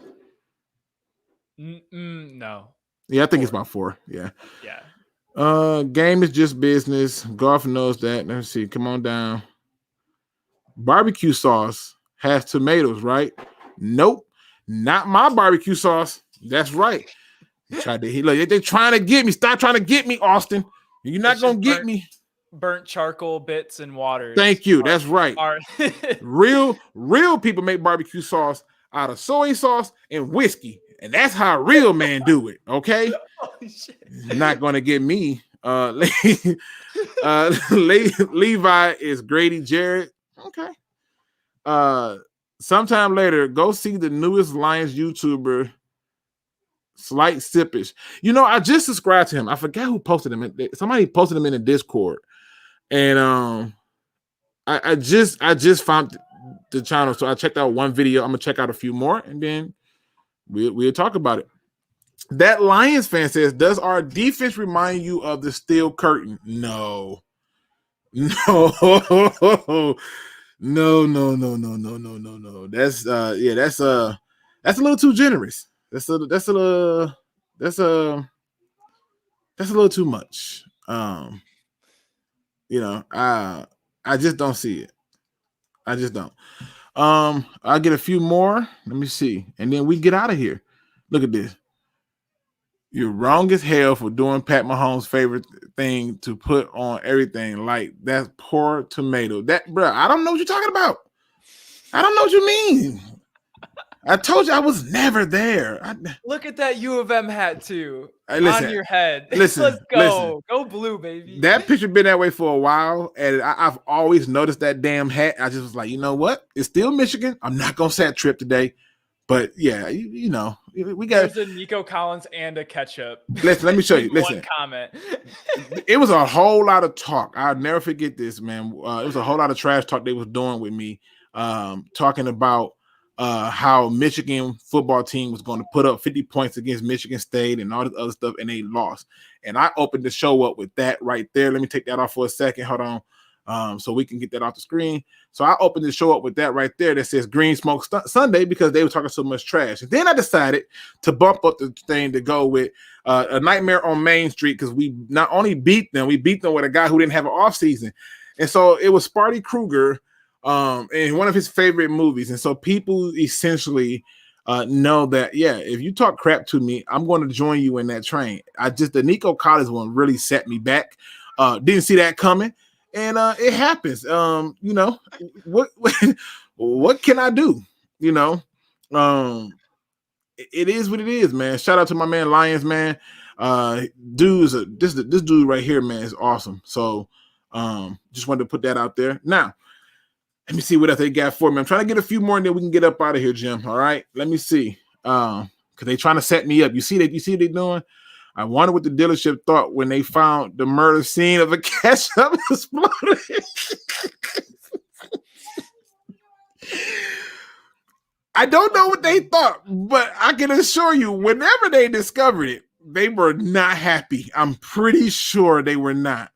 No. Yeah, I think 4. It's about 4. Yeah. Yeah. Game is just business. Golf knows that. Let's see. Come on down. Barbecue sauce has tomatoes, right? Nope. Not my barbecue sauce. That's right. They're trying to get me. Stop trying to get me, Austin. You're not going to get me. Burnt charcoal bits and water. Thank you. That's right. Real people make barbecue sauce out of soy sauce and whiskey. And that's how a real man do it. Okay? Not going to get me. Levi is Grady Jarrett. Okay. Sometime later, go see the newest Lions YouTuber, Slight Sippage. I just subscribed to him. I forgot who posted him. Somebody posted him in the Discord. And I just found the channel. So I checked out one video. I'm going to check out a few more, and then we'll talk about it. That Lions fan says, does our defense remind you of the Steel Curtain? No. No. That's that's a little too generous. That's a little too much. I just don't see it. I just don't. I'll get a few more. Let me see. And then we get out of here. Look at this. You're wrong as hell for doing Pat Mahomes' favorite thing to put on everything. Like, that's poor tomato. Bro, I don't know what you're talking about. I don't know what you mean. I told you I was never there. Look at that U of M hat too on your head. Let's go. Go blue, baby. That picture been that way for a while, and I've always noticed that damn hat. I just was like, you know what? It's still Michigan. I'm not going to set trip today. But yeah, we got. There's a Nico Collins and a ketchup. Listen, let me show you. Listen, one comment. It was a whole lot of talk. I'll never forget this, man. It was a whole lot of trash talk they was doing with me, talking about how Michigan football team was going to put up 50 points against Michigan State and all this other stuff, and they lost. And I opened the show up with that right there. Let me take that off for a second. Hold on. So we can get that off the screen. So I opened the show up with that right there that says Green Smoke Sunday because they were talking so much trash. And then I decided to bump up the thing to go with A Nightmare on Main Street because we not only beat them, we beat them with a guy who didn't have an offseason. And so it was Sparty Kruger in one of his favorite movies. And so people essentially know that, yeah, if you talk crap to me, I'm going to join you in that train. The Nico Collins one really set me back. Didn't see that coming. And it happens. What can I do? it is what it is, man. Shout out to my man Lions, man. This dude right here, man, is awesome. So just wanted to put that out there. Now, let me see what else they got for me. I'm trying to get a few more and then we can get up out of here, Jim. All right. Let me see. Because they're trying to set me up. You see what they're doing? I wonder what the dealership thought when they found the murder scene of a ketchup exploded. I don't know what they thought, but I can assure you, whenever they discovered it, they were not happy. I'm pretty sure they were not.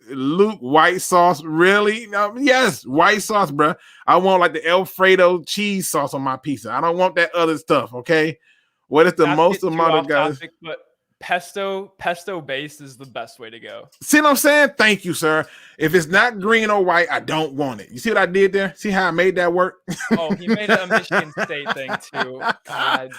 Luke, white sauce, really? Yes, white sauce, bro. I want like the Alfredo cheese sauce on my pizza. I don't want that other stuff, okay? What is the most amount of guys? Topic, but pesto base is the best way to go. See what I'm saying? Thank you, sir. If it's not green or white, I don't want it. You see what I did there? See how I made that work? Oh, he made a Michigan State thing too. God.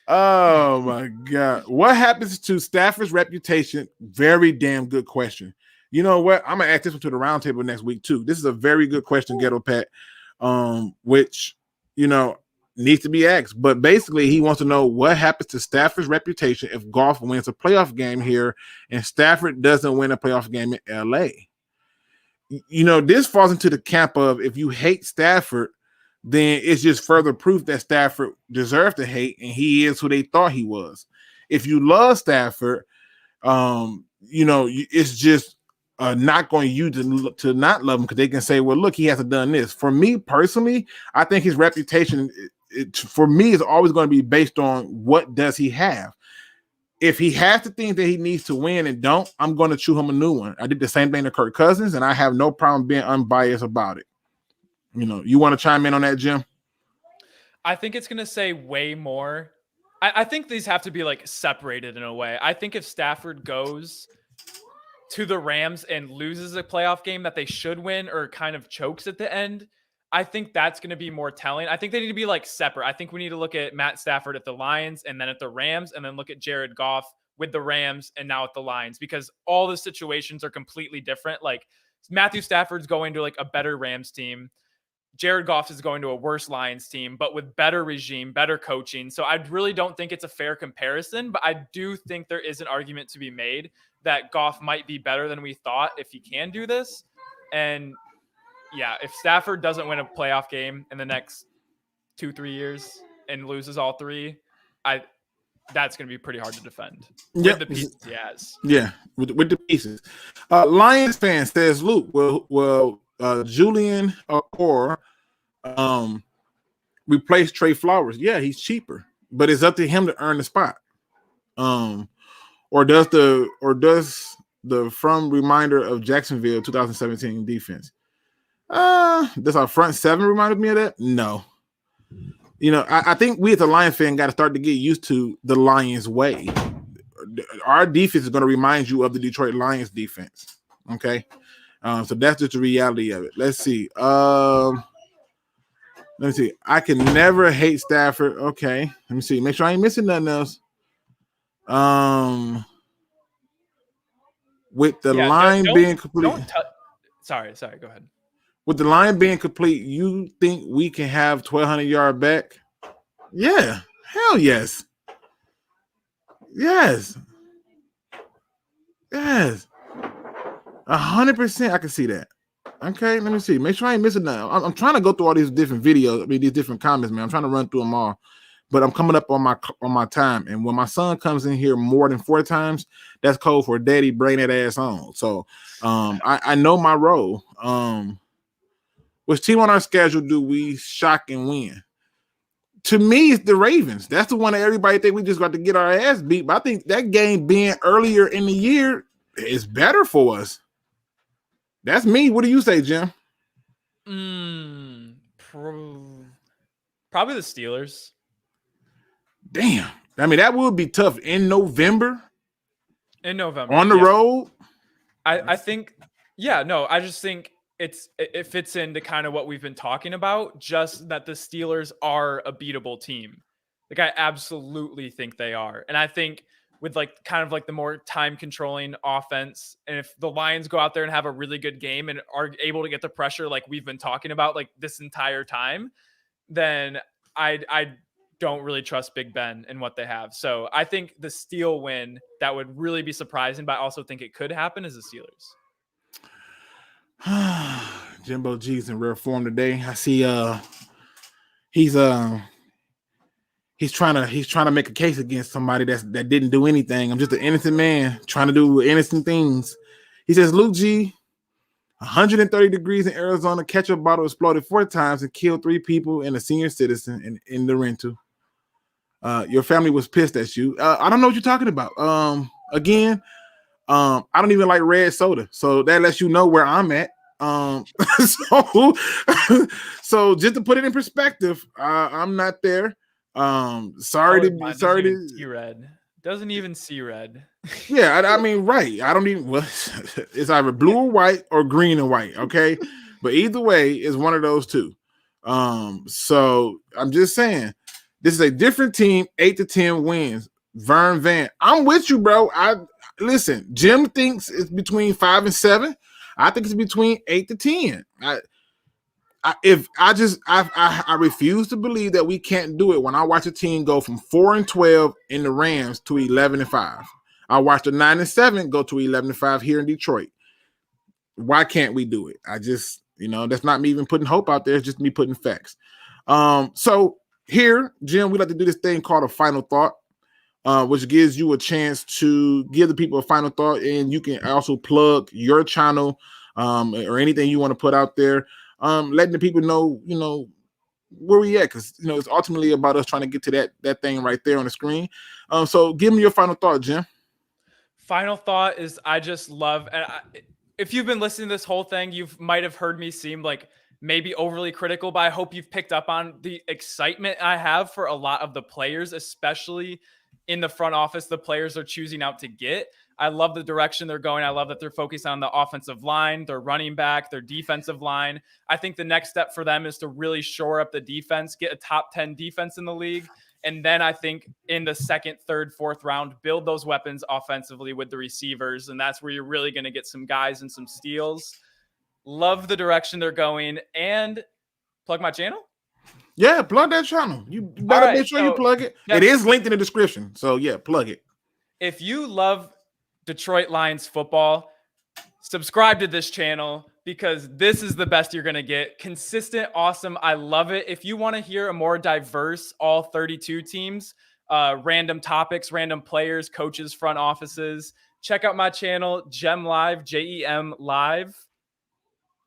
Oh my God. What happens to Stafford's reputation? Very damn good question. You know what? I'm gonna ask this one to the roundtable next week too. This is a very good question, Ghetto Pat. Which needs to be asked. But basically, he wants to know what happens to Stafford's reputation if Goff wins a playoff game here and Stafford doesn't win a playoff game in LA. This falls into the camp of if you hate Stafford, then it's just further proof that Stafford deserves to hate and he is who they thought he was. If you love Stafford, it's just not going you to not love him because they can say, well, look, he hasn't done this. For me personally, I think his reputation for me is always going to be based on what does he have. If he has the things that he needs to win and don't, I'm going to chew him a new one. I did the same thing to Kirk Cousins, and I have no problem being unbiased about it. You want to chime in on that, Jim? I think it's going to say way more. I think these have to be like separated in a way. I think if Stafford goes to the Rams and loses a playoff game that they should win or kind of chokes at the end, I think that's going to be more telling. I think they need to be like separate. I think we need to look at Matt Stafford at the Lions and then at the Rams and then look at Jared Goff with the Rams and now at the Lions because all the situations are completely different. Like Matthew Stafford's going to like a better Rams team. Jared Goff is going to a worse Lions team, but with better regime, better coaching. So I really don't think it's a fair comparison, but I do think there is an argument to be made that Goff might be better than we thought if he can do this. And yeah, if Stafford doesn't win a playoff game in the next 2-3 years and loses all three, that's going to be pretty hard to defend. With the pieces he has. Yeah, with the pieces. Lions fan says, Luke, well, Julian or replace Trey Flowers. Yeah, he's cheaper, but it's up to him to earn the spot. Or does the from reminder of Jacksonville 2017 defense? Does our front seven remind me of that? No. I think we as a Lions fan got to start to get used to the Lions way. Our defense is going to remind you of the Detroit Lions defense. Okay. So that's just the reality of it. Let's see. Let me see. I can never hate Stafford. Okay. Let me see. Make sure I ain't missing nothing else. With the line being complete. Sorry. Go ahead. With the line being complete, you think we can have 1,200 yard back? Yeah. Hell yes. Yes. 100%. I can see that. Okay, let me see. Make sure I ain't missing nothing. I'm trying to go through all these different videos. These different comments, man. I'm trying to run through them all, but I'm coming up on my time. And when my son comes in here more than 4 times, that's code for daddy bring that ass on. So, I know my role. Which team on our schedule do we shock and win? To me, it's the Ravens. That's the one that everybody think we just got to get our ass beat. But I think that game being earlier in the year is better for us. That's me. What do you say, Jim? Probably the Steelers. Damn. I mean, that would be tough in November. On the road. I think, I just think it fits into kind of what we've been talking about, just that the Steelers are a beatable team. Like, I absolutely think they are. And I think with like kind of like the more time controlling offense, and if the Lions go out there and have a really good game and are able to get the pressure like we've been talking about like this entire time, then I don't really trust Big Ben and what they have. So I think the Steel win that would really be surprising, but I also think it could happen, is the Steelers. Jimbo G's in rare form today. I see he's trying to make a case against somebody that didn't do anything. I'm just an innocent man trying to do innocent things. He says, Luke G, 130 degrees in Arizona, ketchup bottle exploded 4 times and killed 3 people and a senior citizen in the rental. Your family was pissed at you. I don't know what you're talking about. Again, I don't even like red soda, so that lets you know where I'm at. So just to put it in perspective, I'm not there. Sorry to see red. Doesn't even see red. Yeah, I mean, right. I don't even. Well, it's either blue or white or green and white. Okay, but either way, it's one of those two. So I'm just saying, this is a different team. 8-10 wins. Vern Van, I'm with you, bro. Listen. Jim thinks it's between 5 and 7. I think it's between 8-10. I refuse to believe that we can't do it when I watch a team go from 4-12 in the Rams to 11-5. I watched a 9-7 go to 11-5 here in Detroit. Why can't we do it? I just, that's not me even putting hope out there. It's just me putting facts. So here, Jim, we like to do this thing called a final thought, which gives you a chance to give the people a final thought, and you can also plug your channel or anything you want to put out there. Letting the people know, where we at, because it's ultimately about us trying to get to that thing right there on the screen. So give me your final thought, Jim. Final thought is I just love, and if you've been listening to this whole thing, you might have heard me seem like maybe overly critical, but I hope you've picked up on the excitement I have for a lot of the players, especially in the front office, the players are choosing out to get. I love the direction they're going. I love that they're focused on the offensive line, their running back, their defensive line. I think the next step for them is to really shore up the defense, get a top 10 defense in the league. And then I think in the 2nd, 3rd, 4th round, build those weapons offensively with the receivers. And that's where you're really going to get some guys and some steals. Love the direction they're going. And plug my channel? Yeah, plug that channel. You better make sure you plug it. It is linked in the description. So, yeah, plug it. If you love Detroit Lions football, subscribe to this channel because this is the best you're going to get. Consistent, awesome. I love it. If you want to hear a more diverse, all 32 teams, random topics, random players, coaches, front offices, check out my channel, JEMLIVE, JEM Live.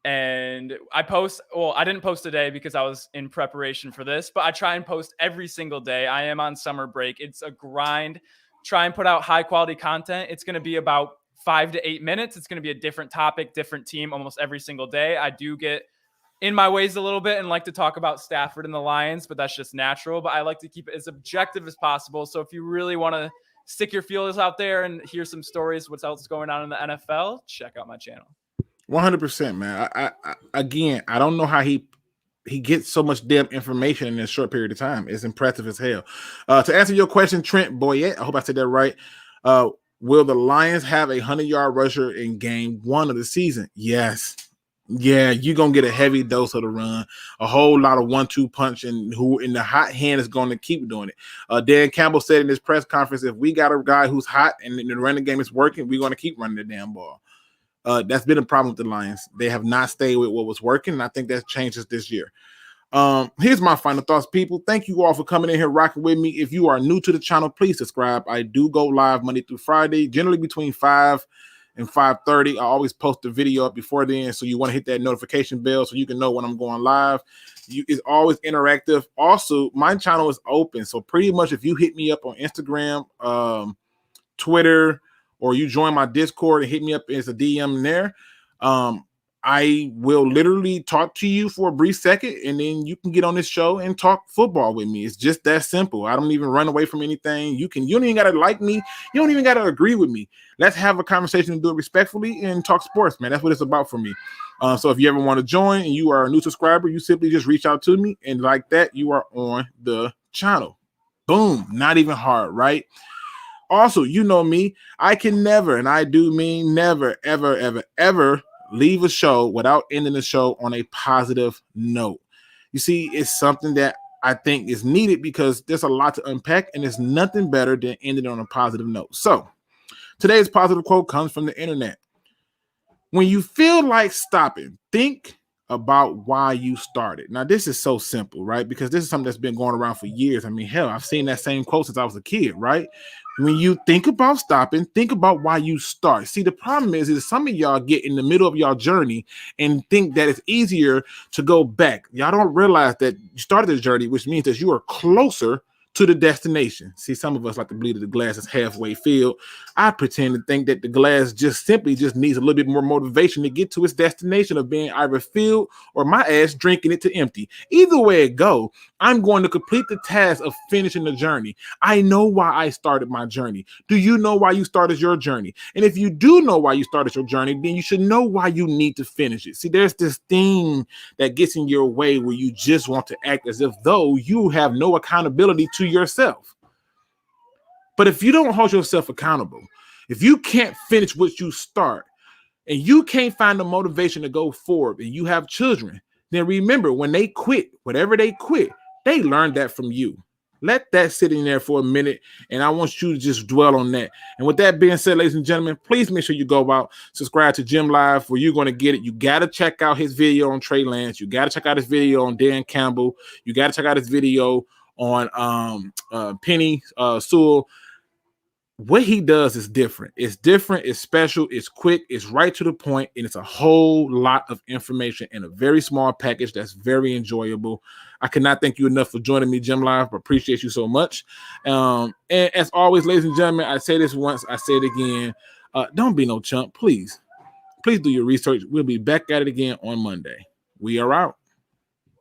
And I post, I didn't post today because I was in preparation for this, but I try and post every single day. I am on summer break. It's a grind. Try and put out high quality content. It's going to be about 5 to 8 minutes. It's going to be a different topic, different team almost every single day. I do get in my ways a little bit and like to talk about Stafford and the Lions, but that's just natural. But I like to keep it as objective as possible. So if you really want to stick your feelers out there and hear some stories, what's else going on in the NFL, check out my channel. 100%, man. I don't know how he gets so much damn information in a short period of time. It's impressive as hell. To answer your question, Trent Boyette, I hope I said that right. Will the Lions have a 100-yard rusher in game 1 of the season? Yes. Yeah, you're going to get a heavy dose of the run, a whole lot of 1-2 punch, and who in the hot hand is going to keep doing it. Dan Campbell said in his press conference, if we got a guy who's hot and the running game is working, we're going to keep running the damn ball. That's been a problem with the Lions. They have not stayed with what was working, and I think that changes this year. Here's my final thoughts, people. Thank you all for coming in here, rocking with me. If you are new to the channel, please subscribe. I do go live Monday through Friday, generally between 5 and 5:30. I always post the video up before then, so you want to hit that notification bell so you can know when I'm going live. It's always interactive. Also, my channel is open, so pretty much if you hit me up on Instagram, Twitter, or you join my Discord and hit me up as a DM in there, I will literally talk to you for a brief second, and then you can get on this show and talk football with me. It's just that simple. I don't even run away from anything. You don't even got to like me. You don't even got to agree with me. Let's have a conversation and do it respectfully and talk sports, man. That's what it's about for me. So if you ever want to join and you are a new subscriber, you simply just reach out to me, and like that, you are on the channel. Boom. Not even hard, right? Also, you know me, I can never, and I do mean never, ever, ever, ever leave a show without ending the show on a positive note. You see, it's something that I think is needed because there's a lot to unpack, and there's nothing better than ending on a positive note. So today's positive quote comes from the internet. When you feel like stopping, think about why you started. Now, this is so simple, right? Because this is something that's been going around for years. I mean, hell, I've seen that same quote since I was a kid, right? When you think about stopping, think about why you start. See, the problem is some of y'all get in the middle of y'all journey and think that it's easier to go back. Y'all don't realize that you started this journey, which means that you are closer to the destination. See, some of us like to believe that the glass is halfway filled. I pretend to think that the glass just needs a little bit more motivation to get to its destination of being either filled or my ass drinking it to empty. Either way it go, I'm going to complete the task of finishing the journey. I know why I started my journey. Do you know why you started your journey? And if you do know why you started your journey, then you should know why you need to finish it. See, there's this thing that gets in your way where you just want to act as if though you have no accountability to yourself. But if you don't hold yourself accountable, if you can't finish what you start, and you can't find the motivation to go forward, and you have children, then remember, when they quit, whatever they quit, they learned that from you. Let that sit in there for a minute, and I want you to just dwell on that. And with that being said, ladies and gentlemen, please make sure you go out, subscribe to JEMLIVE, where you're going to get it. You got to check out his video on Trey Lance. You got to check out his video on Dan Campbell. You got to check out his video on Penny Sewell. What he does is different. It's different. It's special. It's quick. It's right to the point, and it's a whole lot of information in a very small package that's very enjoyable. I cannot thank you enough for joining me, JEMLIVE. I appreciate you so much. And as always, ladies and gentlemen, I say this once, I say it again. Don't be no chump, please. Please do your research. We'll be back at it again on Monday. We are out.